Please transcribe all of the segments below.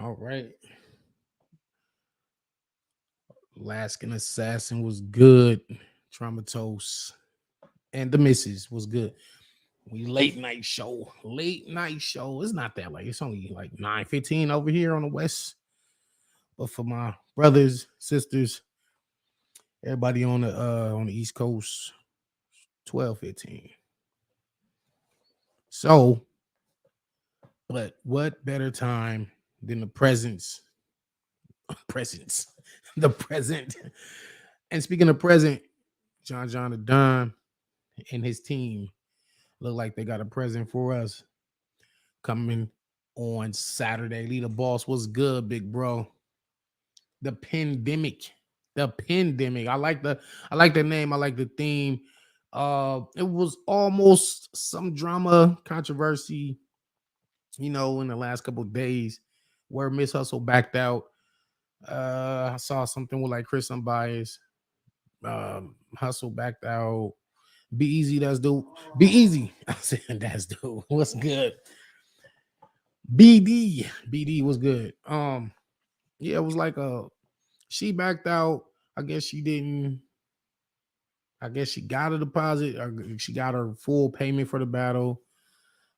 All right. Alaskan Assassin was good. Traumatos and the missus was good. We late night show. Late night show. It's not that late. It's only like 9:15 over here on the west. But for my brothers, sisters, everybody on the East Coast, 12:15. So, but what better time than the presence, the present. And speaking of present, John the Don and his team look like they got a present for us coming on Saturday. Leader Boss was good, big bro. The Pendemic. The Pendemic. I like the name. I like the theme. It was almost some drama, controversy, in the last couple of days where Miss Hustle backed out. I saw something with like Chris Unbiased. Hustle backed out. Be easy, that's dude. Be easy. I said that's dude. What's good? BD was good. Yeah, it was like she backed out. I guess she didn't. I guess she got a deposit. Or she got her full payment for the battle.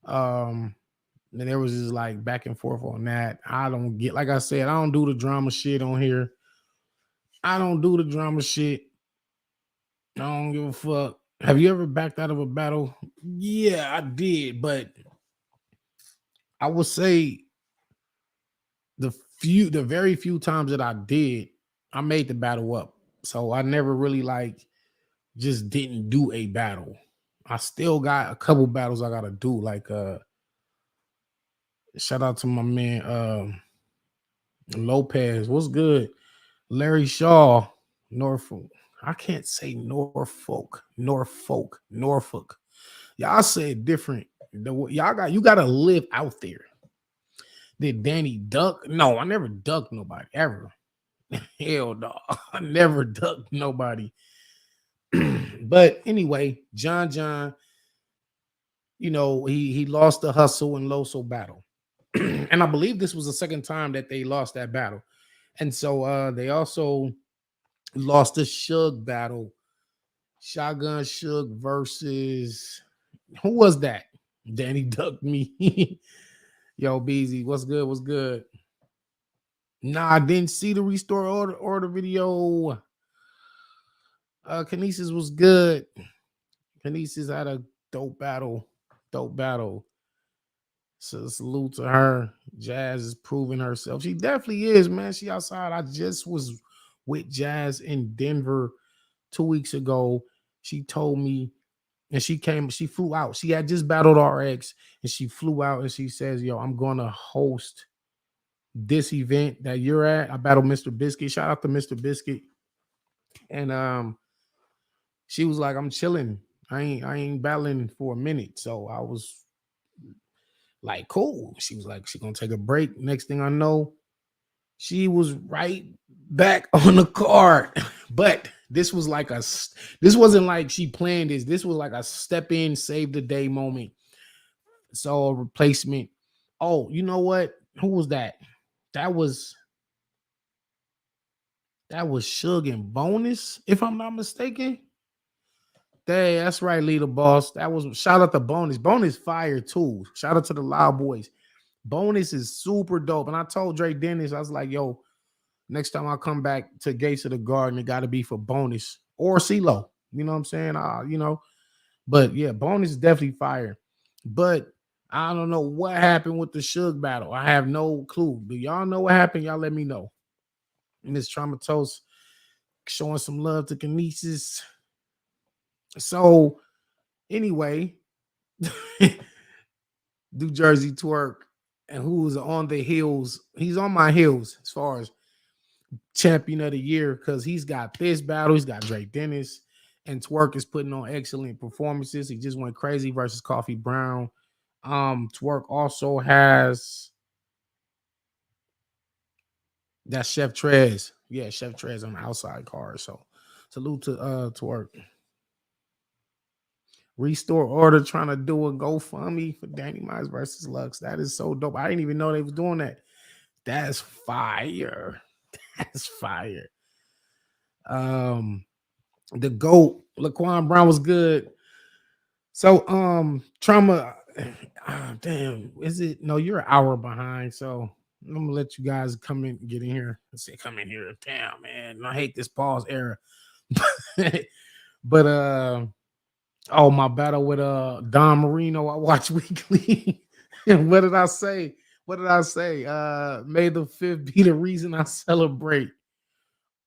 Um, and there was just like back and forth on that. I don't get. Like I said, I don't do the drama shit on here. I don't do the drama shit. I don't give a fuck. Have you ever backed out of a battle? Yeah, I did, but I will say the very few times that I did, I made the battle up. So I never really like just didn't do a battle. I still got a couple battles I gotta do. Like shout out to my man Lopez. What's good? Larry Shaw, Norfolk. I can't say Norfolk. Y'all say it different. You gotta live out there. Did Danny duck? No, I never ducked nobody ever. Hell no. I never ducked nobody. But anyway, John, he lost the Hustle and Loso battle. And I believe this was the second time that they lost that battle. And so they also lost the Suge battle. Shotgun Suge versus who was that? Danny ducked me. Yo, Beezy, what's good? What's good? Nah, I didn't see the restore order video. Kinesis was good. Kinesis had a dope battle. Dope battle. So salute to her. Jazz is proving herself. She definitely is, man. She outside. I just was with Jazz in Denver 2 weeks ago. She told me, and she flew out. She had just battled RX, and she flew out, and she says, "Yo, I'm gonna host this event that you're at." I battled Mr. Biscuit. Shout out to Mr. Biscuit. And she was like, "I'm chilling. I ain't battling for a minute." So I was like, cool. She was like, she gonna take a break. Next thing I know, she was right back on the card. But this wasn't like she planned this. This was like a step in, save the day moment. So a replacement. Oh, you know what? Who was that? That was that was Suge and Bonus, if I'm not mistaken. Hey, that's right, leader boss. That was shout out to Bonus. Bonus fire too. Shout out to the Loud Boys. Bonus is super dope. And I told Dre Dennis, I was like, yo, next time I come back to Gates of the Garden, it got to be for Bonus or CeeLo. You know what I'm saying? But yeah, Bonus is definitely fire. But I don't know what happened with the Suge battle. I have no clue. Do y'all know what happened? Y'all let me know. And this Traumatos showing some love to Kinesis. So anyway, New Jersey twerk, and who's on the heels? He's on my heels as far as champion of the year because he's got this battle. He's got Drake Dennis, and Twerk is putting on excellent performances. He just went crazy versus Coffee Brown. Twerk also has that Chef Trez. Yeah, Chef Trez on the outside card. So salute to Twerk. Restore order trying to do a GoFundMe for Danny Mize versus Lux. That is so dope. I didn't even know they was doing that. That's fire. That's fire. Um, the GOAT, Laquan Brown was good. So trauma. Damn, is it no, you're an hour behind. So I'm gonna let you guys come in, get in here. Let's say come in here. Damn, man. I hate this pause era. But oh, my battle with Don Marino, I watch weekly. And what did I say? What did I say? May the fifth be the reason I celebrate.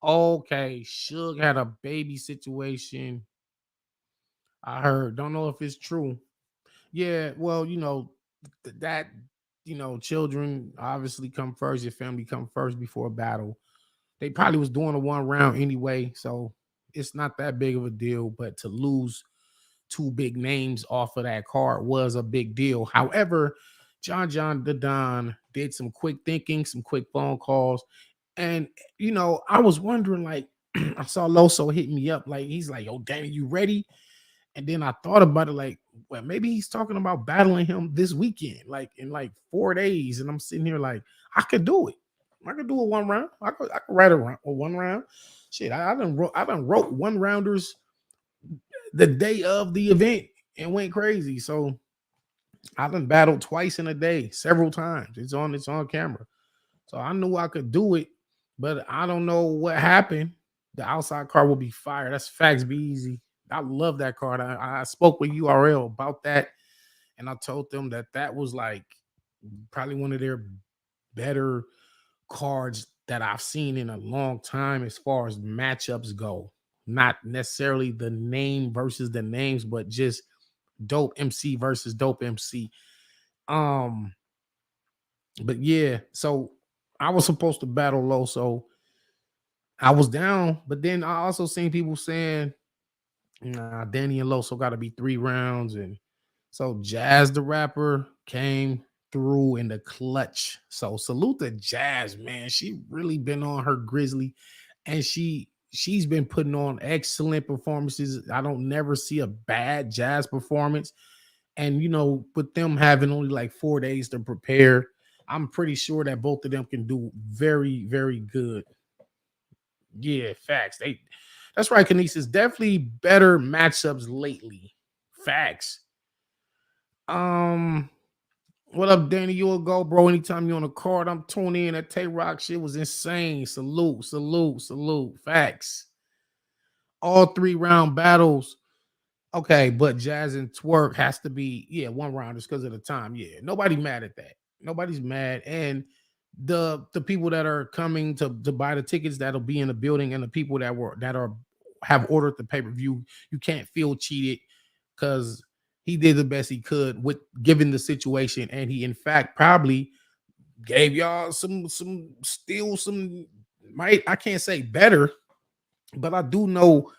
Okay, Suge had a baby situation. I heard. Don't know if it's true. Yeah, well, that children obviously come first. Your family come first before a battle. They probably was doing a one round anyway, so it's not that big of a deal. But to lose two big names off of that card was a big deal. However, John the Don did some quick thinking, some quick phone calls, and I was wondering, like, I saw Loso hit me up, like he's like, "Yo, Danny, you ready?" And then I thought about it, like, well, maybe he's talking about battling him this weekend, like in like 4 days. And I'm sitting here like, I could do it. I could do a one round. I could write a one round. Shit, I done wrote one rounders the day of the event and went crazy. So I done battled twice in a day, several times. It's on camera. So I knew I could do it, but I don't know what happened. The outside card will be fire. That's facts. Be easy. I love that card. I spoke with URL about that, and I told them that was like probably one of their better cards that I've seen in a long time as far as matchups go. Not necessarily the name versus the names, but just dope MC versus dope MC. Um, but yeah, so I was supposed to battle low, so I was down, but then I also seen people saying, nah, Danny and Loso got to be 3 rounds. And so Jazz the rapper came through in the clutch. So salute to Jazz, man. She really been on her grizzly, and she's been putting on excellent performances. I don't never see a bad Jazz performance. And with them having only like 4 days to prepare, I'm pretty sure that both of them can do very, very good. Yeah, facts. That's right, Kinesis. Definitely better matchups lately. Facts. Um, what up, Danny? You'll go, bro. Anytime you're on the card, I'm tuning in. That Tay Rock shit was insane. Salute, salute, salute. Facts. All 3 round battles. Okay, but Jazz and Twerk has to be, yeah, one round just because of the time. Yeah, nobody mad at that. Nobody's mad. And the people that are coming to buy the tickets that'll be in the building, and the people that are have ordered the pay-per-view, you can't feel cheated because he did the best he could with given the situation. And he in fact probably gave y'all some still some, might, I can't say better, but I do know,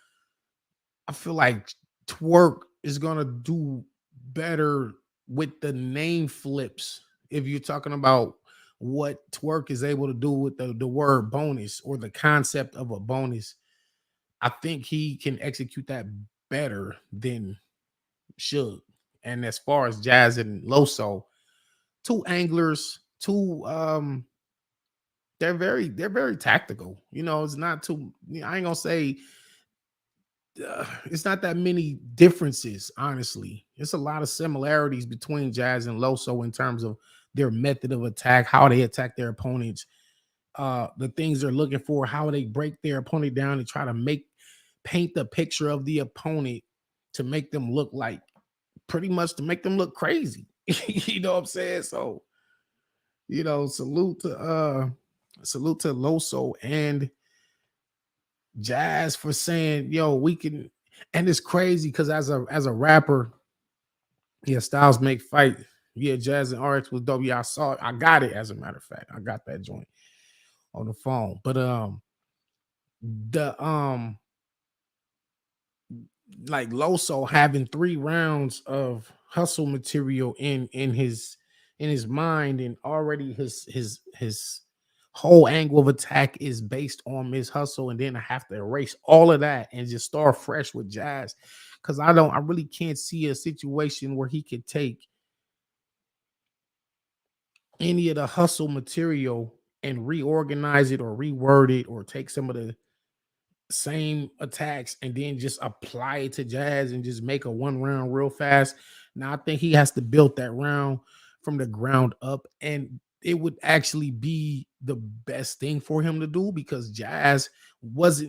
I feel like Twerk is gonna do better with the name flips. If you're talking about what Twerk is able to do with the word bonus or the concept of a bonus, I think he can execute that better than Suge. And as far as Jazz and Loso, two anglers, two they're very tactical. It's not too. I ain't gonna say it's not that many differences, honestly. It's a lot of similarities between Jazz and Loso in terms of their method of attack, how they attack their opponents, the things they're looking for, how they break their opponent down and try to paint the picture of the opponent to make them look like, pretty much to make them look crazy. You know what I'm saying? So, salute to Loso and Jazz for saying, yo, we can. And it's crazy because as a rapper, yeah, styles make fight. Yeah, Jazz and RX was dope. Yeah, I saw it. I got it, as a matter of fact. I got that joint on the phone. But the like Loso having 3 rounds of hustle material in his mind, and already his whole angle of attack is based on Miss Hustle, and then I have to erase all of that and just start fresh with Jazz, because I really can't see a situation where he could take any of the hustle material and reorganize it or reword it or take some of the same attacks and then just apply it to Jazz and just make a one round real fast. Now I think he has to build that round from the ground up, and it would actually be the best thing for him to do because Jazz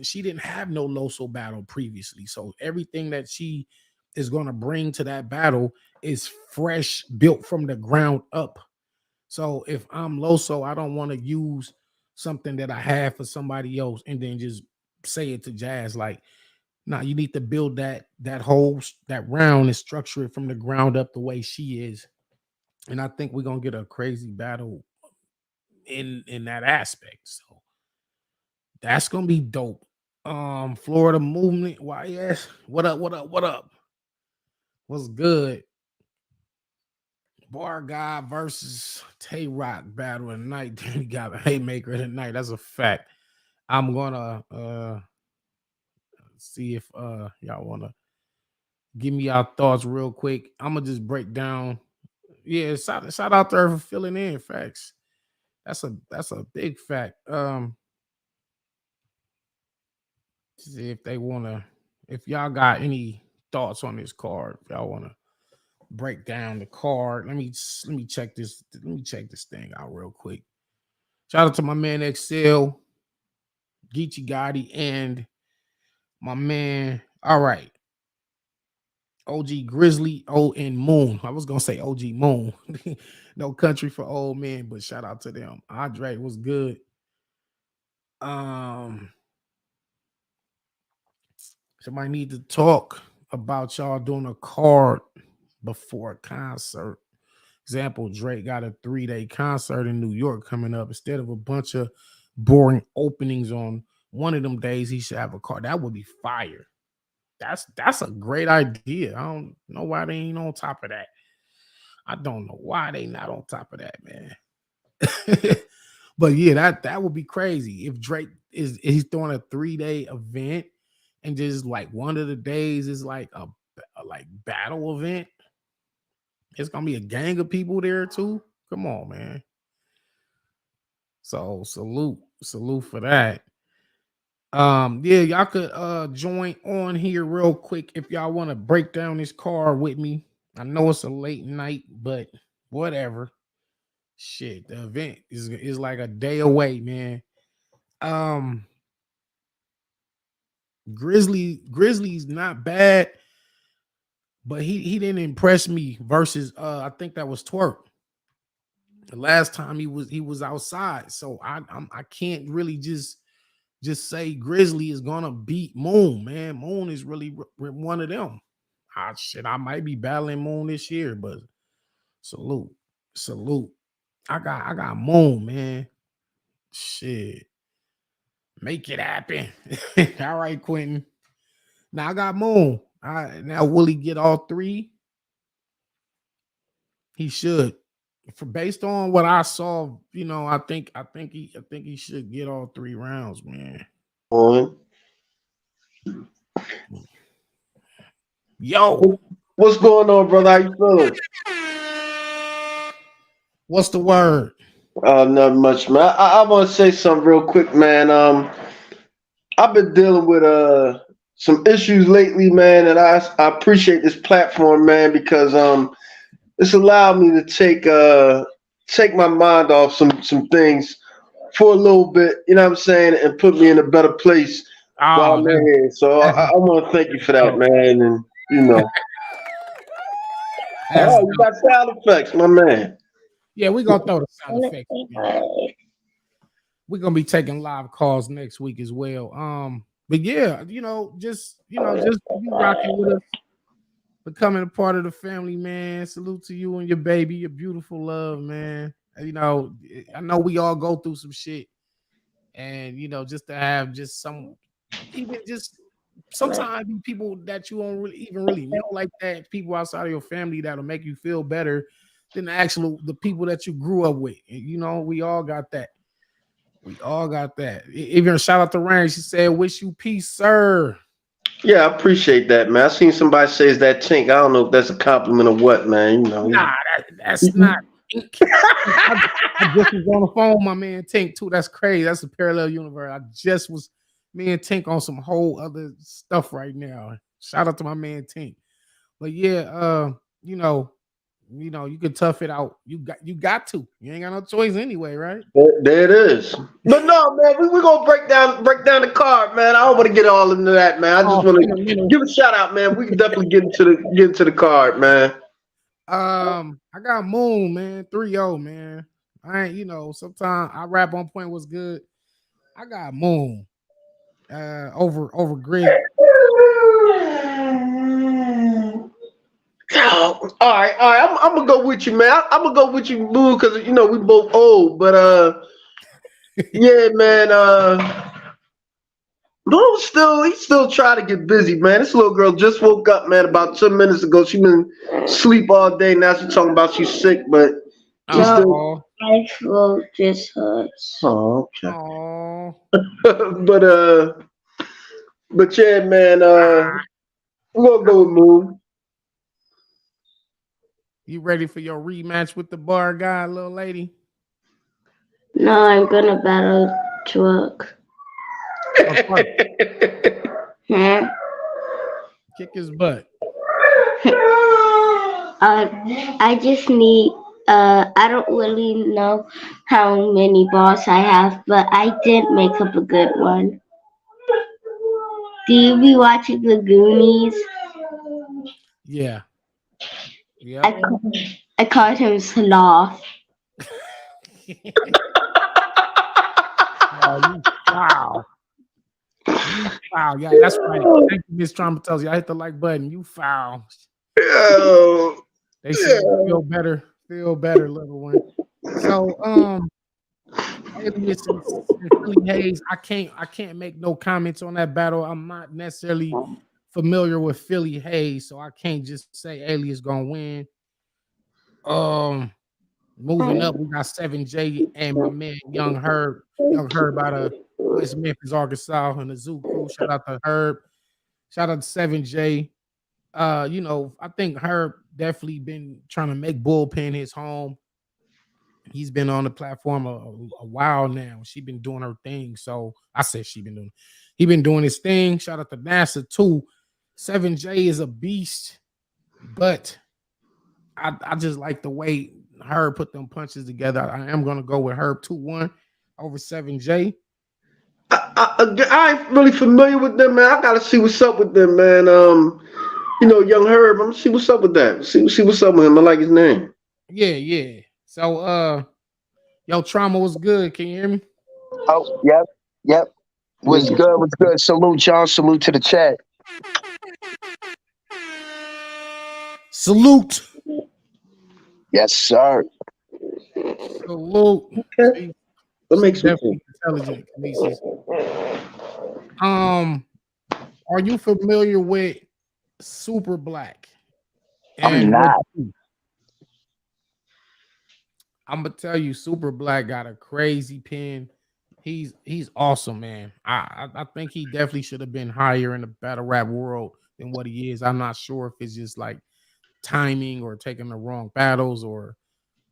she didn't have no Loso battle previously. So everything that she is going to bring to that battle is fresh, built from the ground up. So if I'm Loso, I don't want to use something that I have for somebody else and then just say it to Jazz. Like, nah, you need to build that round and structure it from the ground up the way she is. And I think we're gonna get a crazy battle in that aspect. So that's gonna be dope. Florida movement. Why yes? What up? What up? What up? What's good? Bar guy versus Tay Rock battle at night. Then we got a haymaker tonight. That's a fact. I'm gonna see if y'all wanna give me your thoughts real quick. I'm gonna just break down. Yeah, shout out to her for filling in facts. That's a big fact. See if they wanna, if y'all got any thoughts on this card, if y'all wanna break down the card. Let me check this. Let me check this thing out real quick. Shout out to my man Excel, Geechee Gotti, and my man. All right, OG Grizzly, and Moon. I was gonna say OG Moon. No country for old men, but shout out to them. Andre was good. Um, Somebody need to talk about y'all doing a card before a concert. Example, Drake got a 3-day concert in New York coming up. Instead of a bunch of boring openings on one of them days, he should have a card. That would be fire. That's a great idea. I don't know why they ain't on top of that. I don't know why they not on top of that, man. But yeah, that would be crazy if Drake he's throwing a 3-day event and just like one of the days is like a like battle event. It's gonna be a gang of people there too. Come on, man. So salute for that. Yeah, y'all could join on here real quick if y'all want to break down this card with me. I know it's a late night, but whatever. Shit, the event is like a day away, man. Grizzly's not bad, but he didn't impress me versus I think that was Twerk. The last time he was outside, so I can't really just say Grizzly is gonna beat Moon, man. Moon is really one of them. I might be battling Moon this year, but salute. I got Moon, man. Shit, make it happen. All right, Quentin. Now I got Moon. Now will he get all three? He should. For based on what I saw, I think he should get all 3 rounds, man. Yo, what's going on, brother? How you feeling? What's the word? Not much, man. I want to say something real quick, man. I've been dealing with some issues lately, man, and I appreciate this platform, man, because it's allowed me to take my mind off some things for a little bit, you know what I'm saying, and put me in a better place while I'm here. So I want to thank you for that, man, and oh, you got sound effects, my man. Yeah, we're gonna throw the sound effects. We're gonna be taking live calls next week as well. But yeah, just you rocking with us, becoming a part of the family, man. Salute to you and your baby, your beautiful love, man. I know we all go through some shit, and just to have just some, even just sometimes people that you don't really know like that, people outside of your family that'll make you feel better than the people that you grew up with. We all got that. We all got that. Even shout out to Ryan. She said, "Wish you peace, sir." Yeah, I appreciate that, man. I seen somebody say is that Tink. I don't know if that's a compliment or what, man. Nah, that's not. Tink. I, I just was on the phone with my man Tink too. That's crazy. That's a parallel universe. I just was me and Tink on some whole other stuff right now. Shout out to my man Tink. But yeah, you know, you could tough it out. You got to. You ain't got no choice anyway, right? There it is. But no, man, we gonna break down the card, man. I don't want to get all into that, man. I just Oh, want to sentimental. give a shout out, man. We can definitely get into the card, man. I got Moon, man. 3-0, man. I ain't, sometimes I rap on point was good. I got Moon. Over Grizz. Oh, all right. I'm gonna go with you, man. I'm gonna go with you, Boo, because we both old. But yeah, man. Boo he still try to get busy, man. This little girl just woke up, man, about 2 minutes ago. She been sleep all day. Now she talking about she's sick, but she Oh, still. My throat just hurts. Oh, okay. oh. but but yeah, man. We're gonna go with Moon. You ready for your rematch with the bar guy, little lady? No, I'm gonna battle truck. Oh, fuck. Huh? Kick his butt. I just need. I don't really know how many balls I have, but I did make up a good one. Do you be watching the Goonies? Yeah. I Yep. I called him Sloth. Oh, you foul. You foul. Yeah, that's right. Thank you, Miss Traumatized. I hit the like button. You foul. Yo, They said yeah. feel better, little one. So, Alias and Philly Hayes. I can't make no comments on that battle. I'm not necessarily familiar with Philly Hayes, so I can't just say Alias gonna win. Um, Moving up, we got 7J and my man Young Herb out of West Memphis, Arkansas, and the Zoo Crew. Shout out to Herb. Shout out to 7J. I think Herb definitely been trying to make Bullpen his home. He's been on the platform a while now. She been doing her thing. So I said he been doing his thing. Shout out to NASA too. 7J is a beast, but I just like the way Herb put them punches together. I am gonna go with Herb 2-1 over 7J. I ain't really familiar with them, man. I gotta see what's up with them, man. Young Herb. I'm gonna see what's up with that. See what's up with him. I like his name. Yeah, yeah. So yo, trauma was good. Can you hear me? Oh, yep, yep. Was good, was good. Salute, y'all. Salute to the chat. Salute. Yes, sir. Salute. Okay, that She makes sense. definitely intelligent, Khaleesi. Um, are you familiar with Super Black I'm and Reggie not. P? I'm gonna tell you, Super Black got a crazy pen. He's awesome, man. I think he definitely should have been higher in the battle rap world than what he is. I'm not sure if it's just like timing or taking the wrong battles or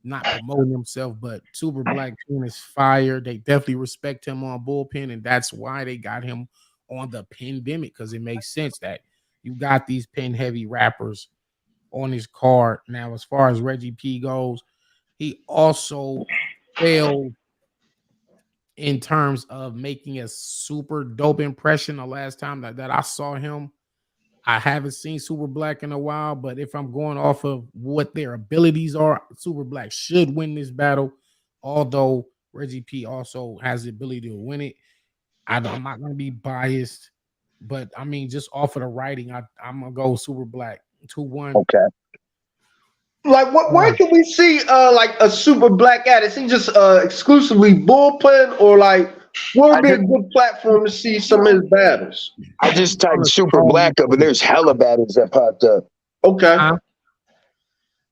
not promoting himself, but Super Black Pen is fire. They definitely respect him on Bullpen, and that's why they got him on the Pendemic because it makes sense that you got these pen heavy rappers on his card. Now, as far as Reggie P goes, he also failed in terms of making a super dope impression the last time that I saw him. I haven't seen Super Black in a while, but if I'm going off of what their abilities are, Super Black should win this battle. Although Reggie P also has the ability to win it. I'm not going to be biased, but I mean, just off of the writing, I'm going to go Super Black 2-1. Okay. Like, where can we see like a super black at? Is he just exclusively bullpen, or like where I would be a just good platform to see some of his battles? I just typed super black up and there's hella battles that popped up. Okay.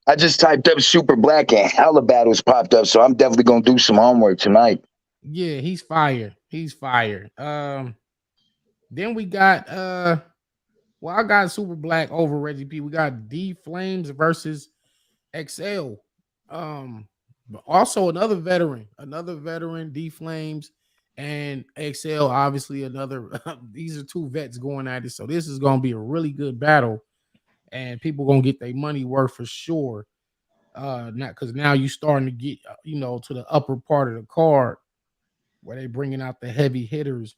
I just typed up super black and hella battles popped up. So I'm definitely gonna do some homework tonight. Yeah, he's fire. He's fire. Then we got I got Super Black over Reggie P. We got D Flames versus XL. But also another veteran, D Flames and XL. Obviously, another. These are two vets going at it, so this is going to be a really good battle, and people gonna get their money worth for sure. Not because now you starting to get to the upper part of the card where they bringing out the heavy hitters.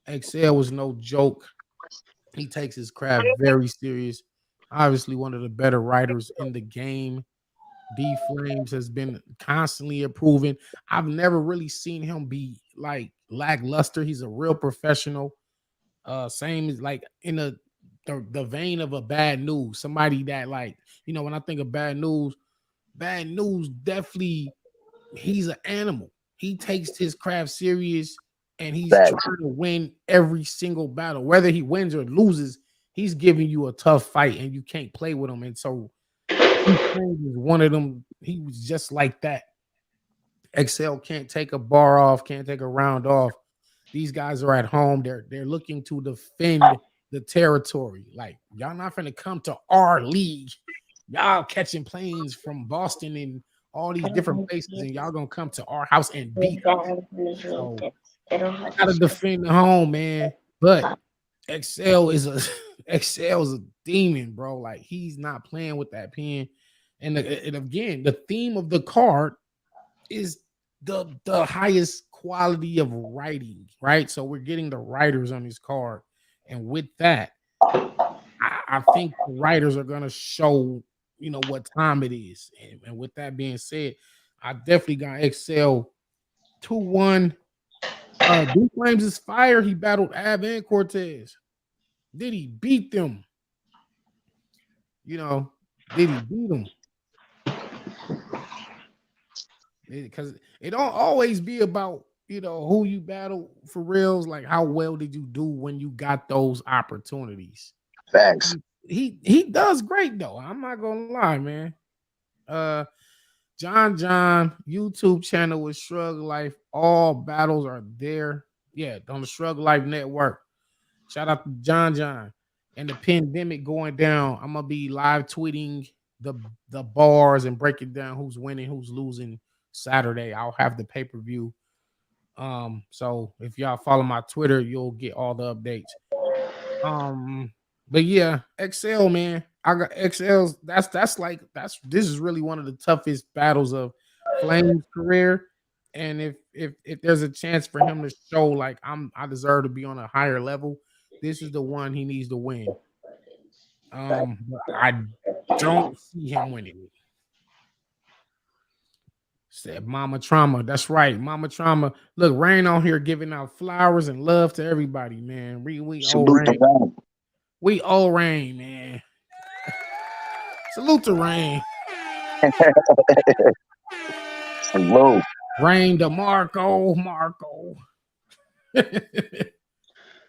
XL was no joke. He takes his craft very serious. Obviously, one of the better writers in the game. D Flames has been constantly improving. I've never really seen him be like lackluster. He's a real professional. Same as like in the vein of a bad news. Somebody that like, when I think of bad news definitely he's an animal. He takes his craft serious and he's Facts. trying to win every single battle. Whether he wins or loses, he's giving you a tough fight and you can't play with him. And so he is one of them. He was just like that. XL can't take a bar off, can't take a round off. These guys are at home. They're looking to defend the territory. Like y'all not gonna come to our league. Y'all catching planes from Boston and all these different places, and y'all gonna come to our house and beat us. So I gotta defend the home, man. But XL is a XL is a demon, bro. Like he's not playing with that pen. And again, the theme of the card is the highest quality of writing, right? So we're getting the writers on this card, and with that, I think the writers are gonna show what time it is. And with that being said, I definitely got XL 2-1. D Flames is fire. He battled Ab and Cortez. Did he beat them? Did he beat them? Because it don't always be about who you battle for reals. Like how well did you do when you got those opportunities? Facts. He does great though. I'm not gonna lie, man. John YouTube channel with Shrug Life. All battles are there. Yeah, on the Shrug Life network. Shout out to John and the pandemic going down. I'm gonna be live tweeting the bars and breaking down who's winning, who's losing Saturday. I'll have the pay-per-view. So if y'all follow my Twitter, you'll get all the updates. But yeah, XL, man. I got XL's. This is really one of the toughest battles of Flame's career. And if there's a chance for him to show like I deserve to be on a higher level, this is the one he needs to win. But I don't see him winning. Said Mama Trauma. That's right, Mama Trauma. Look, Rain on here giving out flowers and love to everybody, man. We owe Salute the Rain. round. We owe Rain, man. Salute to Rain. Salute. Rain to Marco.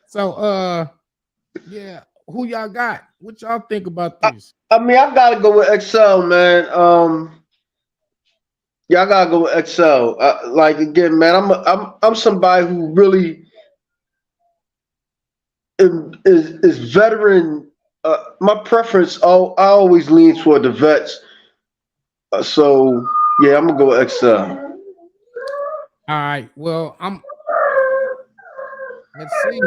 So yeah, who y'all got? What y'all think about this? I mean, I gotta go with XL, man. Yeah, I gotta go with XL. Like again, man, I'm somebody who really is veteran. My preference, I always lean toward the vets. So yeah, I'm gonna go with XL. All right. Well, let's see.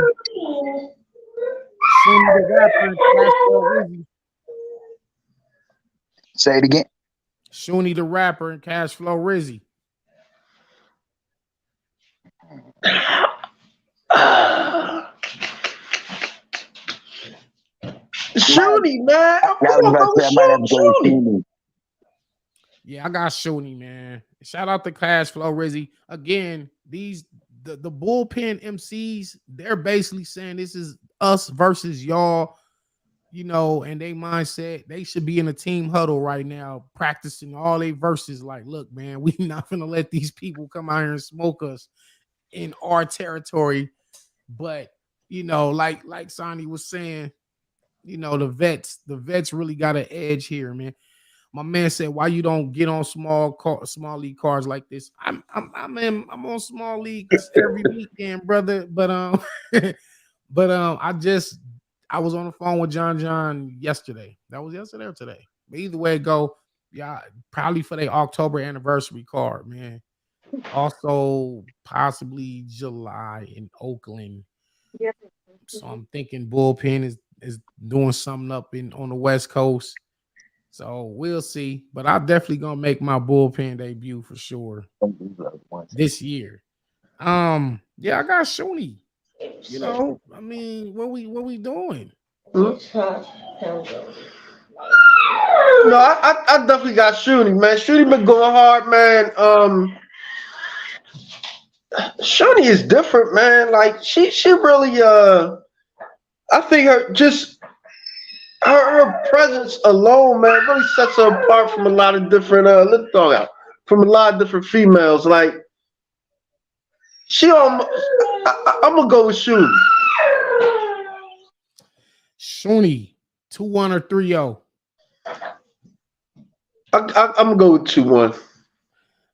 Shoonie the rapper and Cash Flow Rizzy. Say it again. Shoonie the rapper and Cash Flow Rizzy. Shoonie, man. I'm gonna go with Shoonie. Yeah, I got Shoonie, man. Shout out to Cash Flow Rizzy. Again, the bullpen MCs, they're basically saying this is us versus y'all, and they mindset, they should be in a team huddle right now, practicing all their verses. Like, look, man, we not gonna let these people come out here and smoke us in our territory. But like Sonny was saying, the vets really got an edge here, man. My man said, "Why you don't get on small league cards like this?" I'm on small leagues every weekend, brother. But I was on the phone with John yesterday. That was yesterday or today. But either way it go, Yeah, probably for their October anniversary card, man. Also, possibly July in Oakland. So I'm thinking Bullpen is doing something up in on the West Coast. So we'll see. But I'm definitely gonna make my Bullpen debut for sure this year. Yeah, I got Shoney. You know, I mean, what we doing? No, I definitely got Shooty, man. Shooty been going hard, man. Shooty is different, man. Like she really I think her presence alone, man, really sets her apart from a lot of different let the dog out. From a lot of different females. Like she almost I'm gonna go with Shooty. Shoney, 2-1 or 3-0. I'm gonna go with 2-1.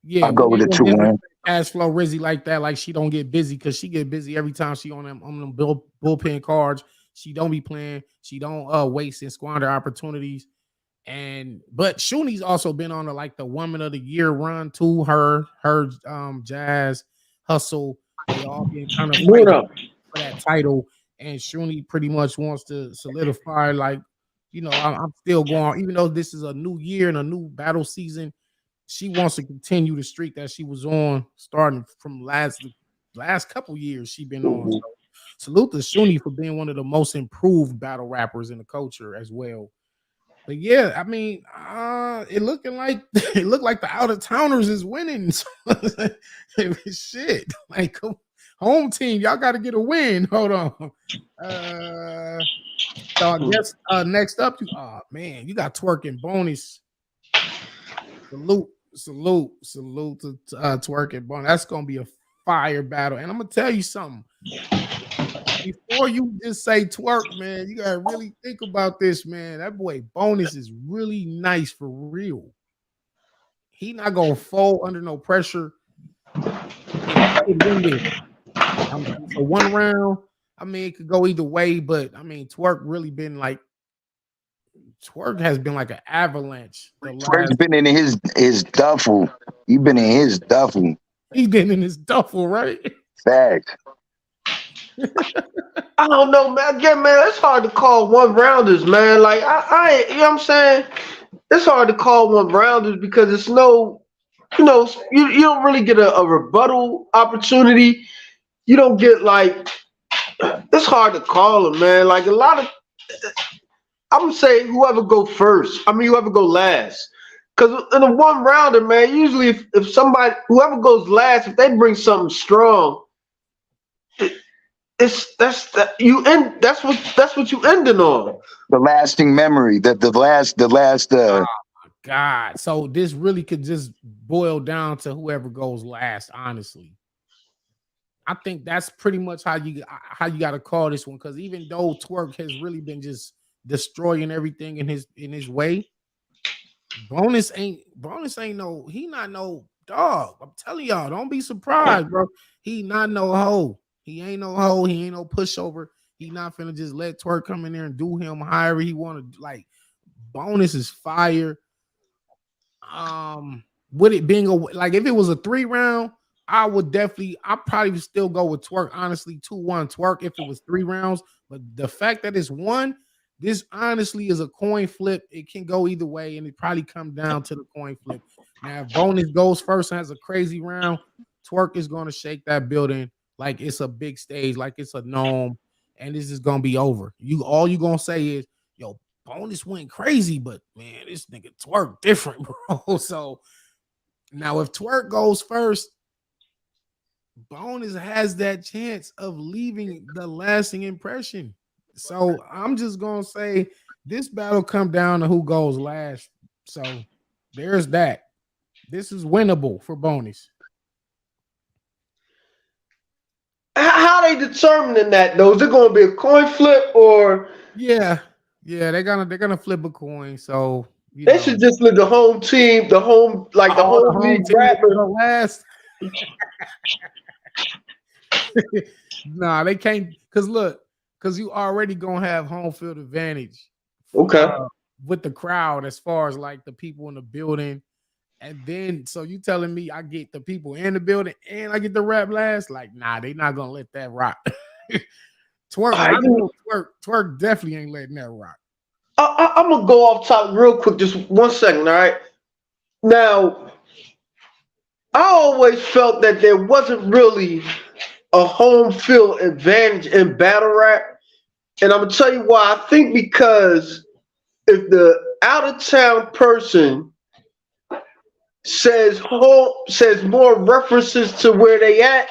Yeah, I'll we go with ain't a gonna 2-1. cash flow Rizzy like that. Like she don't get busy because she get busy every time she on them bullpen cards. She don't be playing. She don't waste and squander opportunities. And but Shuni's also been on like the woman of the year run too. Her Jazz Hustle. They all been kind of What fighting up? for that title. And Shuni pretty much wants to solidify, like, I'm still going, even though this is a new year and a new battle season. She wants to continue the streak that she was on starting from last couple years she been on. So salute to Shuni for being one of the most improved battle rappers in the culture as well. But yeah, I mean, it looking like it looked like the out of towners is winning. Shit, like home team, y'all got to get a win. Hold on. So I guess next up, man, you got Twerk and Bonus. Salute to Twerk and Bonus. That's gonna be a fire battle, and I'm gonna tell you something. Before you just say Twerk, man, you gotta really think about this, man. That boy Bonus is really nice for real. He not gonna fold under no pressure. He could win this. So one round, I mean, it could go either way, but I mean, Twerk has been like an avalanche. Twerk's been in his duffel. You've been in his duffel. He's been in his duffel, right? Fact. I don't know, man. Again, man, it's hard to call one rounders, man. Like you know what I'm saying? It's hard to call one rounders because it's no, you don't really get a rebuttal opportunity. You don't get like it's hard to call them, man. Like a lot of, I would say whoever go first. I mean, whoever go last. Because in a one rounder, man, usually if somebody whoever goes last, if they bring something strong, that's what you ending on. The lasting memory. The last God. So this really could just boil down to whoever goes last, honestly. I think that's pretty much how you got to call this one, because even though Twerk has really been just destroying everything in his way, Bonus ain't he not no dog. I'm telling y'all, don't be surprised, bro. He not no hoe. He ain't no hoe. He ain't no pushover. He not finna just let Twerk come in there and do him however he want to. Like, Bonus is fire. With it being like, if it was a 3-round, I probably still go with Twerk. Honestly, 2-1 Twerk if it was 3 rounds. But the fact that it's one, this honestly is a coin flip. It can go either way, and it probably come down to the coin flip. Now, if Bonus goes first and has a crazy round, Twerk is going to shake that building like it's a big stage, like it's a gnome, and this is going to be over. All you going to say is, yo, Bonus went crazy, but man, this nigga Twerk different, bro. So now if Twerk goes first, Bonus has that chance of leaving the lasting impression. So I'm just gonna say this battle come down to who goes last. So there's that. This is winnable for Bonus. How they determining that though? Is it going to be a coin flip or Yeah, they're gonna flip a coin. So they should just let the home team, the home the home league team rapper? go last. Nah, they can't, because you already gonna have home field advantage. Okay. with the crowd as far as like the people in the building. And then, so you telling me I get the people in the building and I get the rap last? Like, nah, they not gonna let that rock. Twerk, I know twerk definitely ain't letting that rock. I'm gonna go off top real quick, just 1 second, all right? Now, I always felt that there wasn't really a home field advantage in battle rap, and I'm gonna tell you why. I think because if the out of town person says more references to where they at,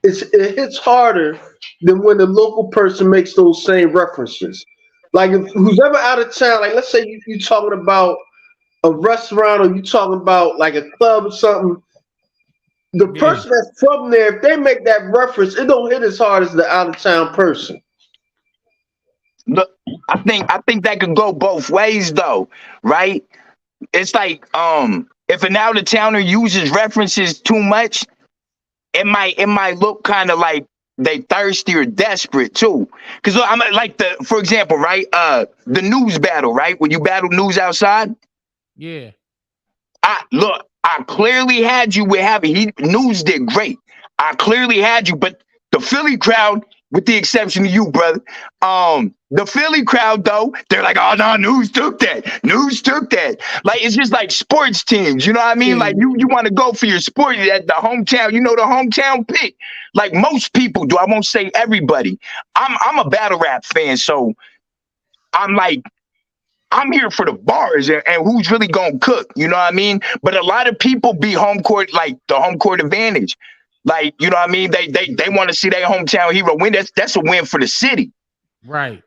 it hits harder than when the local person makes those same references. Like if who's ever out of town, like let's say you talking about a restaurant or you talking about like a club or something, the Yeah. person that's from there, if they make that reference, it don't hit as hard as the out of town person. Look, I think that could go both ways though, right? It's like if an out of towner uses references too much, it might look kind of like they thirsty or desperate too. Because I'm like for example, right? The news battle, right? When you battle news outside, Yeah. I clearly had you with having news did great. I clearly had you, but the Philly crowd, with the exception of you, brother, the Philly crowd though, they're like, oh no, news took that. News took that. Like it's just like sports teams, you know what I mean? Yeah. Like you want to go for your sport at the hometown, the hometown pick. Like most people do. I won't say everybody. I'm a battle rap fan, so I'm like I'm here for the bars and who's really gonna cook, you know what I mean? But a lot of people be home court, like the home court advantage. Like, you know what I mean? They want to see their hometown hero win. That's a win for the city. Right.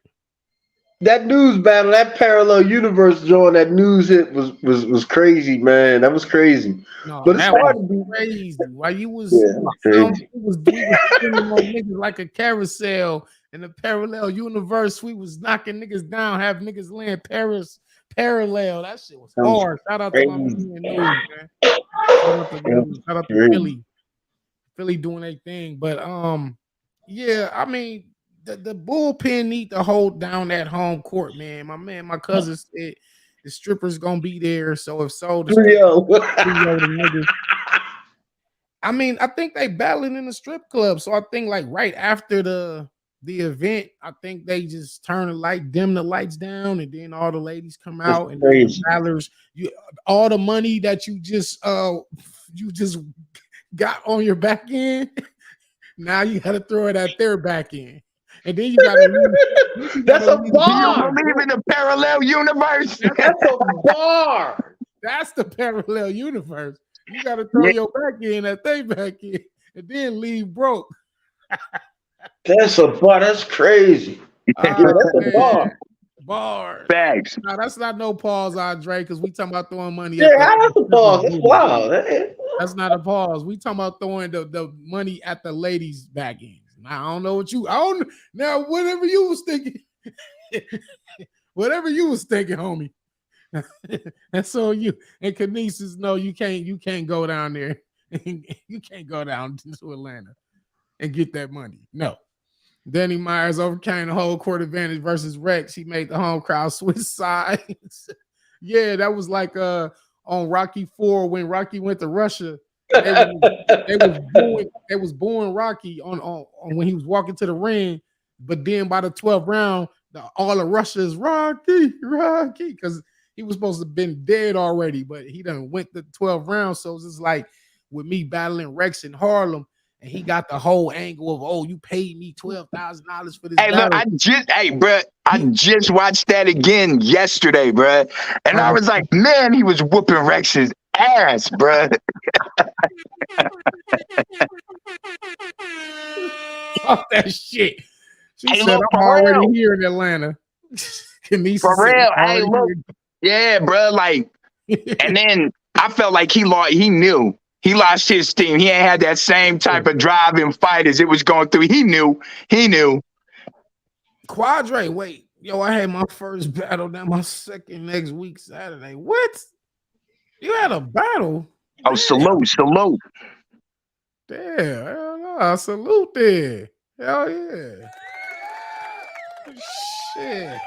That news battle, that parallel universe joint, that news hit was crazy, man. That was crazy. No, But it's that hard was to be. crazy. While you was, Yeah, that's crazy. we was spinning on niggas like a carousel in a parallel universe. We was knocking niggas down, have niggas laying parallel. That shit was hard. Shout out to my man News, man. Shout out to Philly. Philly doing their thing. But yeah, I mean the bullpen need to hold down that home court, man. My cousin said the strippers gonna be there. So if so, the strippers. I mean, I think they battling in the strip club. So I think like right after the event, I think they just turn dim the lights down, and then all the ladies come out and then the battlers, all the money that you just got on your back end. Now you got to throw it at their back end. And then you got to That's a bar. You believe in the parallel universe? That's a bar. That's the parallel universe. You got to throw your back end at their back end and then leave broke. That's a bar. That's crazy. That's a bar. Bars. Bags. No, that's not no pause, Andre, because we talking about throwing money. Yeah, that's a pause. That's wild. That's not a pause. We talking about throwing the money at the ladies' back ends. Now, I don't know what now whatever you was thinking, homie. And so you and Kinesis, no, you can't go down there. You can't go down to Atlanta and get that money. No. Danny Myers overcame the whole court advantage versus Rex. He made the home crowd switch sides. Yeah, that was like on Rocky 4 when Rocky went to Russia. They was booing Rocky on when he was walking to the ring, but then by the 12th round, all of Russia is Rocky, because he was supposed to have been dead already, but he done went the 12th round. So it's just like with me battling Rex in Harlem. And he got the whole angle of, oh, you paid me $12,000 for this. Hey, look, I just watched that again yesterday, bro. And I was like, man, he was whooping Rex's ass, bro. Fuck that shit. She said, I'm already here in Atlanta. For real. Hey, look. Yeah, bro. Like, and then I felt like he knew. He lost his steam. He ain't had that same type of drive and fight as it was going through. He knew. Quadre, wait. Yo, I had my first battle, now my second next week, Saturday. What? You had a battle? Oh, salute. Damn, hell no. Salute there. Hell yeah. Shit.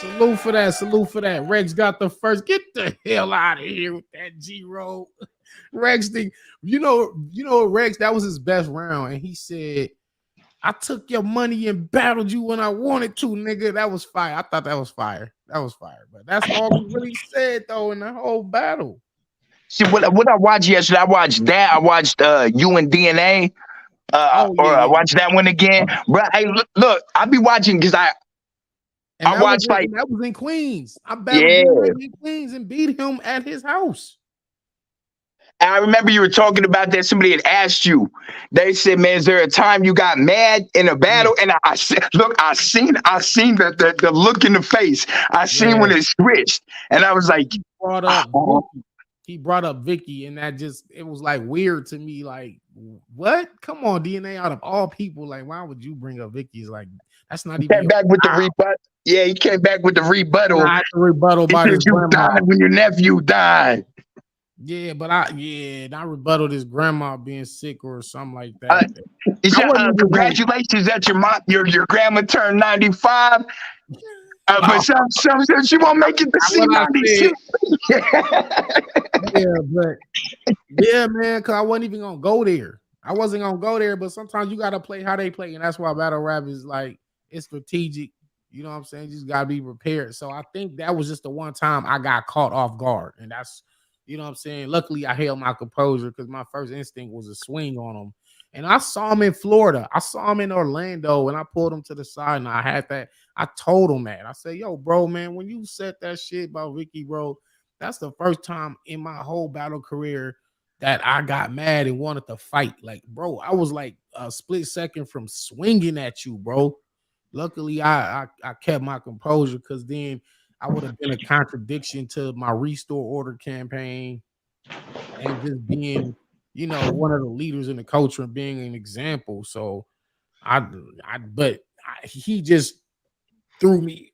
Salute for that. Salute for that. Rex got the first. Get the hell out of here with that G-Roll. Rex, Rex, that was his best round. And he said, I took your money and battled you when I wanted to, nigga. That was fire. I thought that was fire. That was fire. But that's all he really said, though, in the whole battle. See what I watched yesterday. I watched that. I watched you and DNA. Or I watched that one again. But hey, look, I be watching because I watched like that was in Queens. I battled DNA in Queens and beat him at his house. And I remember you were talking about that. Somebody had asked you. They said, "Man, is there a time you got mad in a battle?" And I said, "Look, I seen the look in the face. I seen when it switched, and I was like, he brought up Vicky, and that it was like weird to me. Like, what? Come on, DNA. Out of all people, like, why would you bring up Vicky? It's like that's not even. Came back with the rebuttal. Yeah, he came back with the rebuttal. Nah, the rebuttal by his grandma. Died when your nephew died. Yeah, but I rebutted his grandma being sick or something like that. Congratulations that your mom, your grandma turned 95. But some she won't make it to see 96. Yeah, man, because I wasn't even gonna go there. I wasn't gonna go there, but sometimes you gotta play how they play, and that's why battle rap is like it's strategic. You know what I'm saying? You just gotta be prepared. So I think that was just the one time I got caught off guard, and that's, you know what I'm saying? Luckily, I held my composure because my first instinct was to swing on him. And I saw him in Florida. I saw him in Orlando, and I pulled him to the side, and I told him that. I said, yo, bro, man, when you said that shit about Vicky, bro, that's the first time in my whole battle career that I got mad and wanted to fight. Like, bro, I was like a split second from swinging at you, bro. Luckily, I kept my composure because then I would have been a contradiction to my restore order campaign and just being, one of the leaders in the culture and being an example. So he just threw me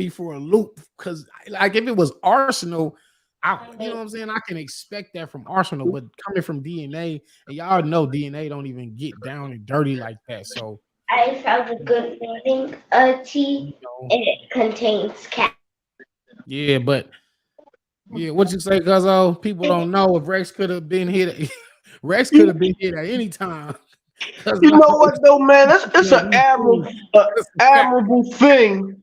for a loop because like if it was Arsenal, you know what I'm saying? I can expect that from Arsenal, but coming from DNA, and y'all know DNA don't even get down and dirty like that. So I found a good reading tea, and it contains cat. Yeah, but what you say, Guzzo? People don't know if Rex could have been hit. Rex could have been hit at any time. You know what though, man? It's an admirable thing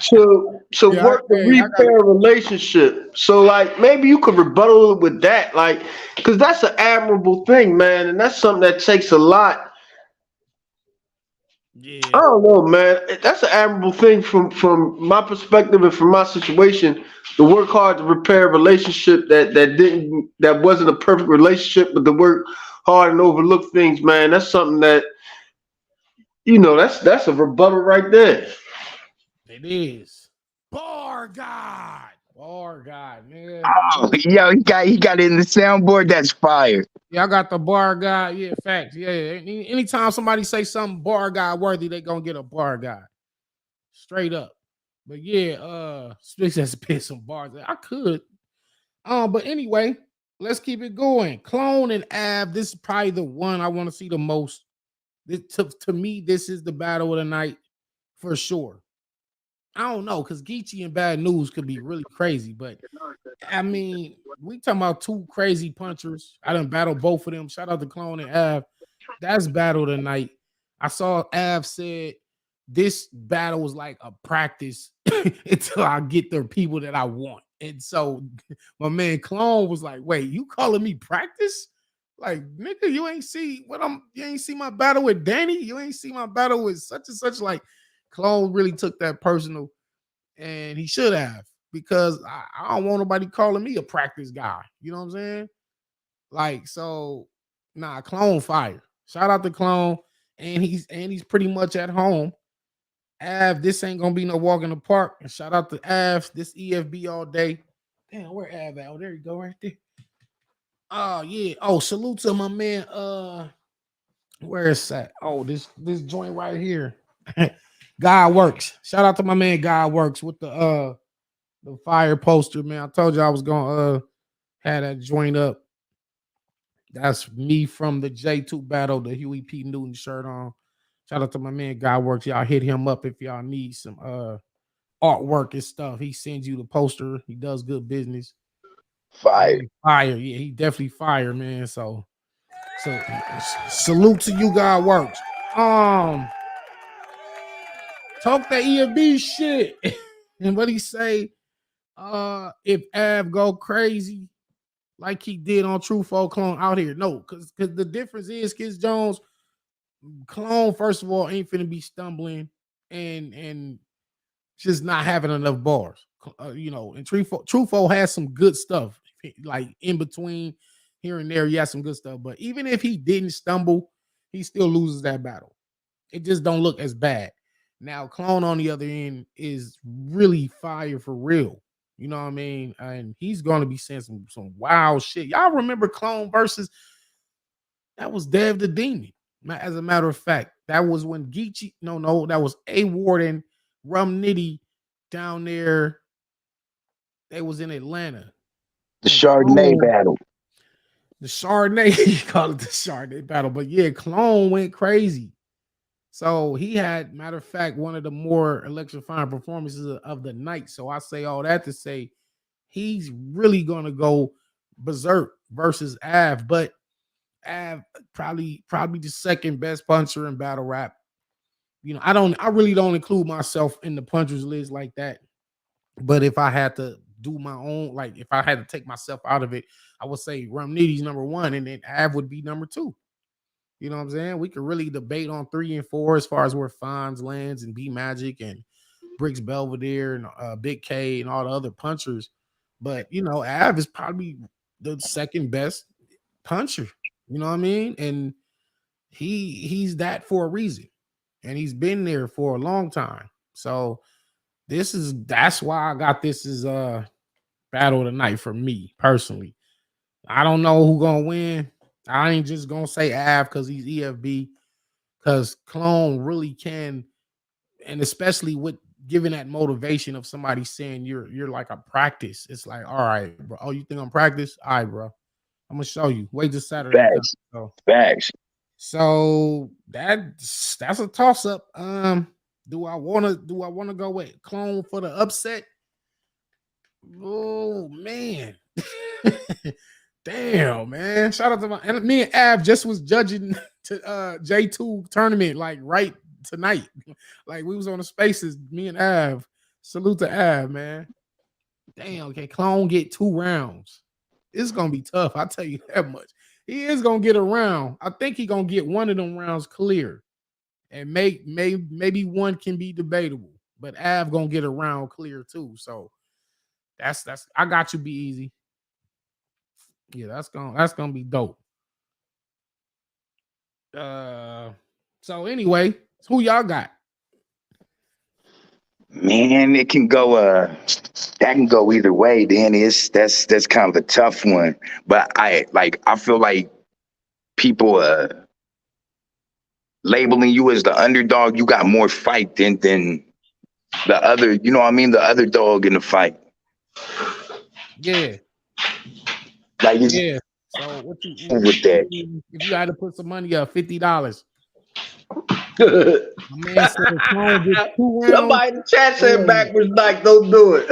to work the repair relationship. So like maybe you could rebuttal it with that, like because that's an admirable thing, man, and that's something that takes a lot. Yeah. I don't know, man. That's an admirable thing from my perspective and from my situation to work hard to repair a relationship that wasn't a perfect relationship, but to work hard and overlook things, man. That's something that that's a rebuttal right there. It is. Bar God, man. Oh, yo, he got it in the soundboard. That's fire. Yeah, I got the bar guy. Yeah, facts. Yeah. Anytime somebody say something bar guy worthy, they gonna get a bar guy. Straight up. But yeah, Spix has to put some bars. I could. But anyway, let's keep it going. Clone and Av. This is probably the one I want to see the most. To me, this is the battle of the night for sure. I don't know, because Geechee and Bad News could be really crazy, but I mean, we talking about two crazy punchers. I done battle both of them. Shout out to Clone and Av. That's battle tonight. I saw Av said this battle was like a practice until I get the people that I want. And so my man Clone was like, wait, you calling me practice? Like, nigga, you ain't see my battle with Danny. You ain't see my battle with such and such. Like, Clone really took that personal, and he should have, because I don't want nobody calling me a practice guy. You know what I'm saying? Like, so Clone fire. Shout out to Clone, and he's pretty much at home. Av, this ain't gonna be no walk in the park. And shout out to Av, this EFB all day. Damn, where Av at? Oh, there you go, right there. Oh yeah. Oh, salute to my man. Where is that? Oh, this joint right here. God Works. Shout out to my man God Works with the fire poster, man. I told you I was gonna have that joint up. That's me from the J2 battle, the Huey P. Newton shirt on. Shout out to my man God Works. Y'all hit him up if y'all need some artwork and stuff. He sends you the poster. He does good business. Fire. Fire. Yeah, he definitely fire, man. So salute to you, God works. Talk that EFB shit. And what he say? If Av go crazy like he did on True Folk Clone out here. No, because the difference is Kids Jones Clone, first of all, ain't finna be stumbling and just not having enough bars. And True Folk has some good stuff. Like in between here and there, he has some good stuff. But even if he didn't stumble, he still loses that battle. It just don't look as bad. Now, Clone on the other end is really fire for real. You know what I mean? And he's going to be saying some wild shit. Y'all remember Clone versus that was Dev the Demon. As a matter of fact, that was when Geechee, no, that was A Ward and Rum Nitty down there. They was in Atlanta. The Chardonnay battle. The Chardonnay, you call it the Chardonnay battle. But yeah, Clone went crazy. So he had, matter of fact, one of the more electrifying performances of the night. So I say all that to say he's really going to go berserk versus Av. But Av probably the second best puncher in battle rap. I really don't include myself in the punchers list like that. But if I had to do my own, like if I had to take myself out of it, I would say Rum Nitty's number one, and then Av would be number two. You know what I'm saying? We could really debate on 3 and 4 as far as where Fonz lands and B Magic and Bricks Belvedere and Big K and all the other punchers. But Av is probably the second best puncher. You know what I mean? And he's that for a reason. And he's been there for a long time. So that's why I got this as battle of the night for me personally. I don't know who gonna win. I ain't just gonna say Av because he's EFB, because Clone really can, and especially with giving that motivation of somebody saying you're like a practice. It's like, all right, bro. Oh, you think I'm practice? All right, bro. I'm gonna show you. Wait till Saturday. Facts. Facts. So that's a toss up. Do I wanna go with Clone for the upset? Oh man. Damn, man. Shout out to me and Av just was judging to J2 tournament like right tonight. Like we was on the spaces, me and Av. Salute to Av, man. Damn, okay. Clone get 2 rounds. It's gonna be tough. I'll tell you that much. He is gonna get a round. I think he gonna get one of them rounds clear. And maybe one can be debatable, but Av gonna get a round clear too. So that's I got you, be easy. Yeah, that's gonna be dope. So anyway, who y'all got? Man, it can go that can go either way. Then that's kind of a tough one. But I feel like people labeling you as the underdog, you got more fight than the other, you know what I mean, the other dog in the fight. Yeah. Like yeah. So what you with that? If you had to put some money up, $50. My man said the Clone gets 2 rounds. Somebody in the chat said backwards like, don't do it.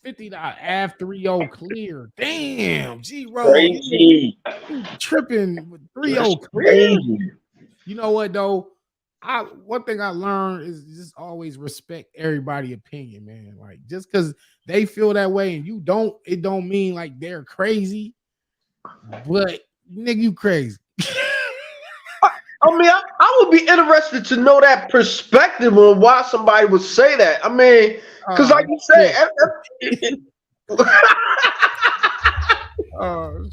$50 Av 3-0 clear. Damn, G-Roll. Crazy. You tripping with 3-0 clear. You know what though? One thing I learned is just always respect everybody's opinion, man. Like just because they feel that way and you don't, it don't mean like they're crazy. But nigga, you crazy. I mean, I would be interested to know that perspective on why somebody would say that. I mean, because like you said,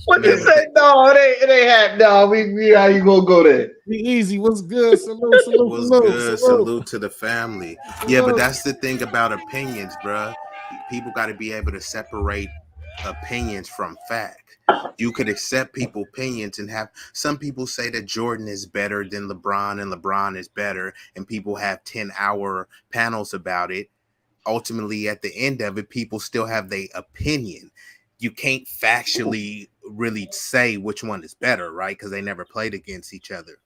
what you say? No, it ain't happening. No, we how you gonna go there? Be easy. What's good? Salute to the family. Yeah, but that's the thing about opinions, bruh. People got to be able to separate opinions from fact. You could accept people's opinions and have some people say that Jordan is better than LeBron and LeBron is better, and people have 10-hour panels about it. Ultimately, at the end of it, people still have their opinion. You can't factually really say which one is better, right? Because they never played against each other.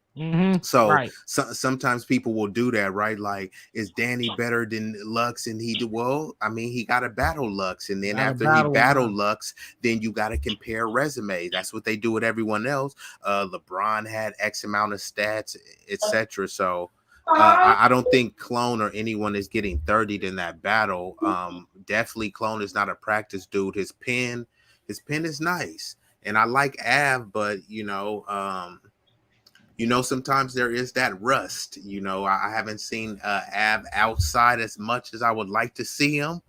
So, Right. sometimes people will do that, right? Like, is Danny better than Lux? And he did well. I mean, he got to battle Lux, and then Got a after he battle battled now. Lux, then you got to compare resumes. That's what they do with everyone else. LeBron had X amount of stats, etc. So, I don't think Clone or anyone is getting 30'd in that battle. Definitely, Clone is not a practice dude. His pen is nice, and I like Av, but sometimes there is that rust. I haven't seen Av outside as much as I would like to see him.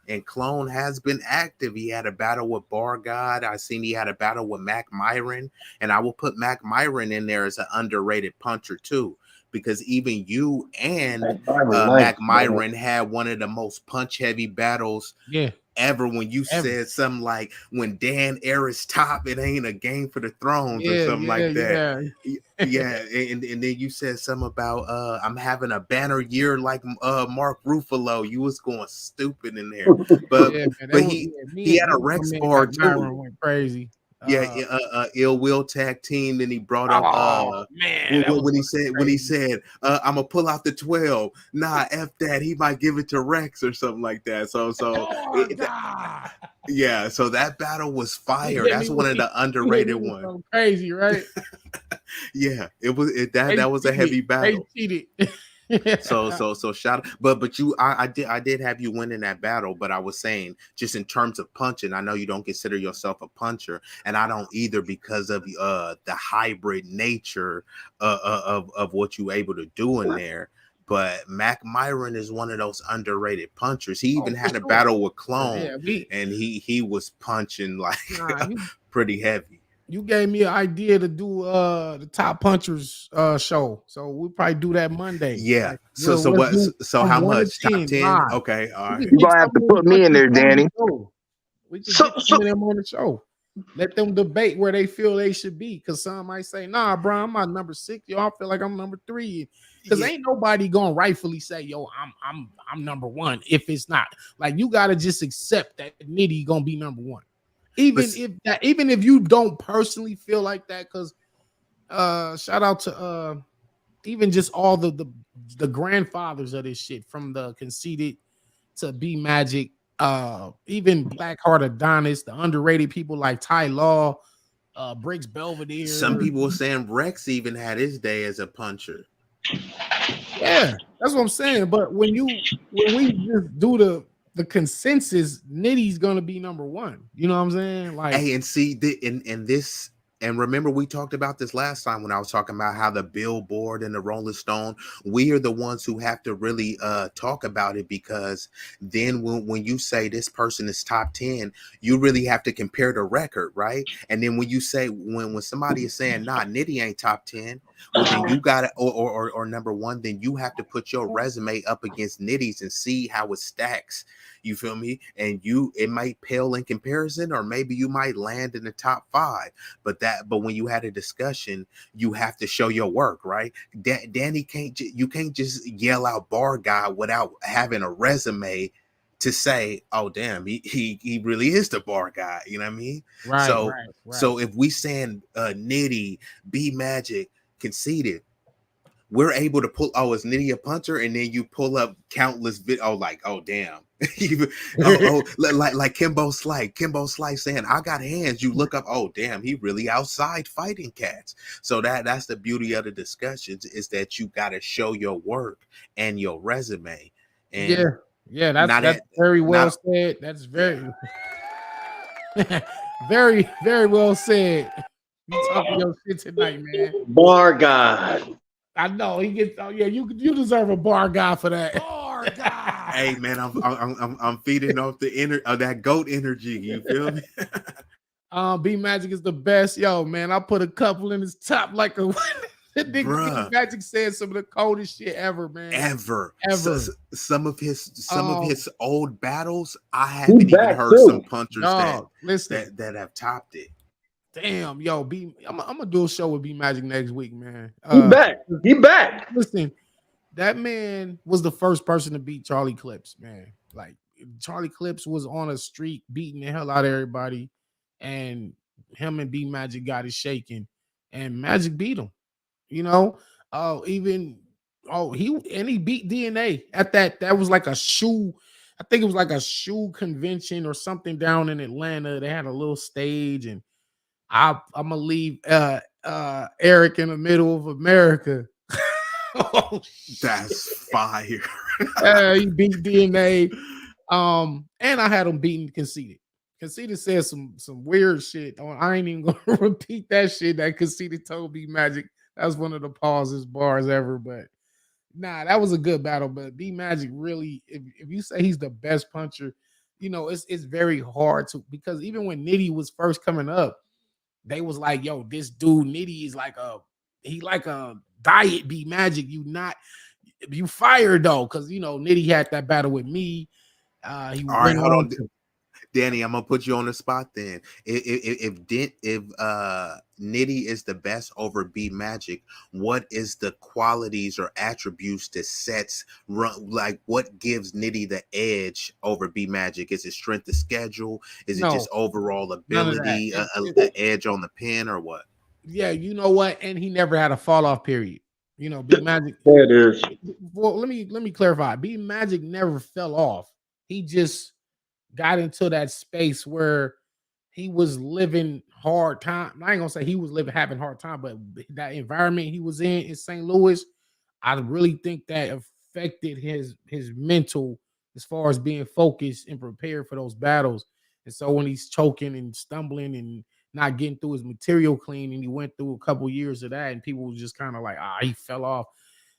And Clone has been active. He had a battle with Bar God. I seen he had a battle with Mac Myron. And I will put Mac Myron in there as an underrated puncher too. Because even you and Nice, Mac man. Myron had one of the most punch heavy battles Yeah. ever, when you Ever. said something like, when Dan Era's top, it ain't a game for the thrones, or Yeah. something Yeah. like that. Yeah. Yeah, and then you said something about I'm having a banner year like Mark Ruffalo. You was going stupid in there. but Yeah, man. That but was he me he and had a my Rex man bar Mac too. Myron went crazy. Yeah, Ill Will tag team. Then he brought up Oh man, that was when he crazy. said I'm gonna pull out the 12. Nah, f that. He might give it to Rex or something like that. Oh God. Yeah, so that battle was He fire. hit That's me one with of the he hit me underrated with ones. something crazy, right? Yeah, that They that was a cheated. heavy They battle. cheated. So shout out. But I did have you winning that battle, but I was saying, just in terms of punching, I know you don't consider yourself a puncher, and I don't either, because of the hybrid nature of what you able to do in there. But Mac Myron is one of those underrated punchers. He Oh, even for had a sure. battle with Yeah, Clone, we and he was punching like nah, pretty heavy. you gave me an idea to do the top punchers show. So we'll probably do that Monday. Yeah. Like So so let's what? do So from how one to much? Top 10 10? live. Okay. All We right. could You get gonna have some to of put them me in punchers there, on the Danny. show. We could So, get some so of them on the show. Let them debate where they feel they should be. Cause some might say, nah, bro, I'm not number 6. Y'all feel like I'm number 3. Cause Yeah. ain't nobody gonna rightfully say, yo, I'm number 1 if it's not. Like you gotta just accept that Nitty gonna be number 1. But Even if you don't personally feel like that, because shout out to even just all the grandfathers of this shit, from the conceited to B Magic, even Blackheart Adonis, the underrated people like Ty Law, Briggs some Belvedere. people were saying Rex even had his day as a puncher. Yeah, that's what I'm saying. But when we just do the consensus, Nitty's gonna be number 1. You know what I'm saying? Like, Hey, and see, in this, and remember, we talked about this last time when I was talking about how the Billboard and the Rolling Stone, we are the ones who have to really talk about it, because then when you say this person is top 10, you really have to compare the record, right? And then when you say, when somebody is saying, nah, Nitty ain't top 10, well, then you got to, or number 1, then you have to put your resume up against Nitty's and see how it stacks. You feel me? And it might pale in comparison, or maybe you might land in the top 5. But when you had a discussion, you have to show your work, right? Danny you can't just yell out bar guy without having a resume to say, oh damn, he really is the bar guy. You know what I mean? right, So right, right. so if we saying Nitty, B Magic, conceited, we're able to pull, oh, is Nitty a punter? And then you pull up countless oh, like, oh damn. Like Kimbo Slice saying, I got hands. You look up, oh damn, he really outside fighting cats. So that's the beauty of the discussions, is that you got to show your work and your resume. Yeah, And yeah, not that's at very well not said. That's yeah. very very, very well said. You talking your shit tonight, man. bar God. I know he gets. Oh yeah, you deserve a bar guy for that. Bar guy. Hey man, I'm feeding off that goat energy. You feel me? B Magic is the best, yo, man. I put a couple in his top like a. That nigga B Bruh. Magic said some of the coldest shit ever, man. Ever. Ever. Some of Um, his old battles, I He haven't even back heard some too. punchers dog, listen. that have topped it. Damn, yo, I'm gonna do a show with B Magic next week, man. He back. He back. Listen, that man was the first person to beat Charlie Clips, man. Like Charlie Clips was on a streak beating the hell out of everybody, and him and B Magic got it shaking, and Magic beat him. You know, even he beat DNA at that. That was like a shoe. I think it was like a shoe convention or something down in Atlanta. They had a little stage, and I'm gonna leave Eric in the middle of America. Oh, That's fire. he beat DNA. And I had him beating Conceited. Conceited said some weird shit. I ain't even gonna repeat that shit that Conceited told me Magic. That was one of the pauses bars ever, but nah, that was a good battle. But B Magic really, if you say he's the best puncher, it's very hard to, because even when Nitty was first coming up, they was like, yo, this dude Nitty is like a diet B Magic. You fired though, because Nitty had that battle with me. He All right, went hold on on. to Danny, I'm gonna put you on the spot then. If Nitty is the best over B Magic, what is the qualities or attributes that sets run, like what gives Nitty the edge over B Magic? Is it strength of schedule? Is it just no, overall none of that. ability, a edge on the pin, or what? Yeah, you know what? And he never had a fall off period. B Magic. There it is. Well, let me clarify. B Magic never fell off. He just got into that space where he was living hard time. I ain't gonna say he was living having hard time, but that environment he was in St. Louis, I really think that affected his mental as far as being focused and prepared for those battles. And so when he's choking and stumbling and not getting through his material clean, and he went through a couple years of that, and people was just kind of like, he fell off.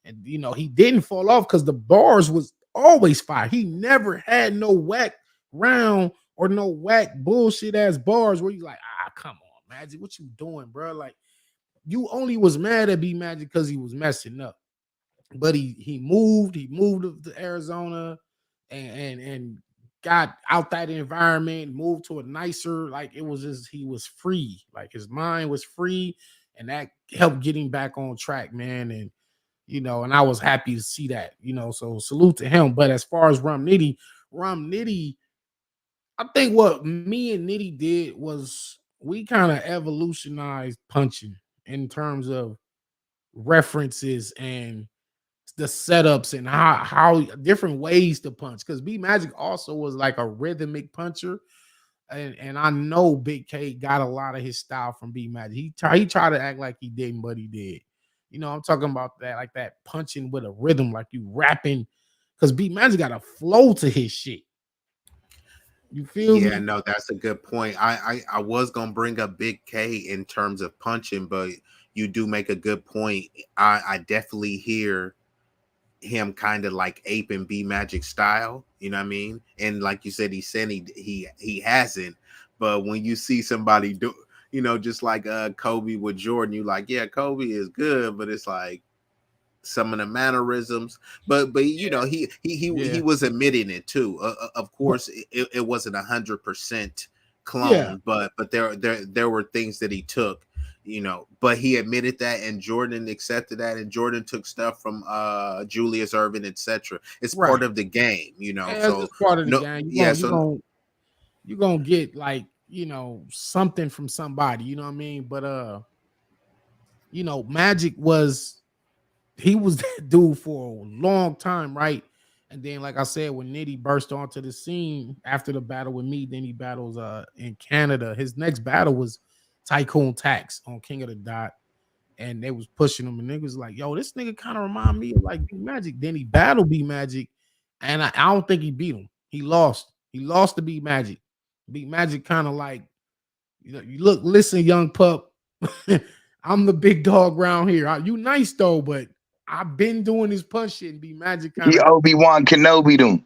And he didn't fall off because the bars was always fire. He never had no whack round or no whack bullshit ass bars where you like, come on, Magic, what you doing, bro? Like, you only was mad at B Magic because he was messing up. But he moved to Arizona and got out that environment, moved to a nicer, like it was just he was free, like his mind was free, and that helped get him back on track, man. And I was happy to see that, so salute to him. But as far as Rum Nitty, I think what me and Nitty did was we kind of evolutionized punching in terms of references and the setups and how different ways to punch. Because B Magic also was like a rhythmic puncher. And I know Big K got a lot of his style from B Magic. He tried to act like he didn't, but he did. I'm talking about that, like that punching with a rhythm, like you rapping. Because B Magic got a flow to his shit. You feel Yeah, me? no, that's a good point. I was gonna bring up Big K in terms of punching, but you do make a good point. I definitely hear him kind of like aping B Magic style, you know what I mean? And like you said, he hasn't. But when you see somebody do, just like Kobe with Jordan, you like, yeah, Kobe is good, but it's like some of the mannerisms, but he Yeah. was admitting it too. Of But course, it wasn't 100% yeah, clone, but there were things that he took, but he admitted that, and Jordan accepted that, and Jordan took stuff from Julius Irvin, etc. It's right. part of the game, As so it's part of the no, game. yeah, so You're gonna get like, something from somebody, you know what I mean? But Magic he was that dude for a long time, right? And then, like I said, when Nitty burst onto the scene after the battle with me, then he battles in Canada. His next battle was Tycoon Tax on King of the Dot. And they was pushing him, and niggas like, yo, this nigga kind of remind me of like B Magic. Then he battled B Magic, and I don't think he beat him. He lost. He lost to B Magic. B Magic kind of like, you look, listen, young pup. I'm the big dog around here. You nice though, but I've been doing this punch shit, and B Magic kind He of Obi-Wan Kenobi them.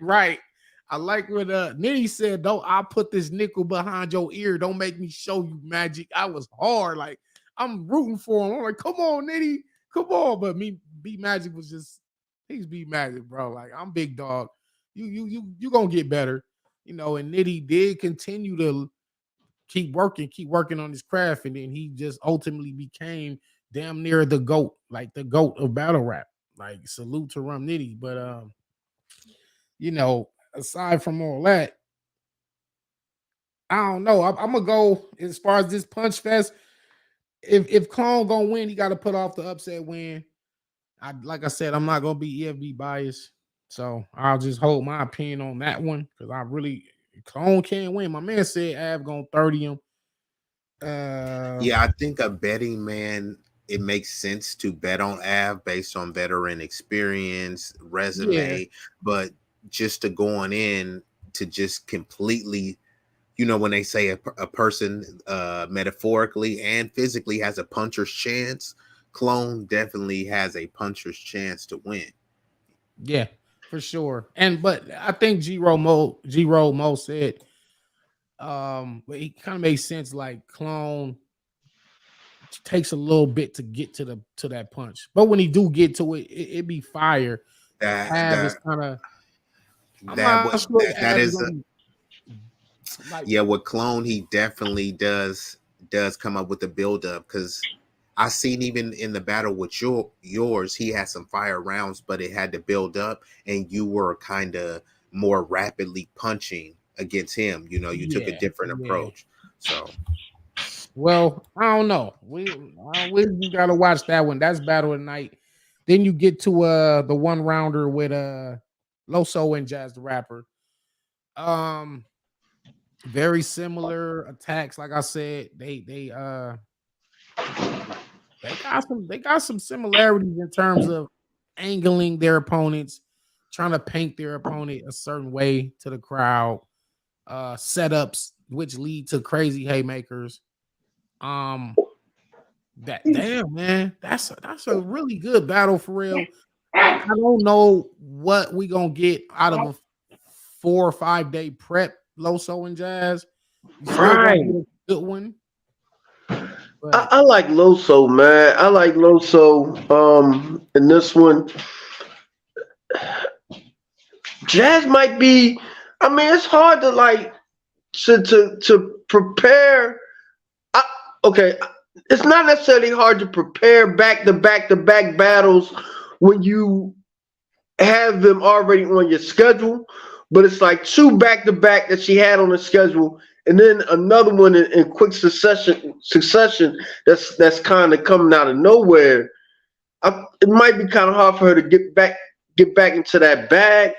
right. I like what Nitty said, though. I put this nickel behind your ear. Don't make me show you Magic. I was hard. Like, I'm rooting for him. I'm like, come on, Nitty. Come on. But me, B Magic was just, he's B Magic, bro. Like, I'm big dog. You gonna get better. And Nitty did continue to keep working on his craft, and then he just ultimately became damn near the GOAT, like the GOAT of battle rap. Like, salute to Rum Nitty. But aside from all that, I don't know. I'm gonna go as far as this punch fest. if Clone gonna win, he got to put off the upset win. Like I said, I'm not gonna be EFB biased, so I'll just hold my opinion on that one because I really Clone can't win. My man said Av gonna 30 him. Yeah, I think a betting man, it makes sense to bet on Av based on veteran experience, Yeah, resume, but just to going in to just completely, when they say a person metaphorically and physically has a puncher's chance, Clone definitely has a puncher's chance to win. yeah, for sure. But I think G Mo said, but it kind of made sense. Like Clone takes a little bit to get to that punch, but when he do get to it, it be fire. That Av is that kind of. I'm that not what sure if that Av is is gonna be like. Yeah, with Clone, he definitely does come up with the build up because I seen even in the battle with yours, he had some fire rounds, but it had to build up, and you were kind of more rapidly punching against him. You took a Yeah, different yeah. approach. So Well, I don't know. We just gotta watch that one. That's battle at night. Then you get to the one rounder with Loso and Jazz the Rapper. Um, very similar attacks. Like I said, they got some similarities in terms of angling their opponents, trying to paint their opponent a certain way to the crowd, setups which lead to crazy haymakers. Um, that damn man, that's a really good battle for real. I don't know what we gonna get out of a 4 or 5 day prep, Loso and Jazz. You still gonna Right. get a good one, but I like Loso, man. I like Loso. In this one, Jazz might be. I mean, it's hard to like to prepare. I, okay, it's not necessarily hard to prepare back to back to back battles when you have them already on your schedule, but it's like two back to back that she had on the schedule, and then another one in quick succession that's kind of coming out of nowhere. It might be kind of hard for her to get back into that bag,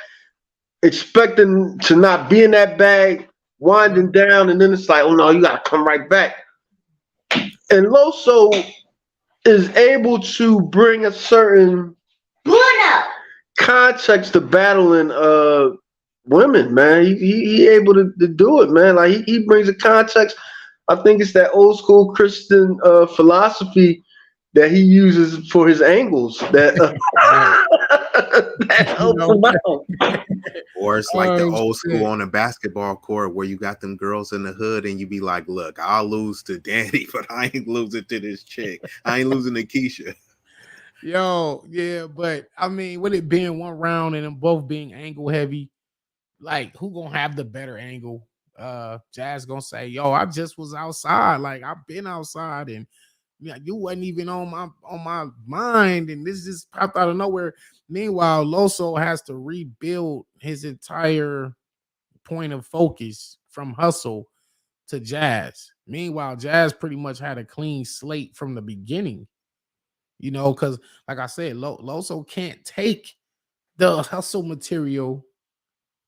expecting to not be in that bag, winding down, and then it's like, oh no, you gotta come right back. And Loso is able to bring a certain context to battling women, man. He able to do it, man. Like he brings a context. I think it's that old school Christian philosophy that he uses for his angles that right, that you helps know. him out. or it's like the Oh old school shit. on a basketball court where you got them girls in the hood and you be like, look, I'll lose to Danny, but I ain't losing to this chick. I ain't losing to Keisha. Yo, yeah, but I mean, with it being one round and them both being angle heavy, like who gonna have the better angle? Jazz gonna say, "Yo, I just was outside. Like I've been outside, and yeah, you wasn't even on my mind, and this just popped out of nowhere." Meanwhile, Loso has to rebuild his entire point of focus from hustle to Jazz. Meanwhile, Jazz pretty much had a clean slate from the beginning. Because like I said, Loso can't take the hustle material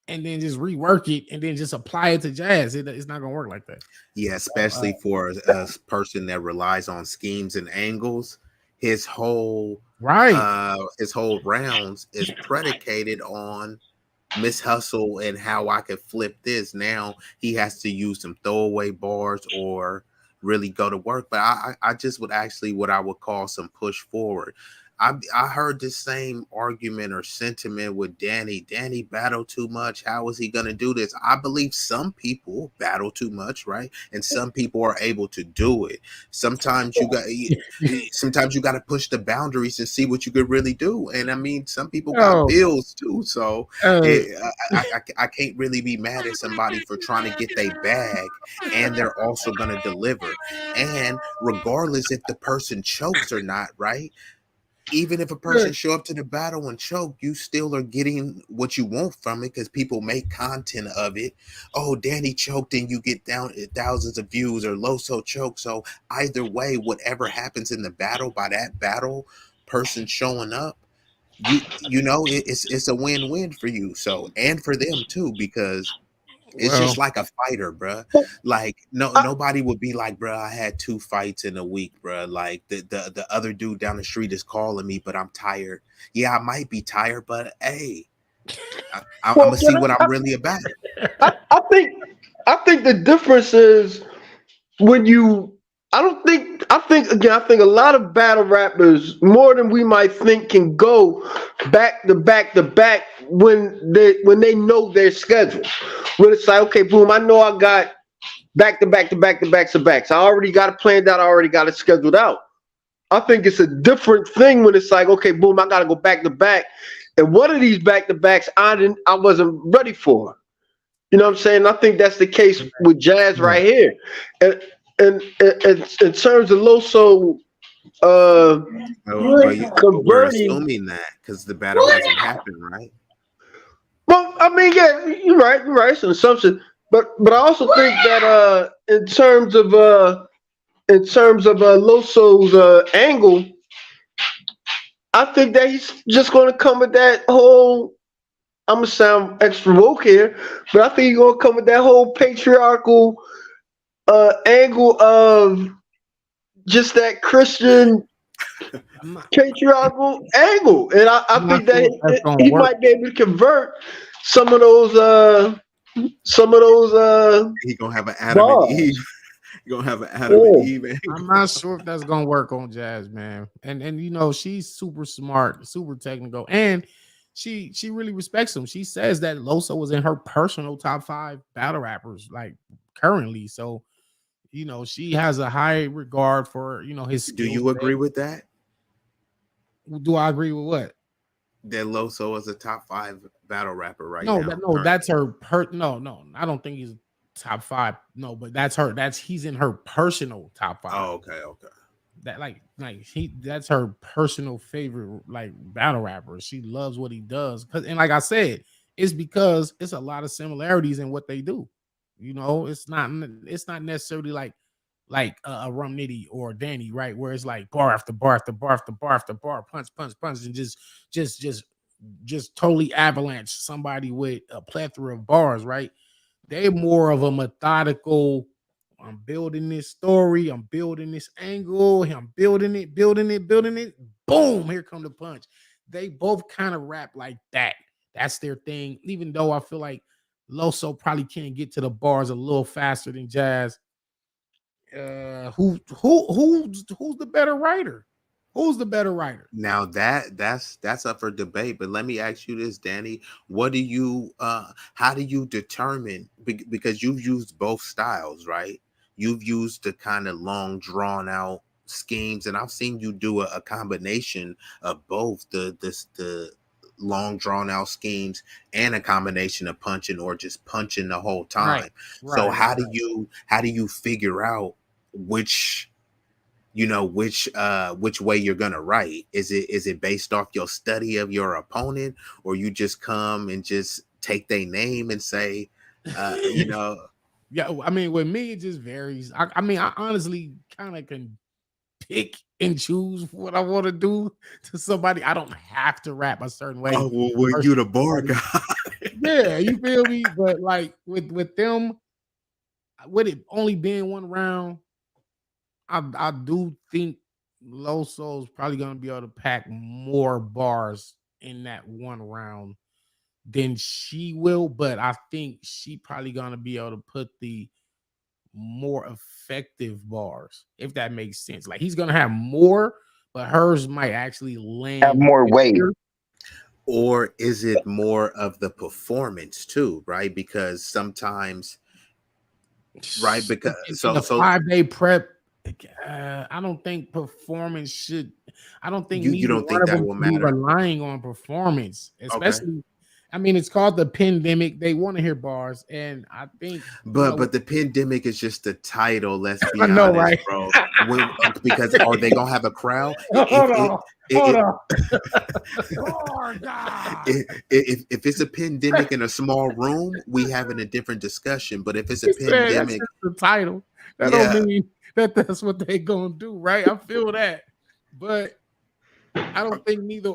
and then just rework it and then just apply it to Jazz. It's not gonna work like that. Yeah, So, especially for a person that relies on schemes and angles. His whole right. his whole rounds is predicated on Miss Hustle and how I could flip this. Now he has to use some throwaway bars or really go to work. But I just would actually what I would call some push forward. I heard the same argument or sentiment with Danny. Danny battled too much. How is he going to do this? I believe some people battle too much, right? And some people are able to do it. Sometimes sometimes you got to push the boundaries and see what you could really do. And I mean, some people got Oh, bills too, so hey, I can't really be mad at somebody for trying to get their bag, and they're also going to deliver. And regardless if the person chokes or not, right? even if a person show up to the battle and choke, you still are getting what you want from it because people make content of it. Oh, Danny choked and you get down thousands of views, or Loso choked. So either way, whatever happens in the battle by that battle person showing up, it's a win-win for you. So and for them too, because it's Well, just like a fighter, bruh. Like I, nobody would be like, bruh, I had 2 fights in a week, bruh. Like the other dude down the street is calling me, but I'm tired. Yeah, I might be tired, but hey, I'm well, gonna see what I'm really about. I, I think I think the difference is when you. I think a lot of battle rappers, more than we might think, can go back to back to back when they know their schedule. When it's like, okay, boom, I know I got back to back to back to back to backs. I already got it planned out. I already got it scheduled out. I think it's a different thing when it's like, okay, boom, I gotta go back to back, and one of these back to backs I wasn't ready for. You know what I'm saying? I think that's the case with Jazz yeah. right here, and and in terms of Loso uh, But we're converting. assuming that because the battle hasn't happened, right? Well, I mean, yeah, you're right. You're right. It's an assumption, but I also think that in terms of Loso's angle, I think that he's just going to come with that whole. I'm gonna sound extra woke here, but I think he's gonna come with that whole patriarchal angle of just that Christian I'm not, patriarchal angle, and I I'm not think sure if that's that gonna he work. might be able to convert some of those some of those He gonna have an Adam and Eve. bars. He gonna have an Adam and Yeah. Eve. I'm not sure if that's gonna work on Jazz, man. And you know, she's super smart, super technical, and she really respects him. She says that Loso was in her personal top 5 battle rappers, like currently. So, you know, she has a high regard for, you know, his Do skill you set. agree with that? Do I agree with what? That Loso is a top 5 battle rapper right No, now, that's currently. her no, I don't think he's top 5. No, but that's her. That's he's in her personal top 5. Oh, okay, okay. That like he that's her personal favorite like battle rapper. She loves what he does. Cause and like I said, it's because it's a lot of similarities in what they do. You know, it's not necessarily like a Rum Nitty or Danny, right? Where it's like bar after bar after bar after bar after bar, punch, punch, punch, and just just just totally avalanche somebody with a plethora of bars, right? They're more of a methodical. I'm building this story. I'm building this angle. I'm building it, building it, building it. Boom! Here come the punch. They both kind of rap like that. That's their thing. Even though I feel like Loso probably can't get to the bars a little faster than Jazz. Who's the better writer? Who's the better writer? Now that's up for debate, but let me ask you this, Danny. What do you how do you determine because you've used both styles, right? You've used the kind of long drawn out schemes, and I've seen you do a combination of both the long drawn out schemes and a combination of punching or just punching the whole Right, time. So right, right. how do you figure out which which way you're gonna write? Is it based off your study of your opponent, or you just come and just take their name and say you know Yeah, I mean, with me, it just varies. I mean, I honestly kind of can pick and choose what I want to do to somebody. I don't have to rap a certain way. oh well Versus you the bar somebody. guy. Yeah, you feel me? But like with them, with it only being one round, I do think Loso's probably gonna be able to pack more bars in that one round than she will. But I think she probably gonna be able to put the more effective bars, if that makes sense. Like he's gonna have more, but hers might actually Have land more weight. heavier. Or is it more of the performance too, right? Because sometimes, right? Because In so a so 5 day prep. I don't think performance should. I don't think you neither don't one think of that them will should be matter? relying on performance, Okay. especially. I mean, it's called the Pendemic. They want to hear bars, and I think But the pandemic is just the title, let's I be know, honest, right? bro. because are they gonna have a crowd? Hold on. Hold If, on. Oh God. if it's a pandemic in a small room, we having a different discussion. But if it's a He said that's pandemic, just the title. That don't yeah, mean that that's what they gonna do, right? I feel that, but I don't think neither.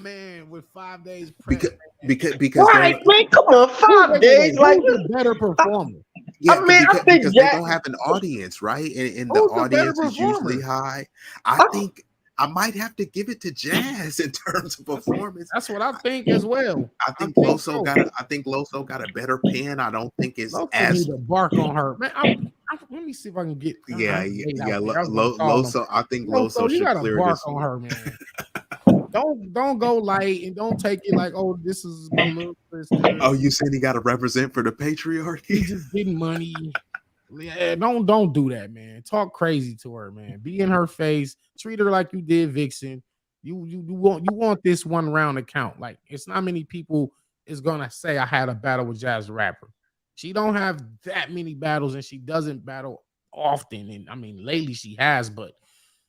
Man, with 5 days prep, because because Right, those man. Come on, who, 5 days. Like, who's the better performer? yeah, I think they Jack. gonna have an audience, right? And the Who's the better audience is usually performer? high. I I, think I might have to give it to Jazz in terms of performance. That's what I think as well. I I think think Loso so. got a I think Loso got a better pen. I don't think it's Loso need as to bark on her, man. Let me see if I can get Nate out there. I was gonna call him. Loso. I think Loso Loso, you should gotta clear bark this on one. her, man. Don't go light and don't take it like, oh, this is my little sister. Oh, you said he got to represent for the We patriarchy? just getting money. Yeah, don't do that, man. Talk crazy to her, man. Be in her face. Treat her like you did Vixen. You want this one round to count. Like it's not many people is gonna say I had a battle with Jazz the Rapper. She don't have that many battles, and she doesn't battle often. And I mean, lately she has, but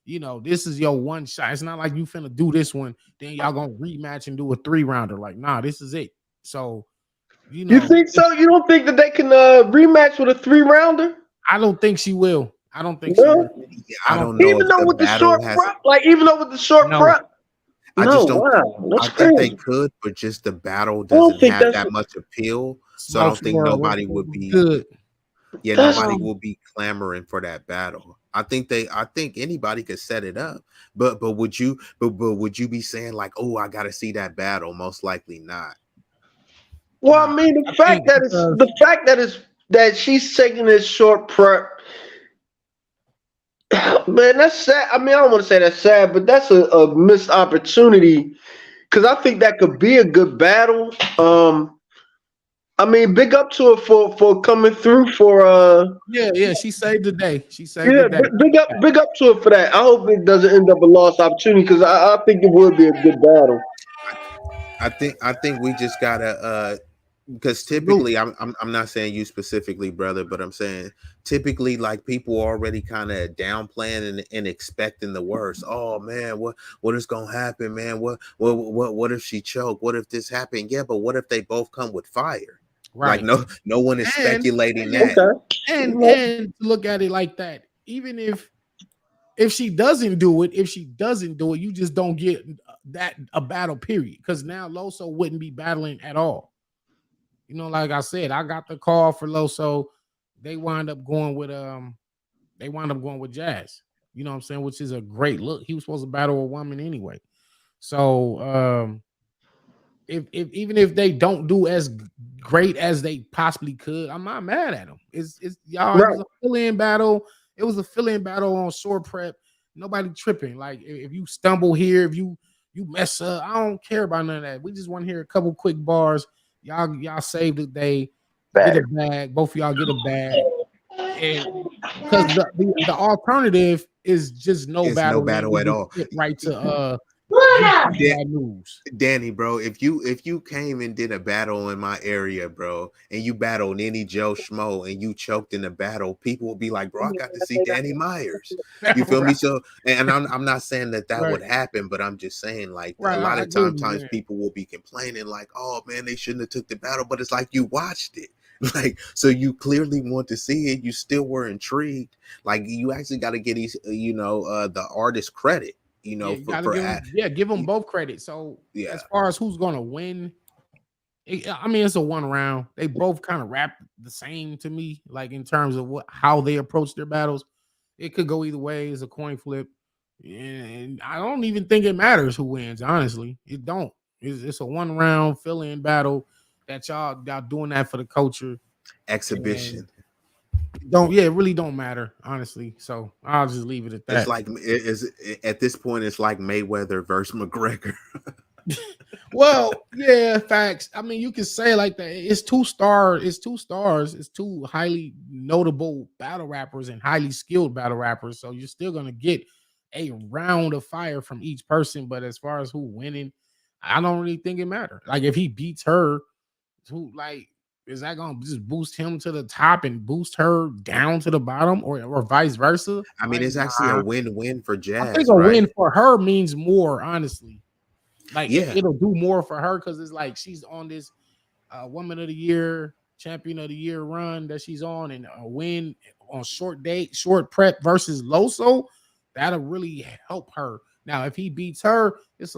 this is your one shot. It's not like you finna do this one, then y'all gonna rematch and do a 3-rounder. Like, nah, this is it. So, you you know, think so? You don't think that they can rematch with a 3-rounder? I don't think she will. I don't think she will. No. Yeah, I I don't don't think know Even if though the with the battle short has. prep, like even though with the short no. prep, I no, just don't. wow, that's I think they crazy. could, but just the battle I don't doesn't think have that's that much appeal. So I don't Smokes think World nobody would was be. good. Yeah, that's nobody will be clamoring for that battle. I think anybody could set it up. But would you be saying like, oh, I gotta see that battle? Most likely not. well. Nah, I mean, I think because the fact that it's that she's taking this short prep, man, that's sad. I mean, I don't want to say that's sad, but that's a missed opportunity because I think that could be a good battle. I mean, big up to her for coming through for yeah, she saved the day. She saved the yeah, day. big up to her for that. I hope it doesn't end up a lost opportunity because I think it would be a good battle. I think we just gotta because Salute. typically I'm not saying you specifically, brother, but I'm saying typically like people already kind of downplaying and expecting the worst. Oh man, what is gonna happen, man? What if she choked? What if this happened? Yeah, but what if they both come with fire? Like Right. no one is And speculating yeah, that. Okay. and to look at it like that, even if she doesn't do it, you just don't get that a battle period. Because now Loso wouldn't be battling at all. Like I said, I got the call for Loso. They wind up going with Jazz. You know what I'm saying? Which is a great look. He was supposed to battle a woman anyway. So if even if they don't do as great as they possibly could, I'm not mad at them. It's y'all. It was Right. a fill-in battle. It was a fill-in battle on short prep. Nobody tripping. Like if you stumble here, if you mess up, I don't care about none of that. We just want to hear a couple quick bars. Y'all save the day. Get a bag. Both of y'all get a bag. And because the alternative is just no It's no battle, and then battle we at just all. get right to juicy bad news. Danny, bro, if you came and did a battle in my area, bro, and you battled any Joe Schmo and you choked in the battle, people would be like, bro, I got to see Danny Myers. You feel me? Right, So, and I'm not saying that right, would happen, but I'm just saying like a right. lot I of get what you're times saying. people will be complaining like, oh man, they shouldn't have took the battle, but it's like you watched it. Like, so you clearly want to see it. You still were intrigued. Like, you actually got to get these, the artist credit, Yeah, you gotta for give them both credit. So yeah. as far as who's gonna win, I mean it's a one round. They both kind of rap the same to me, like in terms of how they approach their battles. It could go either way. It's a coin flip, and I don't even think it matters who wins. Honestly, it don't. It's a one round fill in battle that y'all doing that for the culture, and Exhibition. it really don't matter honestly. So I'll just leave it at It's that. like it is at this point. It's like Mayweather versus McGregor. Well, yeah, facts. I mean, you can say like that. It's two stars. It's two stars. It's two highly notable battle rappers and highly skilled battle rappers. So you're still gonna get a round of fire from each person. But as far as who winning, I don't really think it matters. Like if he beats her, who like is that gonna just boost him to the top and boost her down to the bottom, or vice versa? I mean, Like, it's actually a nah. win-win for I think Jazz, a right? win for her means more, honestly. Like Yeah, it'll do more for her because it's like she's on this Woman of the Year, Champion of the Year run that she's on, and a win on short prep versus Loso, that'll really help her. Now, if he beats her, it's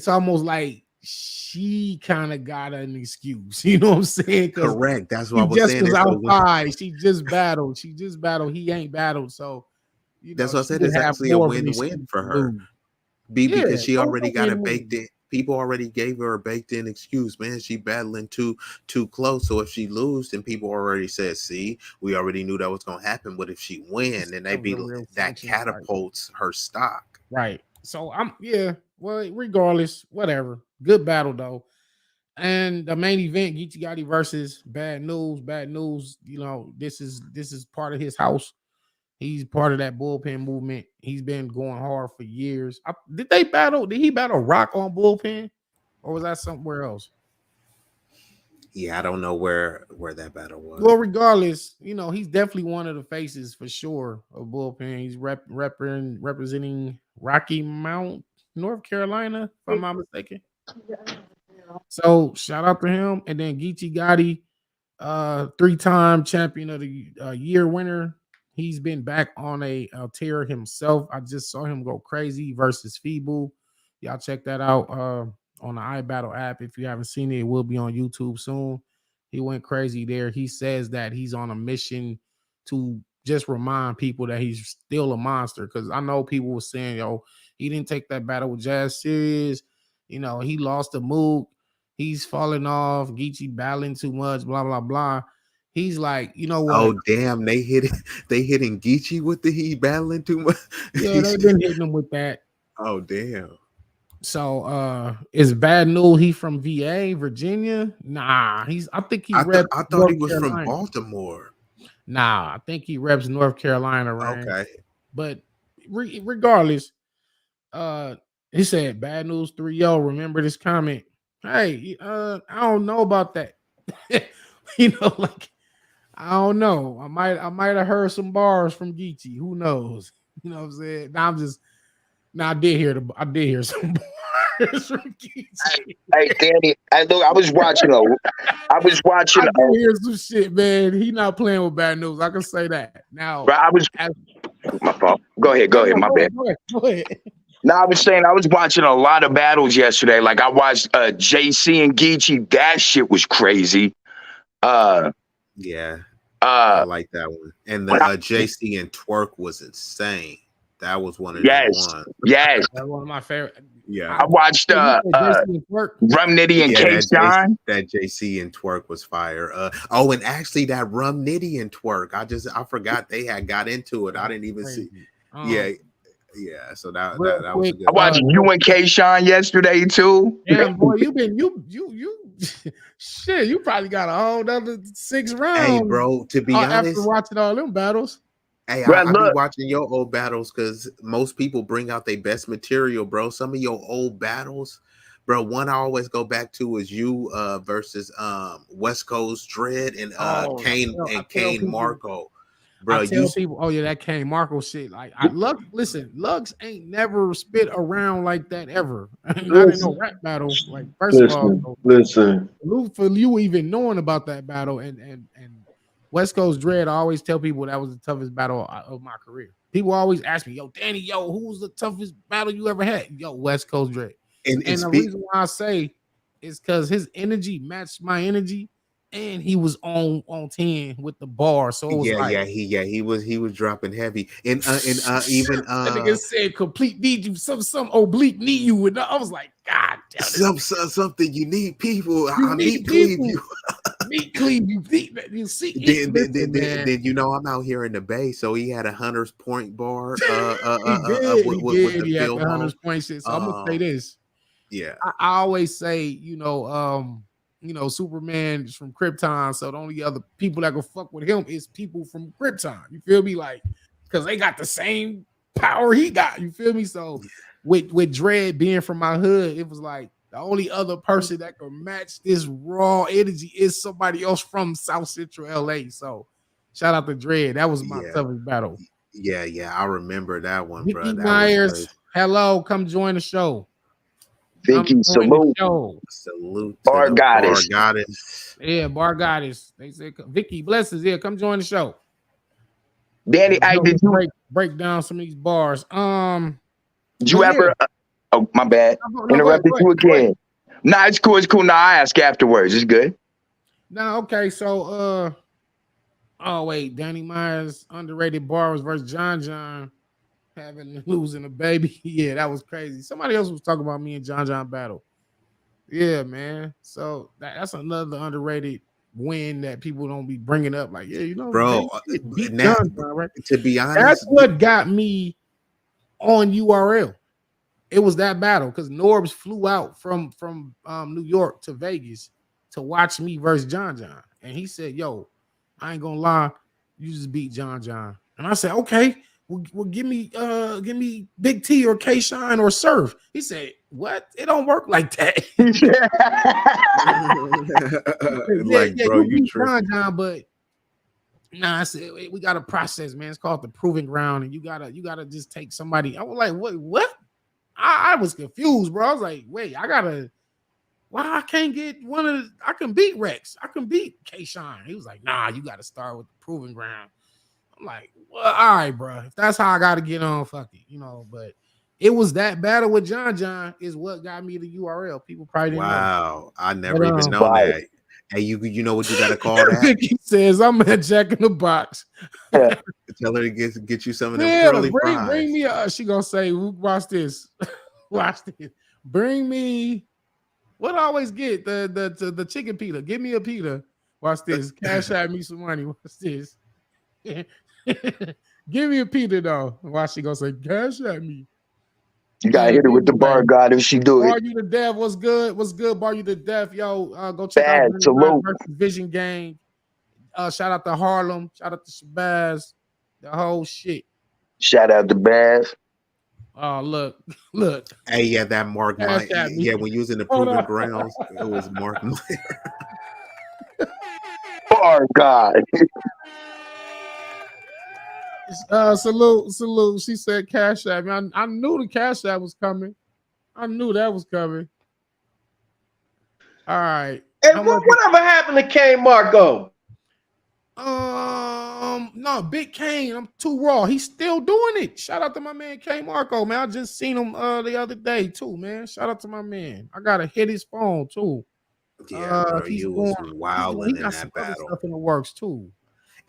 almost like she kind of got an excuse. You know what I'm saying? Because correct. That's what he I was just saying. was It's a win. outside. She just battled. She just battled. He ain't battled. So, That's what I she said. would It's have actually a more of an win-win excuse for to her. lose. Yeah, Because she so it's a already got a baked win-win. in. People already gave her a baked in excuse, man. She battling too close. So if she lose, then people already said, "See, we already knew that was gonna happen." But if she win, then they That was be a real that sanction fight. catapults her stock. Right. So yeah. Well, regardless, whatever. Good battle though. And the main event, Geechee Gotti versus Bad News. Bad News, this is part of his house. He's part of that bullpen movement. He's been going hard for years. Did they battle? Did he battle Rock on bullpen? Or was that somewhere else? Yeah, I don't know where that battle was. Well, regardless, he's definitely one of the faces for sure of bullpen. He's representing Rocky Mount, North Carolina, if I'm not mistaken. So shout out to him. And then Geechee Gotti, 3-time champion of the year winner. He's been back on a tear himself. I just saw him go crazy versus Feeble. Y'all check that out on the iBattle app. If you haven't seen it, it will be on YouTube soon. He went crazy there. He says that he's on a mission to just remind people that he's still a monster. Because I know people were saying, yo, he didn't take that battle with Jazz serious. He lost the mood. He's falling off. Geechee battling too much, blah, blah, blah. He's like, you know what? Oh damn, they hit it. They hitting Geechee with the he battling too much. Yeah, they've been hitting him with that. Oh damn. So is Bad News he from VA, Virginia? Nah, I think he reps I thought he North was from Carolina. Baltimore. Nah, I think he reps North Carolina, right? Okay. But regardless, he said Bad News 3-0. Remember this comment. Hey, I don't know about that. Like I don't know. I might have heard some bars from Geechee. Who knows? You know what I'm saying? I did hear some bars from Geechee. Hey, Danny, I was watching I did hear some shit, man. He not playing with Bad News. I can say that. Now, but my fault. Go ahead, my bad. Go ahead. No, I was saying I was watching a lot of battles yesterday. Like I watched JC and Geechee. That shit was crazy. Yeah. I like that one. And the JC and Twerk was insane. That was one of the ones. Yes. That's one of my favorite. Yeah. I watched Rum Nitty and K-Shine. That JC and Twerk was fire. And actually that Rum Nitty and Twerk. I forgot they had got into it. I didn't even see. Yeah. So that was a good. I watched you and K-Shine yesterday too. Yeah, boy, you shit, you probably got a whole other 6 rounds. Hey, bro, to be honest, after watching all them battles. Hey, I be watching your old battles because most people bring out their best material, bro. Some of your old battles, bro. One I always go back to is you versus West Coast Dread and Kane Marco. Bro, I tell people, oh yeah, that Kane Marco shit. Like Lux ain't never spit around like that ever. Not in no rap battle. Like first of all, for you even knowing about that battle and West Coast Dread, I always tell people that was the toughest battle of my career. People always ask me, yo, Danny, who was the toughest battle you ever had? Yo, West Coast Dread. And the reason why I say is because his energy matched my energy, and he was on 10 with the bar. So it was he was dropping heavy. And even that nigga said complete need you, some oblique need you. And I was like, God damn it. Something you need people. I need people. Meet Cleve, you see. Then I'm out here in the Bay, so he had a Hunter's Point bar. He had the Hunter's Point shit. So I'm gonna say this. Yeah, I always say, Superman is from Krypton, so the only other people that can fuck with him is people from Krypton. You feel me? Like, because they got the same power he got. You feel me? So with Dread being from my hood, it was like The only other person that can match this raw energy is somebody else from South Central LA. So shout out to Dread. That was my Yeah, toughest battle. yeah. I remember that one, bro. Vicky That was Myers, crazy. hello, come join the show. Come Vicky, join the salute. show. Salute to Bar the bar goddess. goddess. Yeah, Bar Goddess. They said Vicky blesses. Yeah, come join the show. Danny, And help did me you break down some of these bars. did you But yeah, ever oh my bad. no, go ahead, Interrupted you go ahead. again. Nah, it's cool, it's cool. Nah, I ask afterwards. It's good. Now, okay, so oh wait, Danny Myers underrated bars versus John having losing a baby. Yeah, that was crazy. Somebody else was talking about me and John battle. Yeah, man. So that's another underrated win that people don't be bringing up. Like, yeah, you know, Bro, they beat now, John, right? to be That's honest, what got me on URL. It was that battle because Norbs flew out from New York to Vegas to watch me versus John, and he said, "Yo, I ain't gonna lie, you just beat John." And I said, "Okay, well give me Big T or K Shine or Surf." He said, "What? It don't work like that." Yeah, like, yeah, bro, you you beat tripping. John, but nah, I said we got a process, man. It's called the proving ground, and you gotta just take somebody. I was like, what? I was confused, bro. I was like, wait, why I can't get I can beat Rex. I can beat K Shine. He was like, nah, you gotta start with the proving ground. I'm like, well, all right, bro. If that's how I gotta get on, fuck it, but it was that battle with John is what got me the URL. People probably didn't know. Wow, I But never even known Right. that. Hey, you know what you gotta call that? Vicky says I'm at Jack in the Box. Tell her to get you some of them Yeah, curly bring fries. me she gonna say, watch this. Watch this. Bring me what I always get the chicken pita. Give me a pita. Watch this. Cash out me some money. Watch this. Give me a pita though. Watch she gonna say cash at me. You gotta hit her with the bar Anyway, god if she do Bar it. You to Death. What's good? What's good? Bar You to Death. Yo, go check out Bad, Danny Myers salute. versus Vision Gang. Shout out to Harlem. Shout out to Shabazz. The whole shit. Shout out to Bass. Oh, look. Hey, yeah, that Mark Cash Meyer. at me. Yeah, when you was in the Hold proving on. grounds, it was Mark Meyer. Bar god. Salute. She said cash app. I knew the cash app was coming. I knew that was coming. All right. And How much? whatever happened to K Marco? No, Big Kane. I'm too raw. He's still doing it. Shout out to my man K Marco, man. I just seen him the other day too, man. Shout out to my man. I gotta hit his phone too. Yeah, bro, He's you going. was He wilding in got some that other battle. stuff in the works too.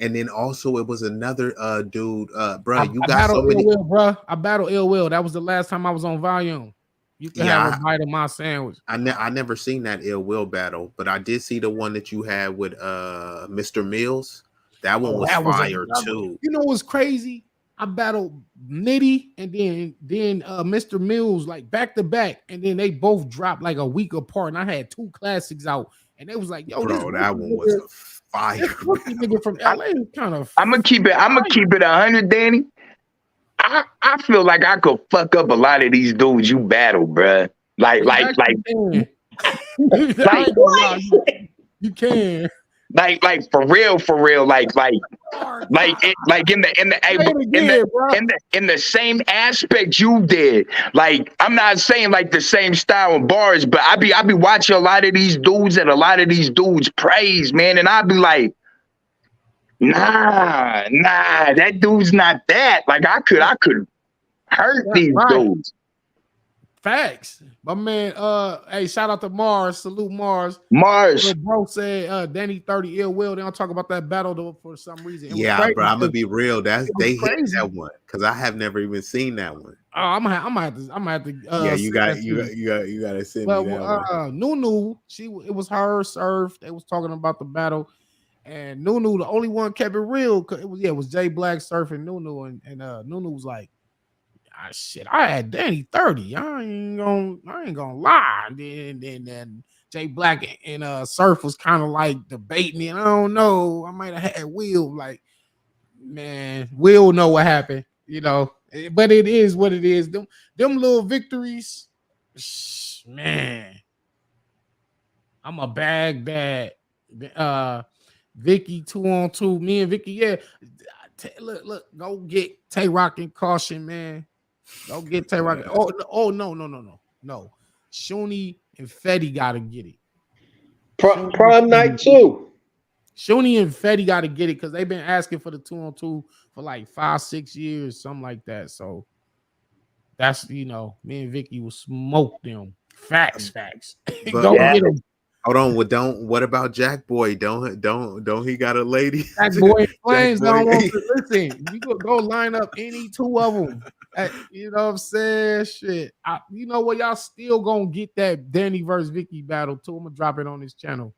And then also it was another dude, bro. I, You I got so battled Ill many. Will, bro. I battled Ill Will. That was the last time I was on volume. You can have a Yeah, bite of my sandwich. I never seen that Ill Will battle, but I did see the one that you had with Mr. Mills. That one Oh, was that was fire another. too. You know what's crazy? I battled Nitty and then Mr. Mills like back to back, and then they both dropped like a week apart. And I had two classics out, and they was like, "Yo, Bro, that one was a fire this rookie battle. nigga from LA is kind of." I'm gonna keep it 100, Danny. I feel like I could fuck up a lot of these dudes you battle, bruh. Like, You like, like, actually can. I like, ain't gonna lie, you can. like for real, Oh, like in the say it again, bro. in the same aspect you did. Like, I'm not saying like the same style of bars, but I be watching a lot of these dudes and a lot of these dudes praise, man, and I be like, nah, that dude's not that. Like, I could hurt That's these right. dudes. Facts. My man, hey, shout out to Mars. Salute Mars. Mars. Little bro said Danny 30 Ill Will. They don't talk about that battle though for some reason. It was Yeah, crazy. bro, I'm gonna be real. They hit crazy. that one because I have never even seen that one. I'm gonna have to. Yeah, you send got that to you got to send But me that one. Nunu, it was her Surf. They was talking about the battle, and Nunu, the only one kept it real. Cause it was Jay Black, Surf, and Nunu, and Nunu was like, shit, I had Danny 30. I ain't gonna lie. Then Jay Black and Surf was kind of like debating it. I don't know. I might have had Will. Like, man, Will know what happened, But it is what it is. Them little victories, man. I'm a bag bad. Vicky 2-on-2. Me and Vicky, yeah. Look, go get Tay Rock and Caution, man. Go get Tay Rock. No. Shuni and Fetty gotta get it. Prime night too. Shuni and Fetty gotta get it because they've been asking for the 2-on-2 for like 5-6 years, something like that. So that's me and Vicky will smoke them. Facts. But Go get them. hold on, don't. What about Jack Boy? Don't he got a lady? Jack Boy and Flames don't want to listen. You go line up any two of them. You know what I'm saying? Shit. You know what? Y'all still gonna get that Danny versus Vicky battle too. I'm gonna drop it on this channel.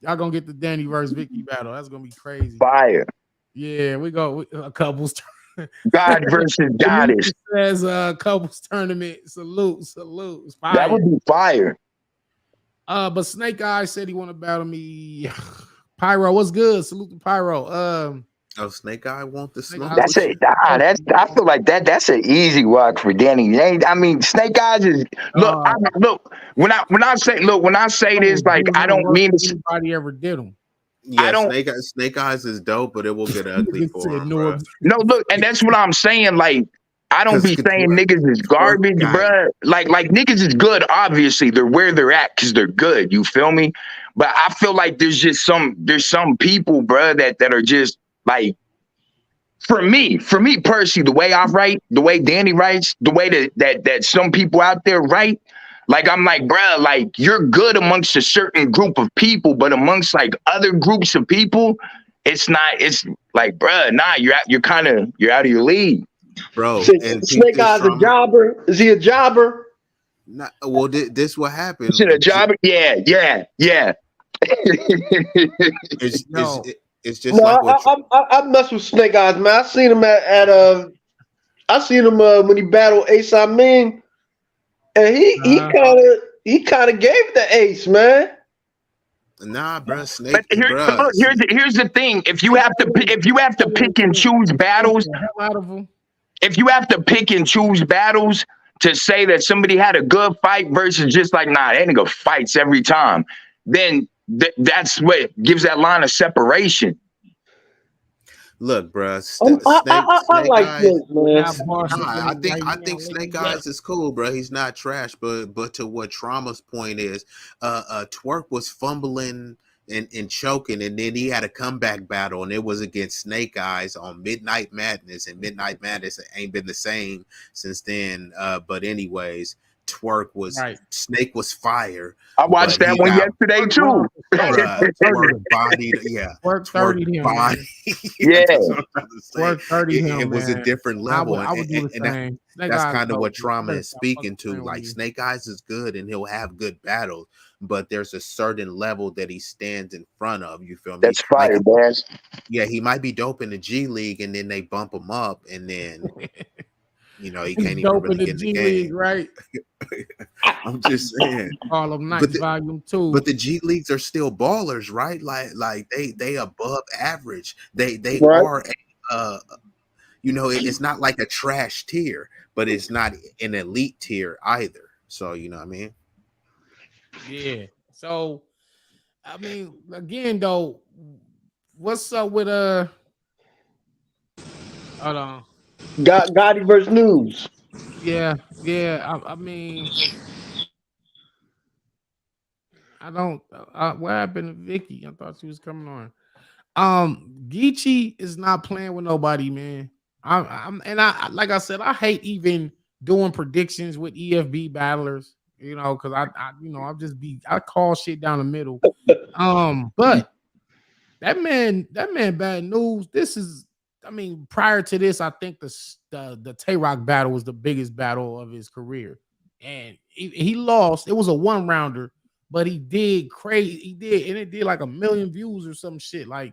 Y'all gonna get the Danny versus Vicky battle. That's gonna be crazy. Fire. Yeah, we go a couples. God versus Goddess. Says couples tournament. Salute. Fire. That would be fire. But Snake Eyes said he want to battle me. Pyro, what's good? Salute to Pyro. Snake Eye want the smoke. That's it. I feel like that's an easy walk for Danny. I mean, Snake Eyes is look. When I say this, like I don't mean to. Anybody ever did them? Yeah, Snake Eyes is dope, but it will get ugly for him, bro. No, look, and that's what I'm saying. Like, I don't be saying niggas is garbage, bro. Like niggas is good. Obviously, they're where they're at because they're good. You feel me? But I feel like there's some people, bro, that are just like, for me personally, the way I write, the way Danny writes, the way that some people out there write. Like, I'm like, bro, like, you're good amongst a certain group of people, but amongst, like, other groups of people, it's like, bro, nah, you're out of your league. Bro, and Snake Eyes a jobber? Is he a jobber? Not, well, this what happened. Is it a jobber? Yeah. It's just like I mess with Snake Eyes, man. I seen him when he battled Ace Amin. And he kind of gave the ace, man. Nah, bro. Snake. But here's the thing: if you have to pick and choose battles, to say that somebody had a good fight versus just like that nigga fights every time, then that's what gives that line of separation. Look, bro. I like this, man. I think Snake Eyes is cool, bro. He's not trash, but to what Trauma's point is, Twerk was fumbling and choking, and then he had a comeback battle, and it was against Snake Eyes on Midnight Madness, and Midnight Madness ain't been the same since then. But anyways, Snake was fire. I watched that one yesterday too. Twerk bodied, Twerk 30 him. Twerk 30 him. It was a different level. I would do the same. That's kind of what Trauma is speaking to. Like, Snake Eyes is good and he'll have good battles, but there's a certain level that he stands in front of. You feel me? That's fire, man. Yeah, he might be dope in the G League, and then they bump him up, and then he can't even really get in the game, right? I'm just saying. Harlem Nights Volume 2. But the G Leagues are still ballers, right? Like they above average. They right. are it's not like a trash tier, but it's not an elite tier either. So you know what I mean? Yeah. So I mean, again though, what's up with hold on. Gotti versus News. Yeah. I mean, I don't. What happened to Vicky? I thought she was coming on. Geechee is not playing with nobody, man. I like I said, I hate even doing predictions with EFB battlers. Because I call shit down the middle. But that man, Bad News. This is. I mean, prior to this, I think the Tay Rock battle was the biggest battle of his career, and he lost. It was a 1-rounder, but he did crazy. He did, and it did like 1 million views or some shit. Like,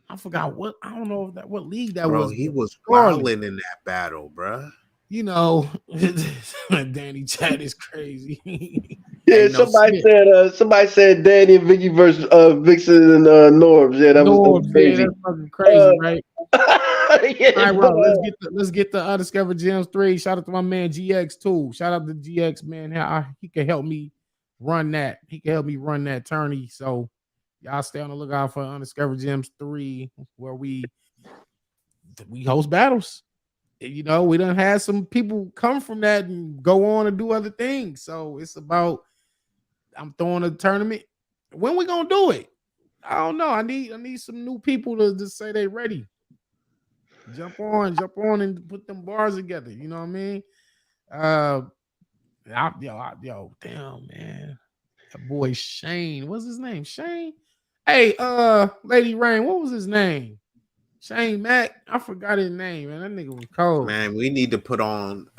I forgot what. I don't know what league that was. He was wilding in that battle, bro. Danny Chat is crazy. Yeah, somebody said Danny and Vicky versus Vixen and Norbs. Yeah, that was crazy. Yeah, that's fucking crazy, right? Yeah, all right, bro. Let's get the Undiscovered Gems 3. Shout out to my man GX too. Shout out to GX, man. He can help me run that. He can help me run that tourney. So y'all stay on the lookout for Undiscovered Gems 3, where we host battles. You know, we done had some people come from that and go on and do other things. So it's about I'm throwing a tournament. When we gonna do it? I don't know. I need some new people to say they ready. Jump on and put them bars together. You know what I mean? Yo, damn man. That boy Shane. What's his name? Shane? Hey, Lady Rain, what was his name? Shane Mack. I forgot his name, man. That nigga was cold. Man, we need to put on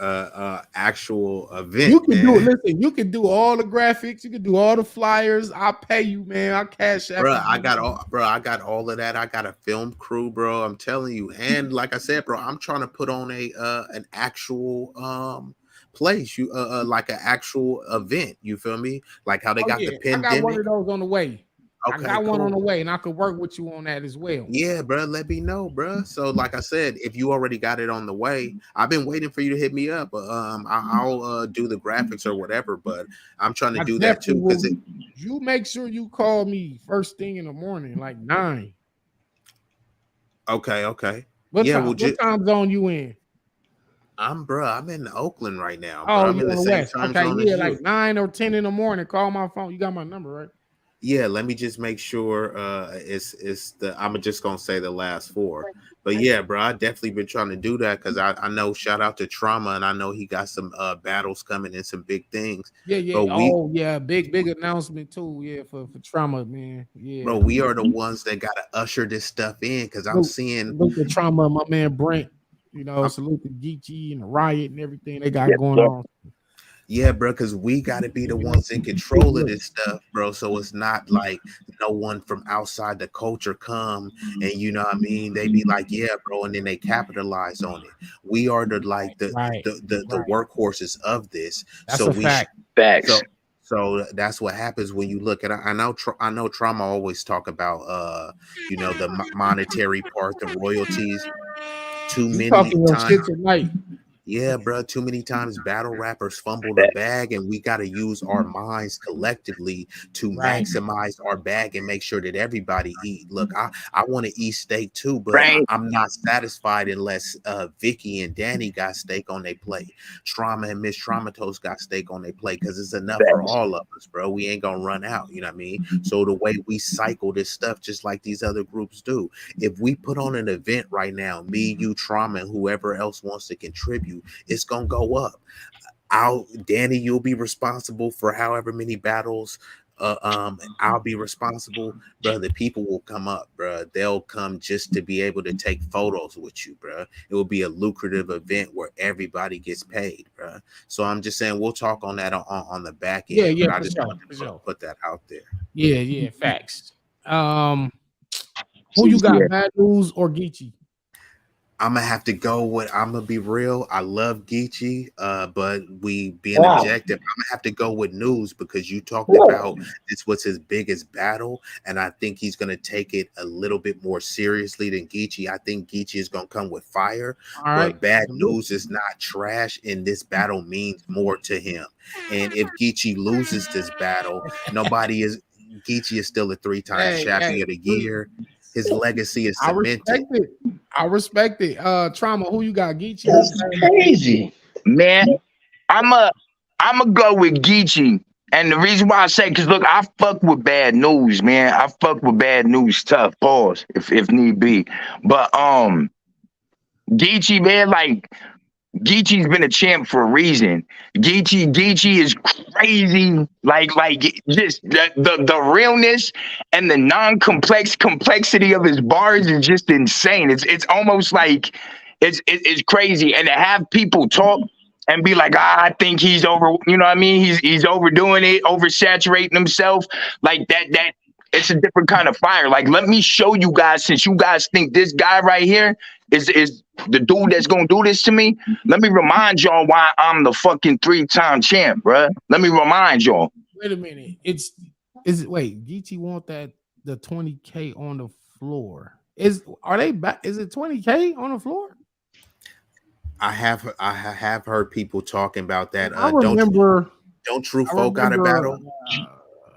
actual event, You can do man. listen, you can do all the graphics, you can do all the flyers. I'll pay you, man. I'll cash app Bro, you. I got all of that. I got a film crew, bro. I'm telling you. And like I said, bro, I'm trying to put on a an actual place. You like an actual event. You feel me? Like how they Oh got the yeah, I got one pandemic. of those on the way. I Okay, got one on the cool. way, and I could work with you on that as well. Yeah, bro, let me know, bro. So, like I said, if you already got it on the way, I've been waiting for you to hit me up. But I'll do the graphics or whatever. But I'm trying to I do that definitely too because will. You make sure you call me first thing in the morning, like 9. okay, What yeah. time? Well, What time zone you in? I'm in Oakland right now, bro. Oh, I'm you in on the the same west. time Okay, zone yeah, as like you. 9 or 10 in the morning. Call my phone. You got my number, right? Yeah, let me just make sure it's the I'm just gonna say the last four. But yeah, bro, I definitely been trying to do that because I know shout out to Trauma and I know he got some battles coming and some big things. Yeah, But yeah. we Oh, yeah. Big announcement too. Yeah, for trauma, man. Yeah. bro, we are the ones that gotta usher this stuff in because I'm seeing Salute the trauma, my man Brent. You know, I'm, salute the Geechee and the riot and everything they got Yep, going yep. on. yeah, bro, because we gotta be the You know, ones in big control of look. this stuff, bro. So it's not like no one from outside the culture come and you know what I mean, they be like, yeah, bro, and then they capitalize on it. We are the like Right, the right. workhorses of this. That's So a we should fact. Facts. so so that's what happens when you look at I know I know trauma always talk about you know the monetary part, the royalties. Too You many talking your times shit tonight. yeah, bro. Too many times battle rappers fumble the bag, and we got to use our minds collectively to Right. maximize our bag and make sure that everybody eat. Look, I want to eat steak too, but Right. I'm not satisfied unless Vicky and Danny got steak on their plate. Trauma and Miss Traumatos got steak on their plate because it's enough for Facts. all of us, bro. We ain't gonna run out. You know what I mean? So the way we cycle this stuff, just like these other groups do, if we put on an event right now, me, you, Trauma, and whoever else wants to contribute, it's gonna go up. Danny, you'll be responsible for however many battles. I'll be responsible, bro. The people will come up, bro. They'll come just to be able to take photos with you, bro. It will be a lucrative event where everybody gets paid, bro. So I'm just saying we'll talk on that on the back Yeah, end, yeah, but I for just sure. wanted For to sure. put that out there. Yeah, yeah, facts. Um, who you Yeah. got? Bad News or Geechee? I'm gonna have to go with. I'm gonna be real. I love Geechee, but we being Wow. objective. I'm gonna have to go with News because you talked Yeah. about this was his biggest battle, and I think he's gonna take it a little bit more seriously than Geechee. I think Geechee is gonna come with fire, All right. but Bad News is not trash, and this battle means more to him. And if Geechee loses this battle, nobody is. Geechee is still a 3 time Hey, champion hey, of the year. His legacy is I cemented. respect it. I respect it. Trauma. Who you got? Geechee or That's Bad News? crazy. Man, I'm a I'm a go with Geechee. And the reason why I say, cause look, I fuck with Bad News, man. I fuck with Bad News tough. Pause, if need be. But Geechee, man, like Geechee's been a champ for a reason. Geechee is crazy. Like just the realness and the non-complex complexity of his bars is just insane. It's almost like it's crazy. And to have people talk and be like, I think he's over, you know what I mean? He's overdoing it, oversaturating himself. Like that it's a different kind of fire. Like, let me show you guys, since you guys think this guy right here is the dude that's gonna do this to me. Let me remind y'all why I'm the fucking 3 time champ, bruh. Let me remind y'all. Wait a minute. Is it wait, Geechee want that the 20K on the floor. Are they back? Is it 20K on the floor? I have heard people talking about that. I remember Don't True I Folk got a remember battle?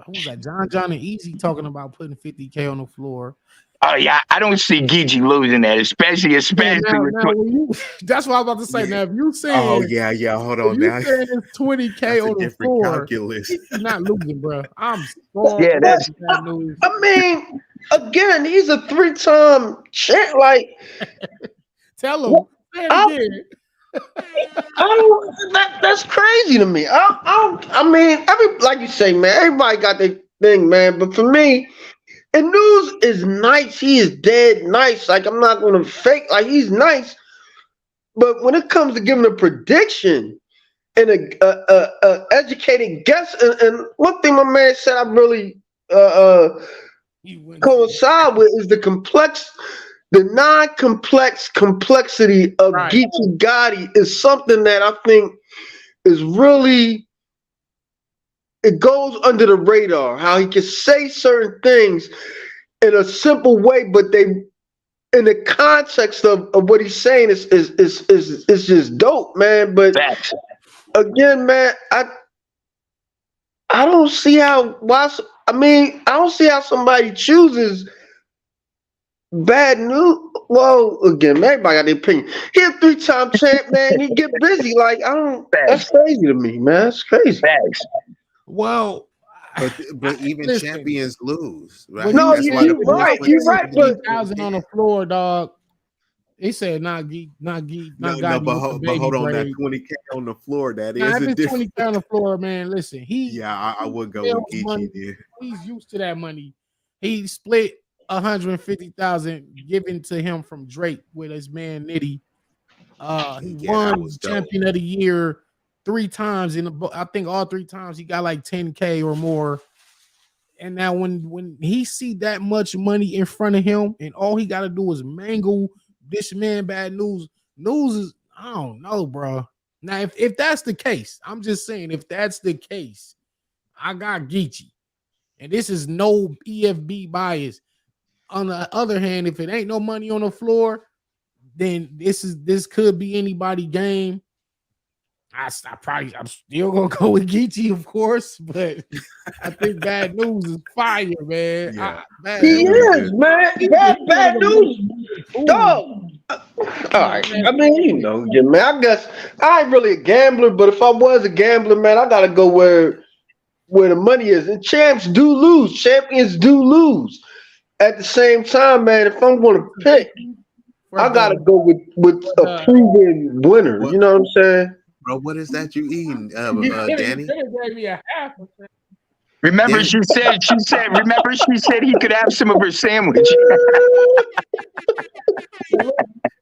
who was that? John and Easy talking about putting 50K on the floor. Oh yeah, I don't see Geechee losing that, especially Yeah, with now when you that's what I was about to say. Yeah. Now, if you Oh saying yeah. Hold if on you now. saying it's 20K That's a on the different floor, calculus. he's not losing, bro. I'm sorry. yeah, But that's Bad news. I mean, again, he's a 3-time champ. Like, Tell him. Say it I, again. I don't. That's crazy to me. I mean, like you say, man. Everybody got their thing, man. But for me, and News is nice. He is dead nice. Like, I'm not gonna fake. Like, he's nice. But when it comes to giving a prediction and a educated guess, and one thing my man said, I really uh, uh He wins. coincide with is the non-complex complexity of Right. Geechee Gotti is something that I think is really, it goes under the radar. How he can say certain things in a simple way, but they in the context of what he's saying is just dope, man. But facts. again, man, I don't see how I mean, I don't see how somebody chooses bad news. Well, again, everybody got their opinion. He a 3-time champ, man. He get busy. Like, I don't. That's Facts. crazy to me, man. That's crazy. Facts. Well, But even listen. champions lose, right? But No, That's why the you're right. Bulls You're went right. But 50,000 on the floor, dog. He said not no, Gotti but, with the but baby hold on, that braid. 20K on the floor, that Now, is if a it's different. 20K on the floor, man, listen, Yeah, I would go sells with money. Geechee there. He's used to that money. He split 150,000 given to him from Drake with his man Nitty. He Yeah, that won was dope. champion of the year 3 times I think all 3 times he got like 10K or more. And now when he see that much money in front of him and all he got to do is mangle this man bad news. News is, I don't know, bro. Now, if that's the case, I'm just saying, if that's the case, I got Geechee. And this is no EFB bias. On the other hand, if it ain't no money on the floor, then this could be anybody game. I'm still gonna go with Geechee, of course, but I think bad news is fire, man. Yeah. Bad he news. is, man. Bad news, dog. All right. I mean, yeah, man. I guess I ain't really a gambler, but if I was a gambler, man, I gotta go where the money is. And champs do lose. Champions do lose. At the same time, man, if I'm gonna pick, I gotta go with a proven winner. What, You know what I'm saying? bro? What is that you eating, Danny? Gave me a half. Remember, Danny? remember, she said he could have some of her sandwich.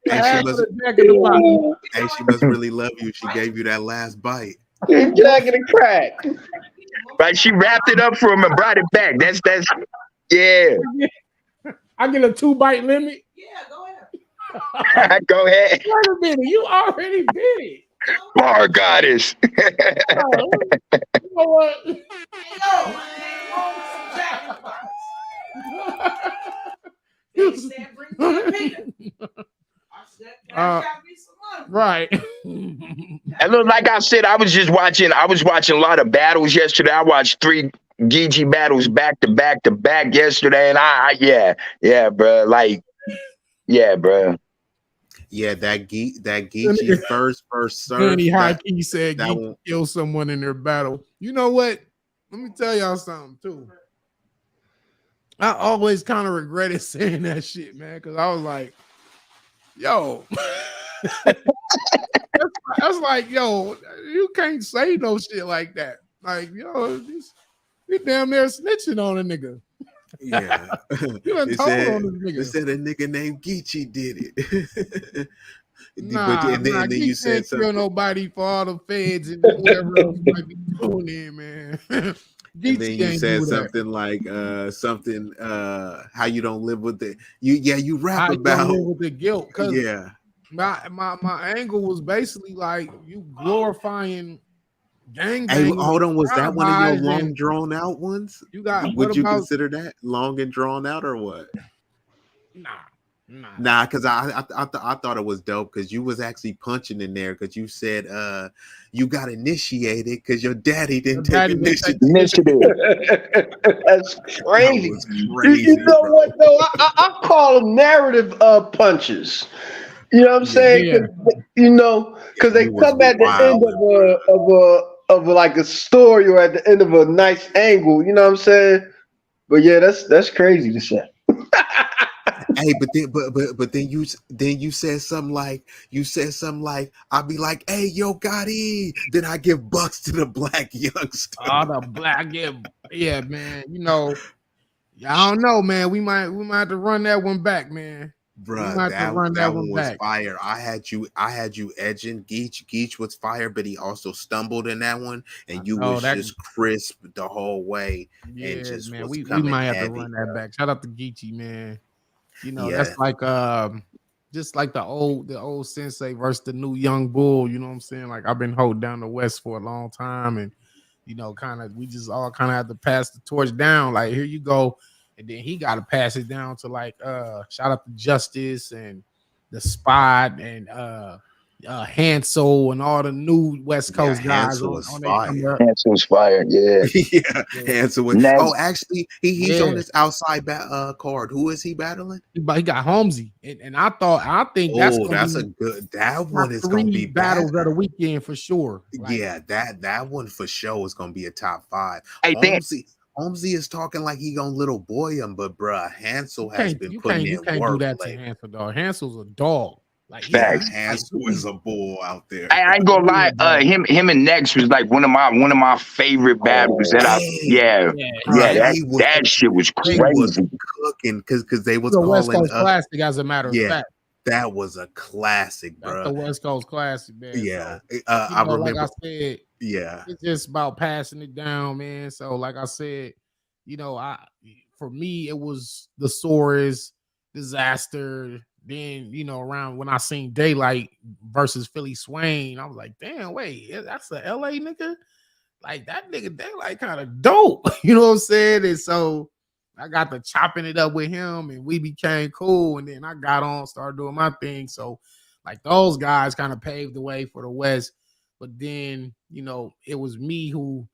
Hey, she must really love you. She gave you that last bite. Jack and the crack. Right? She wrapped it up for him and brought it back. That's yeah. I get a 2-bite limit. Yeah, go ahead. Go ahead. Wait a minute, you already did it. Bar goddess. You know what? Hey, yo, man, roll some Jack in the Box. They said bring me a peanut. I said, got me some money. Right. And look, like I said, I was watching a lot of battles yesterday. I watched 3 Geechee battles back to back yesterday, and yeah, bro. Like, yeah, bro. Yeah, that Geechee first serve. Danny High Key said that Geechee kill someone in their battle. You know what? Let me tell y'all something too. I always kind of regretted saying that shit, man, because I was like, yo, that's like, yo, you can't say no shit like that. Like, yo, this damn near snitching on a nigga. Yeah. You done told on this They nigga. said a nigga named Geechee did it. And then you said something. Kill nobody for all the feds and whoever else might be doing it, man. And then you said something like how you don't live with the you rap how about you don't live with the guilt. Yeah. My angle was basically like you glorifying gang. Hey, hold on, was that one of your long and drawn out ones? You got would you consider that long and drawn out or what? Nah. Nah, because I thought it was dope because you was actually punching in there because you said you got initiated because your daddy didn't take daddy didn't take initiative. Initiative. That's That crazy. was You crazy, know bro. what though? I call them narrative punches. You know what I'm Yeah, saying? Yeah, Because they you was come at the end wilding, bro. of like a story or at the end of a nice angle. You know what I'm saying? But yeah, that's crazy to say. Hey, but then you said something like I'll be like, hey, yo, Gotti. Then I give bucks to the black youngster. all the black, yeah, man. I don't know, man. We might have to run that one back, man. We Bruh, might have to that run that that one one was back. fire. I had you edging. Geach was fire, but he also stumbled in that one, I and you know was that. just crisp the whole way and Yeah, just man. was We coming might have to heavy, run that bro. back. Shout out to Geechee, man. That's Yeah, like just like the old sensei versus the new young bull. You know what I'm saying? Like I've been holding down the West for a long time, and kind of we just all kind of have to pass the torch down. Like here you go, and then he got to pass it down to like shout out to Justice and the Spot and Hansel and all the new West yeah. Coast guys Hansel on was on they come fire. up. Answer was fired. Yeah. Yeah, Yeah, Hansel was. Oh, Next. actually, he's on yeah. this outside card. Who is he battling? He got Holmesy, and I think that's Oh, gonna that's a be good. That top one is gonna be three battles of the better. weekend for sure. Like Yeah, that one for sure is gonna be a top five. Hey, Dan. Holmesy is talking like he gonna little boy him, but bruh, Hansel you has can't been you putting can't you in can't do work that to lately. Hansel, dog. Hansel's a dog. Like Yeah, Facts. he's like Hansel is a bull out there. I ain't gonna he a lie. dog. Him and Next was like one of my favorite battles that I. Hey, Yeah. Yeah, Yeah. bruh, yeah. That shit was They he was crazy. cooking because they was the West calling Coast classic, as a matter of yeah, fact. that was a classic, That's the bruh. West Coast classic, man. Yeah, So I like I remember. said, Yeah, it's just about passing it down, man. So, like I said, I for me it was the Soares disaster. Then around when I seen Daylight versus Philly Swain, I was like, damn, wait, that's a LA nigga. Like that nigga Daylight kind of dope. You know what I'm saying? And so I got to chopping it up with him, and we became cool. And then I got on, started doing my thing. So like those guys kind of paved the way for the West. But then, it was me who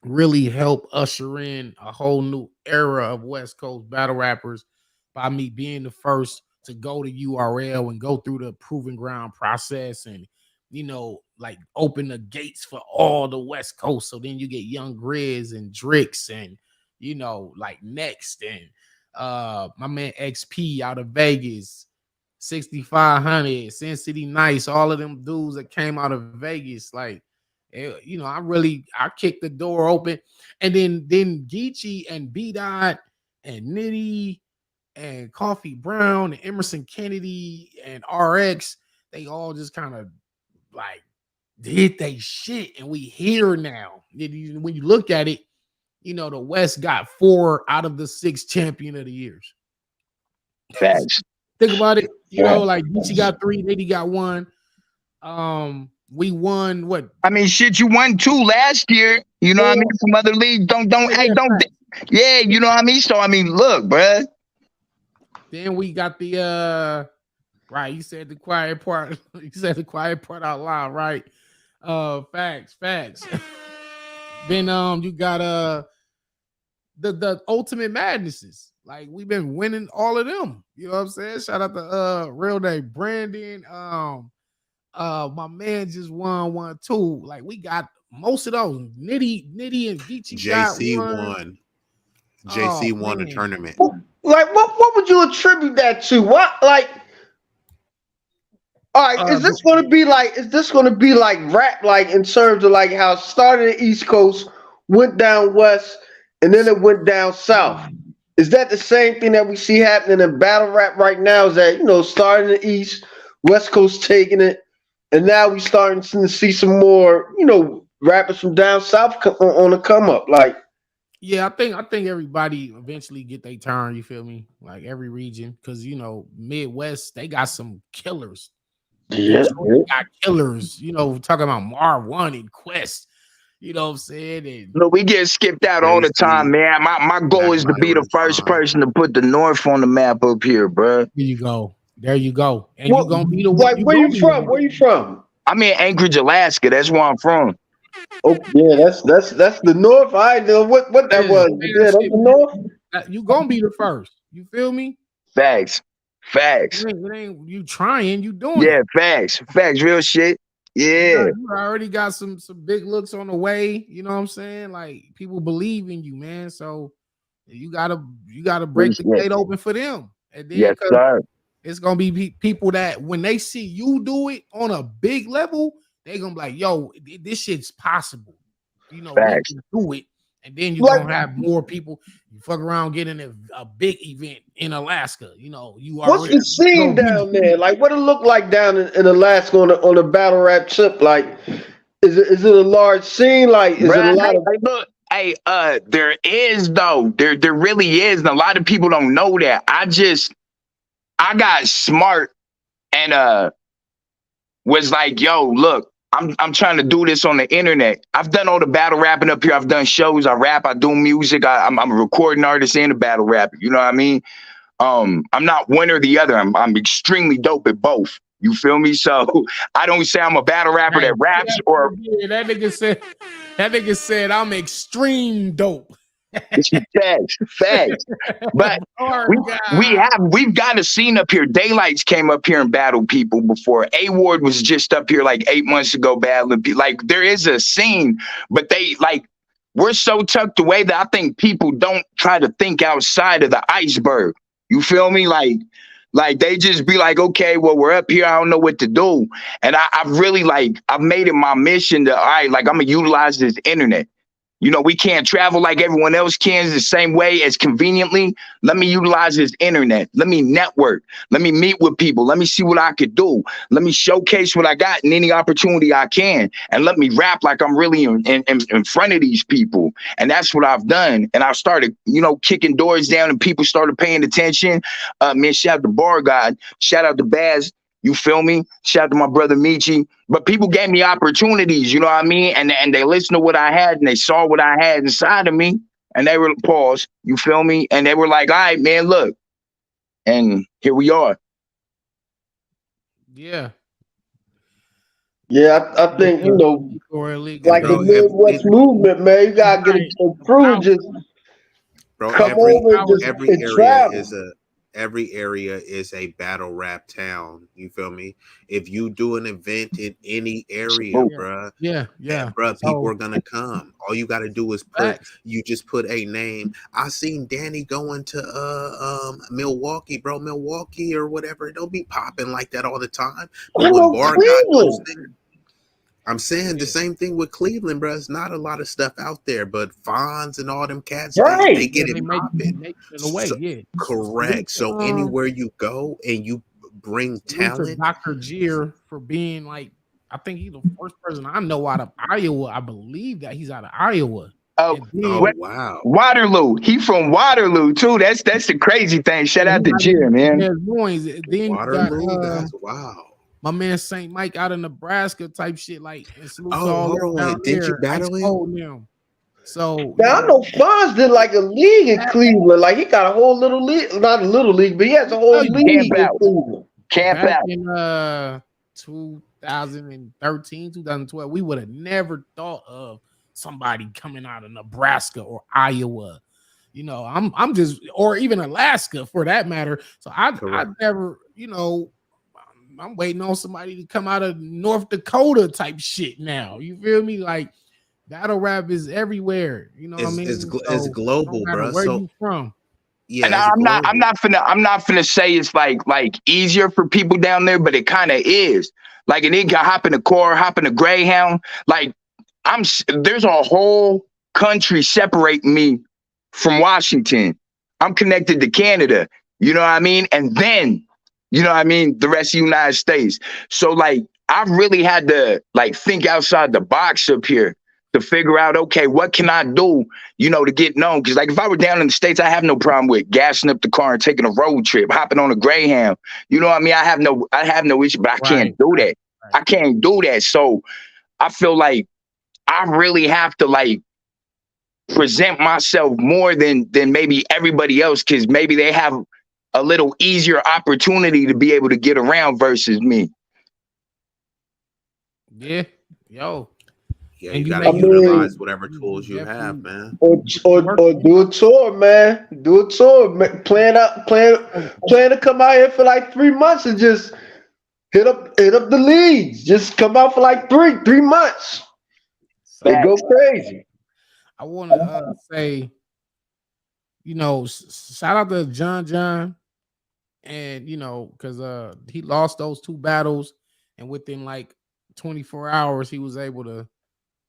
really helped usher in a whole new era of West Coast battle rappers by me being the first to go to URL and go through the proving ground process and like open the gates for all the West Coast. So then you get Young Grizz and Drix and like Next and my man XP out of Vegas, 6500, Sin City Nice, all of them dudes that came out of Vegas, like I kicked the door open, and then Geechee and B Dot and Nitty and Coffee Brown and Emerson Kennedy and RX, they all just kind of like did they shit, and we here now. When you look at it, the West got 4 out of the 6 champion of the years. Facts. Think about it. Yeah. Like Geechee got 3, Nitty got 1. We won what? I mean, shit, you won 2 last year. You know what I mean? From other leagues. Hey, don't. Yeah, you know what I mean? So, I mean, look, bruh. Then we got the right. You said the quiet part. You said the quiet part out loud, right? Facts. Then you got the ultimate madnesses. Like we've been winning all of them. You know what I'm saying? Shout out to real name Brandon. My man just won 1 too. Like we got most of those. Nitty and Geechee got JC 1. won. Oh JC won the man. tournament. Like what would you attribute that to? What like? All right, is this going to be like? Is this going to be like rap? Like in terms of like how it started in the East Coast, went down west, and then it went down south. Is that the same thing that we see happening in battle rap right now? Is that starting in the East, West Coast taking it, and now we starting to see some more rappers from down south on the come up? Like, Yeah, I think everybody eventually get their turn. You feel me? Like every region, because Midwest they got some killers. yeah, Detroit got killers. Talking about Mar One and Quest. You know what I'm saying? And Look, we get skipped out all the time, Crazy. man. My goal Backed is to by be the first Rashawn. person to put the North on the map up here, bro. there you go. There you go. And you What, gonna be the like, you where gonna you be the from? one. Where you from? I'm in Anchorage, Alaska. That's where I'm from. Oh yeah, that's the north. I know what that Yeah, was. say Yeah, that that's shit, the man. north. You gonna be the first. You feel me? Facts. Facts. It ain't you trying, you doing Yeah, it. facts. Facts. Real shit. Yeah. You already got some big looks on the way. You know what I'm saying? Like people believe in you, man. So you gotta break the Appreciate gate it. open for them, and then Yes, because sir. it's gonna be people that when they see you do it on a big level, they gonna be like, "Yo, this shit's possible." You know, we Facts. can do it, and then you're Like, gonna have more people. You fuck around getting a big event in Alaska. You know, you what's already the scene gonna be down there? Like, what it look like down in Alaska on the battle rap tip? Like, is it a large scene? Like, is it a Bruh, lot of? hey, look, hey, there is though. There really is. And a lot of people don't know that. I got smart and was like, yo, look, I'm trying to do this on the internet. I've done all the battle rapping up here. I've done shows. I rap. I do music. I'm a recording artist and a battle rapper. You know what I mean? I'm not one or the other. I'm extremely dope at both. You feel me? So I don't say I'm a battle rapper Hey, that raps or that nigga said I'm extreme dope. facts, facts. But Hard we guy. we've got a scene up here. Daylights came up here and battled people before. A Ward was just up here like 8 months ago battling people. Like there is a scene, but they like we're so tucked away that I think people don't try to think outside of the iceberg. You feel me? Like they just be like, okay, well, we're up here. I don't know what to do. And I've really like I've made it my mission to all right, like I'm gonna utilize this internet. You know, we can't travel like everyone else can the same way as conveniently. Let me utilize this internet. Let me network. Let me meet with people. Let me see what I could do. Let me showcase what I got in any opportunity I can. And let me rap like I'm really in front of these people. And that's what I've done. And I started, you know, kicking doors down and people started paying attention. Man, shout out to Bar God. Shout out to Baz. You feel me? Shout out to my brother Michi. But people gave me opportunities, you know what I mean? And they listened to what I had and they saw what I had inside of me. And they were pause, you feel me? And they were like, all right, man, look. And here we are. Yeah. Yeah, I think Or illegal. like And the bro, Midwest movement, man. You gotta get a crew, just come over and just every and area travel. is a battle rap town. You feel me? If you do an event in any area, Salute. bruh, Yeah. bruh, people So are gonna come. All you gotta do is facts. just put a name. I seen Danny going to Milwaukee, bro, Milwaukee or whatever. It don't be popping like that all the time. But I when know Bar God goes Cleveland. there, I'm saying the same thing with Cleveland, bro. It's not a lot of stuff out there, but Fonz and all them cats, they Right. Yeah, get it they popping. make it away. So, Yeah. Salute correct. to So anywhere you go and you bring salute to talent, Dr. Jeer for being like I think he's the first person I know out of Iowa. I believe that he's out of Iowa. Oh, And oh then wow, Waterloo. He from Waterloo too. That's the crazy thing. Shout he out to not even Jim, from man. Des Moines. Then you got Waterloo, that's wow. my man Saint Mike out of Nebraska type shit, like and salute to Oh, all hold them down on, didn't you there. Ice battle him? cold them. So Now I know Fonz did like a league in Cleveland. Like he got a whole little league, not a little league, but he has a whole tell you league Camp in out. Cleveland. Camp back out. in 2013, 2012, we would have never thought of somebody coming out of Nebraska or Iowa. You know, I'm just or even Alaska for that matter. So I Correct. never, I'm waiting on somebody to come out of North Dakota type shit now. You feel me? Like battle rap is everywhere. You know what I mean? It's So no global, matter bro. where So you from. yeah, And it's global. I'm not finna say it's like easier for people down there, but it kind of is. Like a nigga hop in the car, hop in a Greyhound. Like there's a whole country separating me from Washington. I'm connected to Canada. You know what I mean? And then, you know what I mean, the rest of the United States. So like I've really had to like think outside the box up here to figure out, okay, what can I do, you know, to get known? Because like if I were down in the States, I have no problem with gassing up the car and taking a road trip, hopping on a Greyhound. You know what I mean? I have no issue, but I can't Right, do right, that. right. I can't do that. So I feel like I really have to like present myself more than maybe everybody else, because maybe they have a little easier opportunity to be able to get around versus me. Yeah, yo, Yeah, and you you gotta I make mean, utilize whatever tools you have, definitely man. work. or do a tour, man. Do a tour. Plan to come out here for like 3 months and just hit up the leagues. Just come out for like three months and So go Facts. crazy. I want to say, shout out to John, and because he lost those two battles, and within like 24 hours he was able to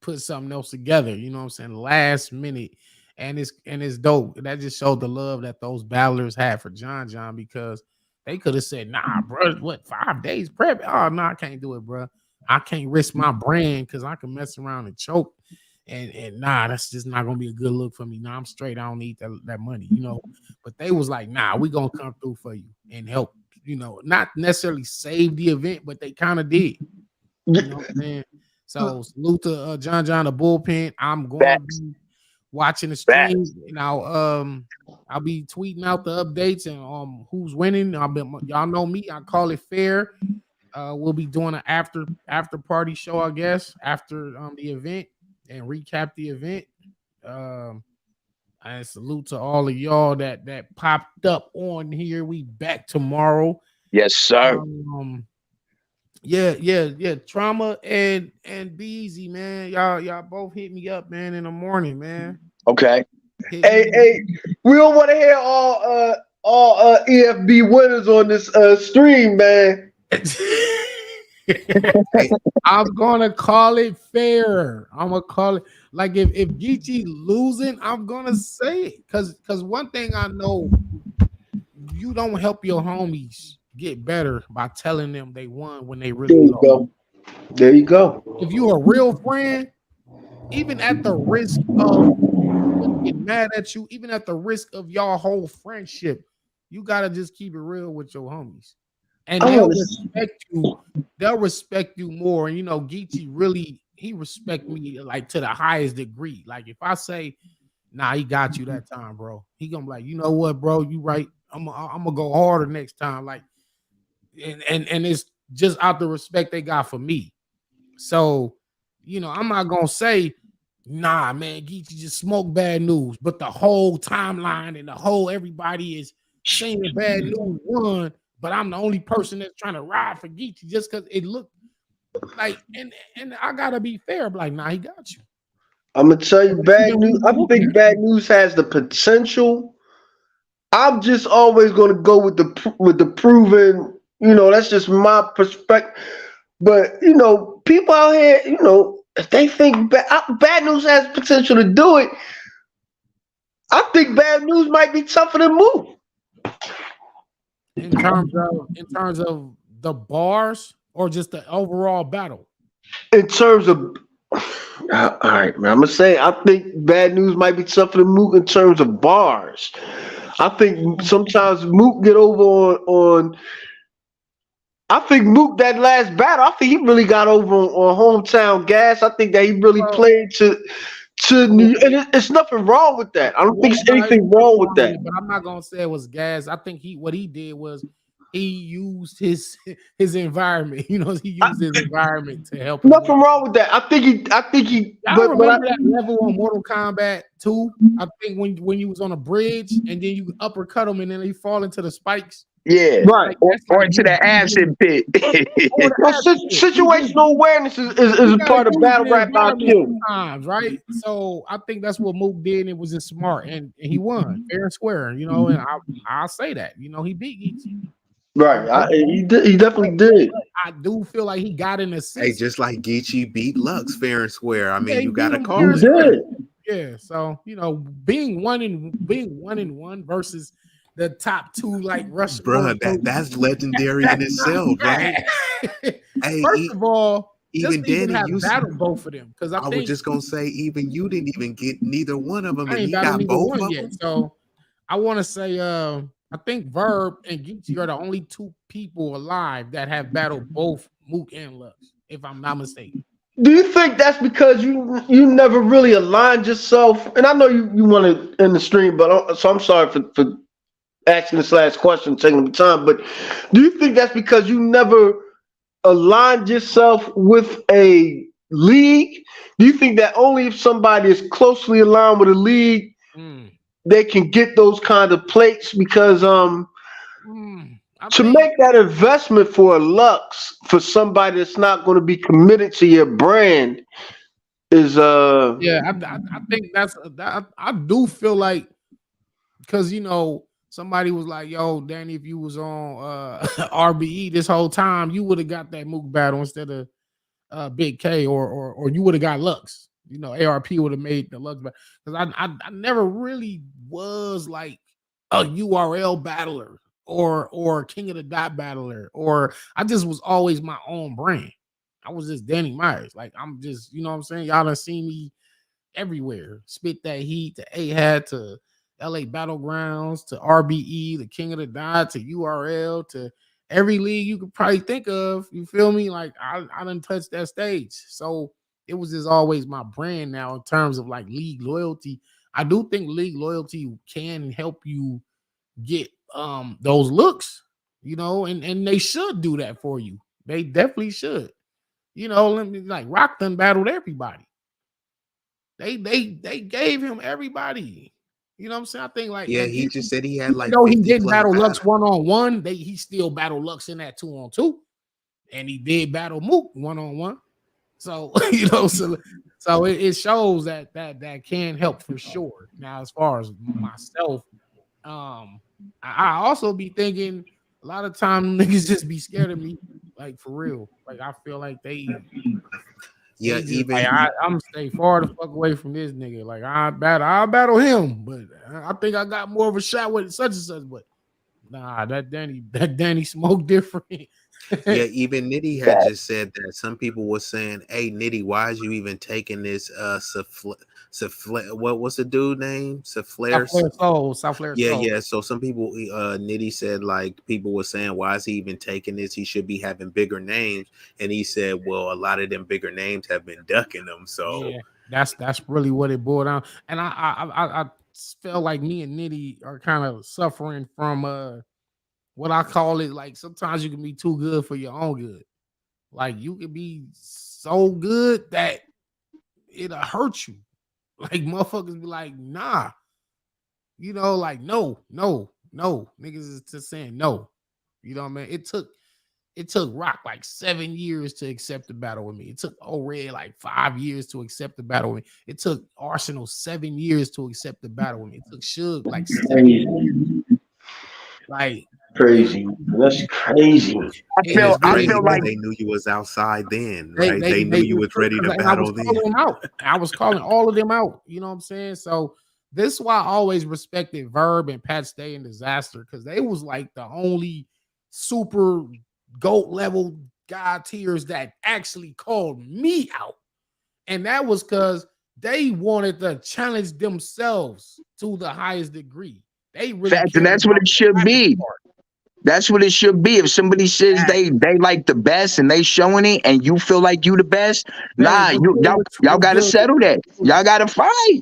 put something else together. You know what I'm saying? Last minute, and it's dope. That just showed the love that those battlers had for John because they could have said, "Nah, bro, what 5 days prep? Oh no, I can't do it, bro. I can't risk my brand because I can mess around and choke." And nah, that's just not gonna be a good look for me. Nah, I'm straight. I don't need that money. But they was like, nah, we gonna come through for you and help, not necessarily save the event, but they kind of did. You know what I'm saying? So salute to John the Bullpen. I'm going to Facts. be watching the stream. Facts. I'll be tweeting out the updates and who's winning. Y'all know me. I call it fair. We'll be doing an after party show, I guess, after the event and recap the event. Um, and salute to all of y'all that popped up on here. We back tomorrow. Yes, sir. Yeah. Trauma and Be Easy, man. Y'all both hit me up, man, in the morning, man. Okay. Hit Hey, me. hey, we don't want to hear all EFB winners on this stream, man. Hey, I'm gonna call it fair. I'm gonna call it like if Geechee losing, I'm gonna say it. Cause one thing I know, you don't help your homies get better by telling them they won when they There really you lost. go. There you go. If you're a real friend, even at the risk of them getting mad at you, even at the risk of y'all whole friendship, you gotta just keep it real with your homies. And I they'll want to. respect you. They'll respect you more. And Geechee really he respect me like to the highest degree. Like if I say, nah, he got you that time, bro. He gonna be like, you know what, bro, you right. I'm gonna go harder next time. Like, and it's just out the respect they got for me. So, I'm not gonna say, nah, man, Geechee just smoked bad news, but the whole timeline and the whole everybody is saying bad news won, but I'm the only person that's trying to ride for Geechee just because it looked like, and I gotta be fair, like, nah, he got you. I'm gonna tell you bad Even news. when I you think bad news has the potential. I'm just always gonna go with the proven. That's just my perspective. But people out here, if they think bad news has potential to do it, I think bad news might be tougher than move. in terms of the bars or just the overall battle. In terms of, all right, man, I'm gonna say I think bad news might be tougher than Mook in terms of bars. I think sometimes Mook get over on. I think Mook that last battle. I think he really got over on hometown gas. I think that he really Well, played to well, New, and it's nothing wrong with that. I don't think well, there's no, it's anything nothing wrong with wrong with that. it, but I'm not gonna say it was gas. I think what he did was he used his environment. He used his environment to help him win. Nothing wrong with that. I think he, Y'all but I, remember that level on Mortal Kombat 2? I think when you was on a bridge and then you uppercut him and then he fall into the spikes. Yeah. right. Like that's Or like into the acid pit. or the Well, accident. situational awareness is He a gotta part of use battle the rap environment IQ. sometimes, right? So I think that's what Mook did, and it was just smart, and he won fair and square, and I'll say that, he beat Geechee. Right. Um, but, He but, definitely but did. I do feel like he got an hey, assist. just like Geechee beat Lux fair and square. I Yeah, mean, he you beat gotta him fair He call and it, square. did. Yeah, so being one and one versus the top two like Russian bruh. road. That's legendary in That's not itself, right? bad. Hey, First of all, just even to even Danny, have battled both of them, because I I was think just gonna say, even you didn't even get neither one of them, I and ain't he battled got neither both one of yet. them. So I want to say, I think Verb and Geechee are the only two people alive that have battled both Mook and Lux, if I'm not mistaken. Do you think that's because you never really aligned yourself? And I know you want to end the stream, but so I'm sorry for asking this last question, taking the time. But do you think that's because you never aligned yourself with a league? Do you think that only if somebody is closely aligned with a league, Mm, they can get those kind of plates? Because I to think, make that investment for a Lux for somebody that's not going to be committed to your brand is yeah, I think that I do feel like because somebody was like, "Yo, Danny, if you was on RBE this whole time, you would have got that Mook battle instead of Big K, or you would have got Lux. ARP would have made the Lux battle because I never really was like a URL battler or King of the Dot battler, or I just was always my own brand. I was just Danny Myers. Like I'm just, what I'm saying? Y'all done seen me everywhere. Spit that heat to AHAD to LA Battlegrounds to RBE, the King of the Dot to URL to every league you could probably think of. You feel me? Like I done touched that stage. So it was just always my brand now in terms of like league loyalty. I do think league loyalty can help you get those looks, and they should do that for you. They definitely should. Let me like Rock done battled everybody. They gave him everybody. You know what I'm saying? I think like, Yeah, and he just said he had even like though he 50 didn't plus battle Lux battles. 1-on-1, he still battled Lux in that 2-on-2, and he did battle Mook 1-on-1. So so it shows that can help for sure. Now, as far as myself, I also be thinking a lot of time niggas just be scared of me, like for real. Like I feel like Yeah, they just like even I'm stay far the fuck away from this nigga. Like I'll battle him, but I think I got more of a shot with such and such. But nah, that Danny smoke different. yeah, even Nitty had just said that some people were saying, "Hey, Nitty, why is you even taking this what's the dude name? Souffleur? South Flare Yeah, Soul. yeah. So some people, Nitty said, like, people were saying, why is he even taking this? He should be having bigger names. And he said, well, a lot of them bigger names have been ducking them. So Yeah, that's really what it boiled down. And I felt like me and Nitty are kind of suffering from what I call it. Like sometimes you can be too good for your own good. Like you can be so good that it'll hurt you. Like motherfuckers be like, nah, like no, no, no. Niggas is just saying no. You know what I mean? It took Rock like 7 years to accept the battle with me. It took O-Red like 5 years to accept the battle with me. It took Arsenal 7 years to accept the battle with me. It took Suge like 7 years. Like crazy. That's crazy. I it, and feel it's it I really crazy feel because like is. they knew you was outside then, They right? they They knew they you was ready to and I was battle then. calling them out. I was calling all of them out. You know what I'm saying? So this is why I always respected Verb and Pat Stay and Disaster because they was like the only super GOAT level god tiers that actually called me out. And that was because they wanted to challenge themselves to the highest degree. They really facts, and cared that's what about it the should rapping be. part. That's what it should be. If somebody says That, they like the best and they showing it, and you feel like you the best, man, nah, the you thing y'all with y'all True gotta Good, settle that. Y'all gotta fight.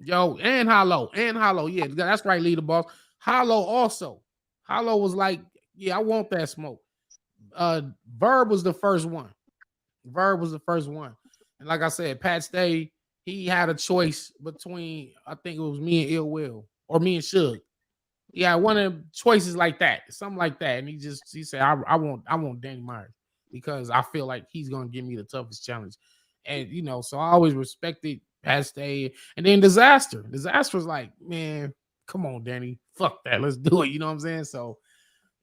yo, and Hollow, yeah, that's right, leader boss. Hollow also, Hollow was like, yeah, I want that smoke. Verb was the first one. Verb was the first one, and like I said, Pat Stay, he had a choice between I think it was me and Ill Will or me and Suge. Yeah, one of them choices like that, something like that. And he said, I want Danny Myers because I feel like he's gonna give me the toughest challenge. And so I always respected Pat Stay. And then Disaster. Disaster was like, man, come on, Danny. Fuck that. Let's do it. You know what I'm saying? So,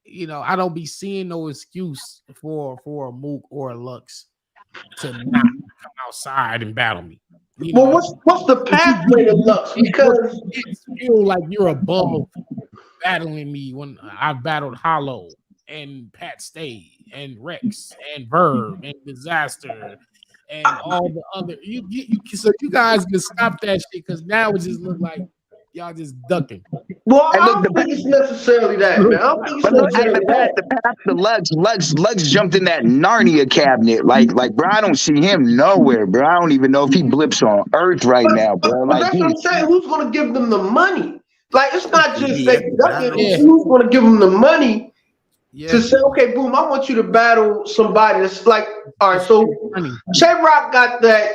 I don't be seeing no excuse for a Mook or a Lux to not come outside and battle me. Well, what's the pathway to Lux? Because It's feel like you're above battling me when I battled Hollow and Pat Stay and Rex and Verb and Disaster and all the other so you guys can stop that shit because now it just look like y'all just ducking. Well, I And look, don't think it's necessarily that, man. I don't think it's but look, at necessarily that. the path to Lux jumped in that Narnia cabinet. Bro, I don't see him nowhere, bro. I don't even know if he blips on Earth right But, now, but, bro. but that's what I'm saying. Who's going to give them the money? Like, it's not Is just he they at the ducking. battle? Yeah, Who's going to give them the money to yeah. say, okay, boom, I want you to battle somebody that's like, all right, It's so funny. J Rock got that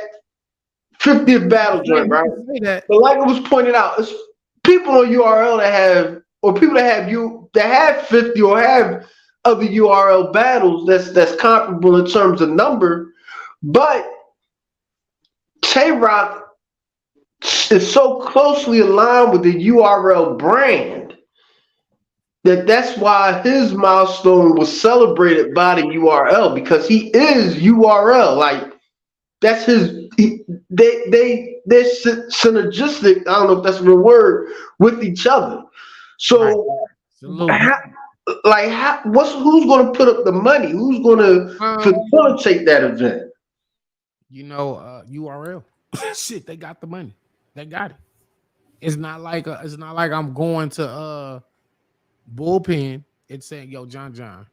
50th battle Yeah, joint, you right? can say that. But like it was pointed out, it's people on URL that have, or people that have 50 or have other URL battles that's comparable in terms of number, but Tay Rock is so closely aligned with the URL brand that's why his milestone was celebrated by the URL because he is URL. Like that's his. They're synergistic. I don't know if that's a real word with each other. Right. So, Salute. how, who's going to put up the money? Who's going to Um, facilitate that event? URL. Shit, they got the money. They got it. It's not like I'm going to Bullpen and saying, yo, John,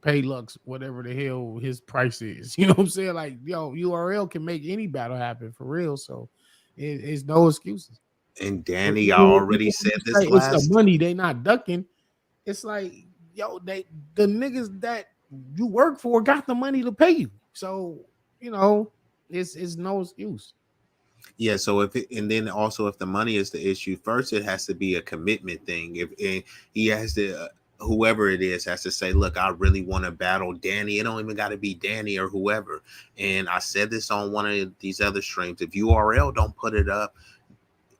pay Lux whatever the hell his price is. You know what I'm saying? Like, yo, URL can make any battle happen for real. So it's no excuses. And But Danny, I even already if you said say this it's the last. money, they not ducking. It's like, yo, the niggas that you work for got the money to pay you. So, you know, it's no excuse. Yeah, so and then also if the money is the issue, first it has to be a commitment thing. If and he has to, whoever it is, has to say, "Look, I really want to battle Danny." It don't even got to be Danny or whoever. And I said this on one of these other streams. If URL don't put it up,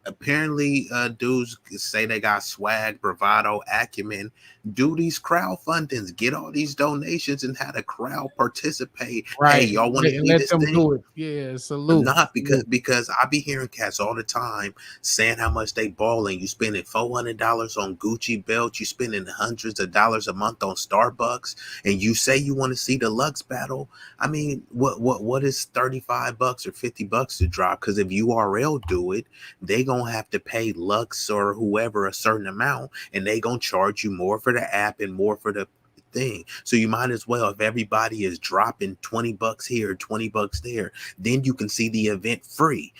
apparently dudes say they got swag, bravado, acumen, do these crowdfundings, get all these donations and have the crowd participate. Hey, Right. y'all want to And see let this them thing? do it. Yeah, salute. Not because Salute. I be hearing cats all the time saying how much they balling. You spending $400 on Gucci belts, you spending hundreds of dollars a month on Starbucks, and you say you want to see the Lux battle. I mean, what is $35 or $50 to drop? Because if URL do it, they gonna have to pay Lux or whoever a certain amount, and they gonna charge you more for the app and more for the thing. So you might as well, if everybody is dropping $20 here, $20 there, then you can see the event free.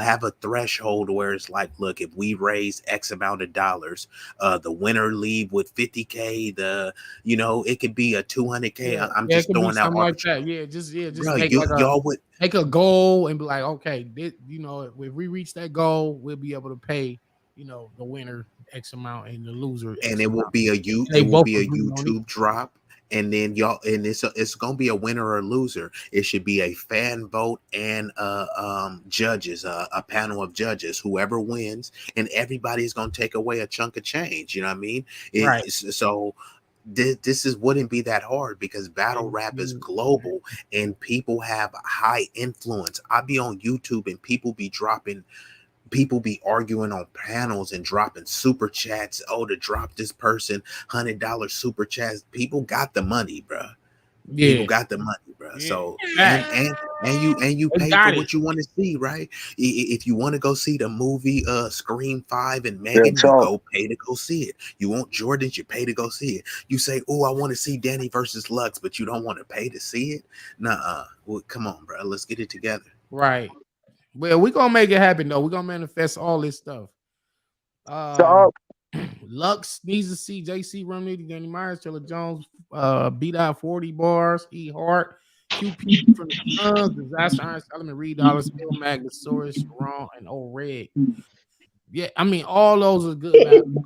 Have a threshold where it's like, look, if we raise X amount of dollars, the winner leave with 50K. It could be a 200K. Yeah, I'm yeah, it just could be throwing out something like arbitrary. that. Just Bro, make y'all would, a goal and be like, okay, if we reach that goal, we'll be able to pay, the winner X amount and the loser and X it will amount. be And they both a agree on it. YouTube drop, and then y'all, and it's gonna be a winner or a loser. It should be a fan vote and judges, a panel of judges. Whoever wins, and everybody's gonna take away a chunk of change. You know what I mean? Right. So this is wouldn't be that hard because battle And, rap is and- global and people have high influence. I be on YouTube and people be arguing on panels and dropping super chats. Oh, to drop this person $100 super chats. People got the money, bro. People yeah, got the money, bro. yeah, So fact. and you They pay for got it. what you want to see, right? If you want to go see the movie Scream 5 and Real Megan, you talk. go pay to go see it. You want Jordans, you pay to go see it. You say, "Oh, I want to see Danny versus Lux," but you don't want to pay to see it. Nah, well, come on, bro. Let's get it together. Right. Well, we're gonna make it happen though. We're gonna manifest all this stuff. So, Um Lux needs to see JC Rumney, Danny Myers, Taylor Jones, beat out 40 bars, E Hart, QP from the Suns, Disaster Iron Solomon, Reed Dollars, Spill Magnasaurus, Ron, and Old Red. Yeah, I mean, all those are good battles.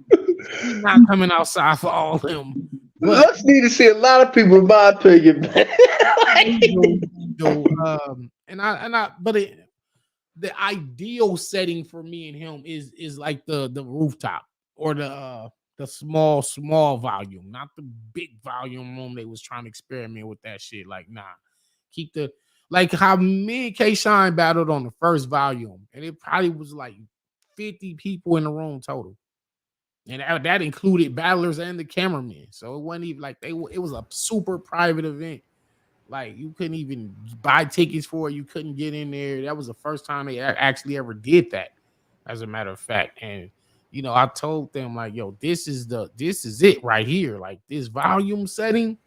He's not coming outside for all of them, but Let's need to see a lot of people, in my opinion, man. he do. But the ideal setting for me and him is like the rooftop or the small volume, not the big volume room they was trying to experiment with that shit. Like, nah, keep the like how me and K Shine battled on the first volume, and it probably was like 50 people in the room total. And that included battlers and the cameraman. So it wasn't even like it was a super private event. Like you couldn't even buy tickets for it. You couldn't get in there. That was the first time they actually ever did that, as a matter of fact. And I told them like, yo, this is it right here. Like this volume setting,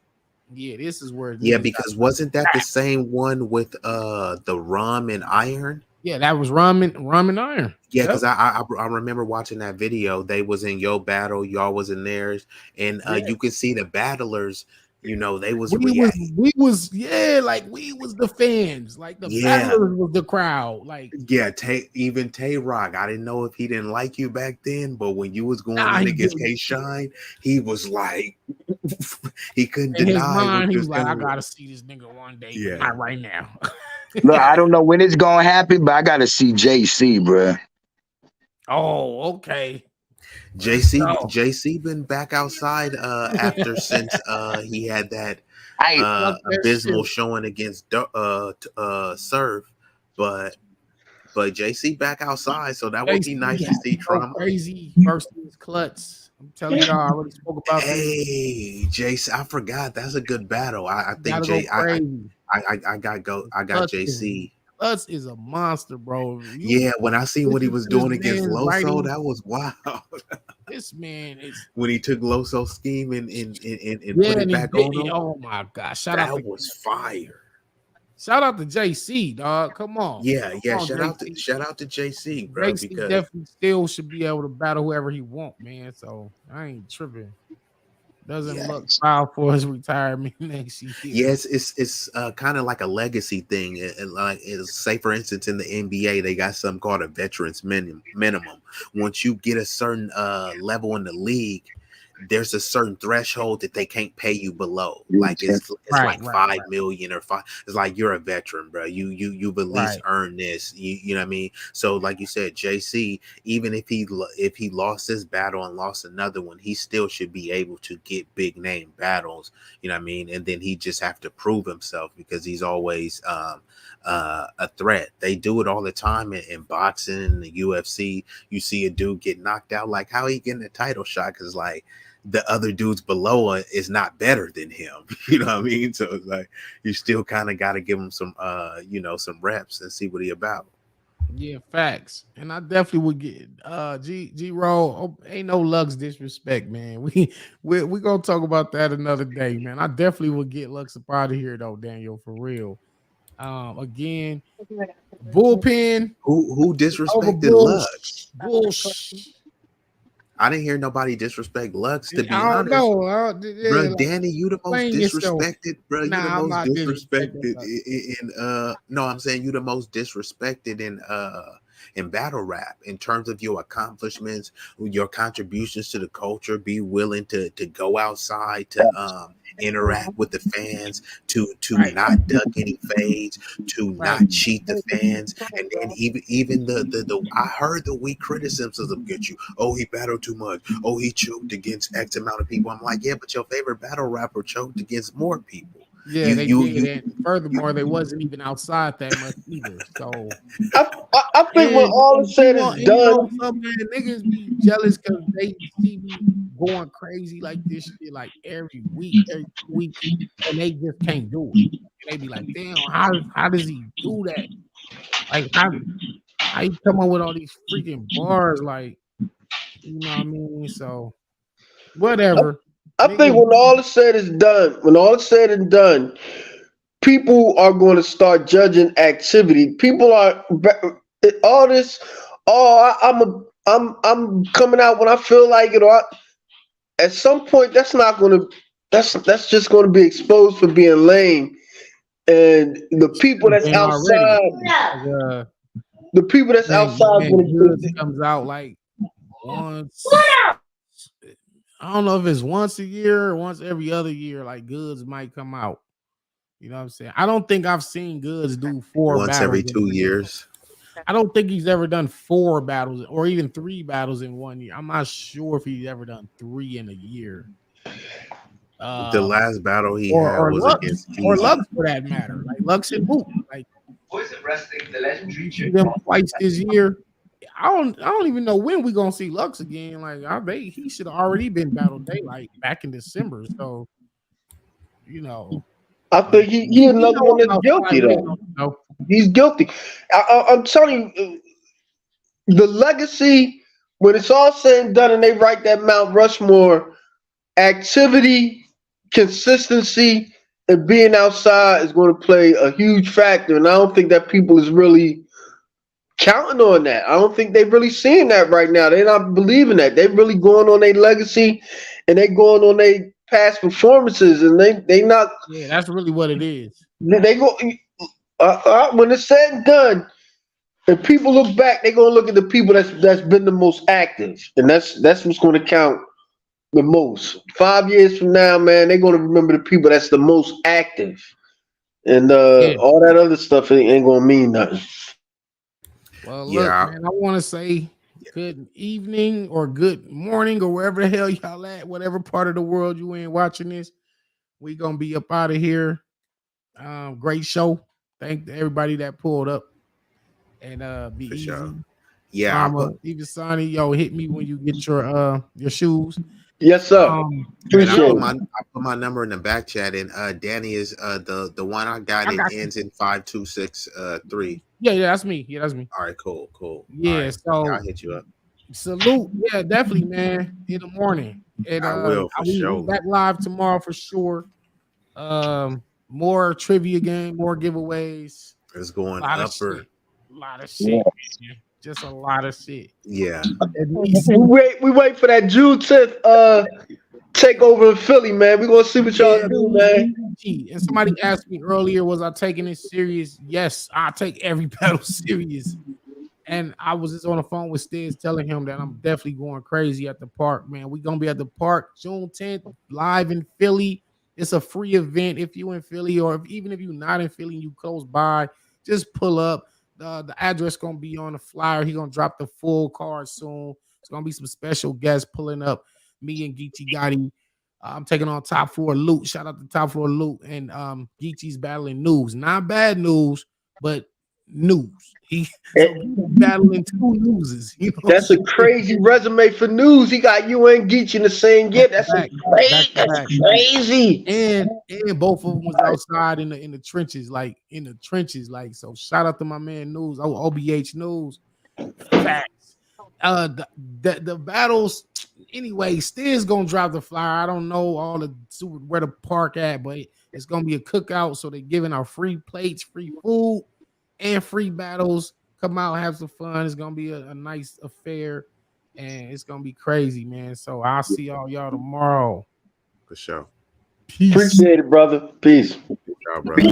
yeah, this is where Yeah, niggas got. because wasn't that the same one with the rum and iron? Yeah, that was Ramen Iron. Yeah, Yep. because I remember watching that video. They was in your battle, y'all was in theirs, and Yeah. you could see the battlers. They was We was react. we was yeah, like we was the fans, like the Yeah, battlers was the crowd. Like yeah. Even Tay Rock. I didn't know if he didn't like you back then, but when you was going nah, in he against didn't. K Shine, he was like, he couldn't In his deny what mind, he you was was like, I doing. gotta see this nigga one day, but Yeah, not right now. Look, I yeah. don't know when it's gonna happen, but I gotta see JC, bro. Oh, okay. Let's JC go. JC been back outside after since he had that I Fuck that abysmal shit. showing against Serve, but JC back outside, so that would be nice JC to had see to go drama. crazy versus Klutz. I'm telling y'all, I already spoke about this. Hey, JC, I forgot that's a good battle. I You think gotta go J crazy. I got Klutz is JC. Klutz is a monster, bro. You Yeah, when I seen what he listen was to this doing against man's Loso, writing. that was wild. This man is When he took Loso's scheme and yeah, put it and he back did. on him, Oh my god! that was fire. Shout out to JC, dog. Come on, Yeah, come yeah. on, JC. Shout out to JC, bro, JC because definitely still should be able to battle whoever he want, man. So I ain't tripping. Doesn't look yes. foul for his retirement next year. yes, it's kind of like a legacy thing. Like, say for instance, in the NBA, they got something called a veterans minimum. Once you get a certain level in the league, there's a certain threshold that they can't pay you below. Like it's Right, like right, 5 million or five. It's like you're a veteran, bro. You've at least right. earned this. You know what I mean? So like you said, JC, even if he lost this battle and lost another one, he still should be able to get big name battles. You know what I mean? And then he just have to prove himself because he's always a threat. They do it all the time in boxing and the UFC. You see a dude get knocked out, like how he getting a title shot because like the other dudes below it is not better than him. You know what I mean? So it's like you still kind of got to give him some some reps and see what he about. Yeah, facts. And I definitely would get G Roll. Oh, ain't no Lux disrespect, man. We gonna talk about that another day, man. I definitely would get Lux up out of here though, Daniel, for real. Again, bullpen Who over disrespected Lux? bullsh. I didn't hear nobody disrespect Lux, to be I don't honest. know. Bro, Yeah, like, Danny, you the most explain yourself. disrespected, bro. You the Nah, I'm most not disrespecting disrespected Lux. no, I'm saying you the most disrespected in battle rap in terms of your accomplishments, your contributions to the culture, be willing to go outside to interact with the fans, to Right, not duck any fades, to right. not cheat the fans, and then even the I heard the weak criticisms against you. Oh, he battled too much. Oh, he choked against X amount of people. I'm like, yeah, but your favorite battle rapper choked against more people. Yeah, You they you did. you And furthermore, they wasn't even outside that much either. So I think when and, all and is you said is want and you know done, some man niggas be jealous because they see me going crazy like this shit like every week, every 2 weeks, and they just can't do it. And they be like, damn, how does he do that? Like how you come up with all these freaking bars? Like, you know what I mean? So whatever. I think Niggas when all is said is done, when all is said and done, people are going to start judging activity. People are all this. Oh, I'm coming out when I feel like it. At some point, that's not going to. That's just going to be exposed for being lame. And the should people have that's been already. outside, Like, the people that's my outside, man going Goods to. comes out like once. I don't know if it's once a year or once every other year. Like Goods might come out. You know what I'm saying? I don't think I've seen Goods do four once every battles in a two year. years. I don't think he's ever done four battles or even three battles in 1 year. I'm not sure if he's ever done three in a year. The Um, last battle he or had or was Lux against or Easy. Lux for that matter. Like Lux and Mook. Like you see them twice this year. I don't even know when we gonna see Lux again. Like I bet he should have already been battle day like back in December. So you know, I but think he he another one know I'm that's outside guilty waiting though. on you know. He's guilty. I'm telling you, the legacy when it's all said and done and they write that Mount Rushmore, activity, consistency, and being outside is going to play a huge factor. And I don't think that people is really counting on that. I don't think they're really seeing that right now. They're not believing that. They're really going on their legacy and they going on their past performances, and they not. Yeah, that's really what it is. They go when it's said and done. If people look back, they're gonna look at the people that's been the most active, and that's what's gonna count the most. 5 years from now, man, they're gonna remember the people that's the most active, and Yeah. all that other stuff ain't gonna mean nothing. Well, look, man, I want to say good evening or good morning or wherever the hell y'all at, whatever part of the world you in watching this. We gonna be up out of here. Great show. Thank everybody that pulled up. And be For easy. sure. Yeah, Mama, even Sonny, yo, hit me when you get your shoes. Yes, sir. Appreciate I put my number in the back chat, and Danny is the one I got. It ends in 5263. Yeah, that's me. Yeah, that's me. All right, cool. Yeah, right. so I'll hit you up. Salute. Yeah, definitely, man. In the morning. And I will for sure. We back live tomorrow for sure. More trivia game, more giveaways. It's going upper. A lot of shit. Yeah. Just a lot of shit. Yeah. We wait for that June 10th takeover in Philly, man. We gonna see what y'all do, man. And somebody asked me earlier, was I taking it serious? Yes, I take every battle serious. And I was just on the phone with Stiz telling him that I'm definitely going crazy at the park, man. We're going to be at the park June 10th, live in Philly. It's a free event if you're in Philly, or even if you're not in Philly and you close by, just pull up. The address going to be on the flyer. He's going to drop the full card soon. It's going to be some special guests pulling up. Me and Geechee Gotti. I'm taking on Top 4 Loot. Shout out to Top 4 Loot. And Geechee's battling News. Not bad news, but news. He's battling 2 losers. You know, that's a crazy resume for News. He got you and Geechee in the same year. That's crazy. That's crazy. And both of them was outside in the trenches, like so. Shout out to my man News. OBH News. Facts. The battles. Anyway, Stiz gonna drop the flyer. I don't know where the park at, but it's gonna be a cookout. So they're giving out free plates, free food, and free battles. Come out, have some fun. It's gonna be a nice affair, and it's gonna be crazy, man. So I'll see y'all tomorrow. For sure. Peace. Appreciate it, brother. Peace. Y'all, brother.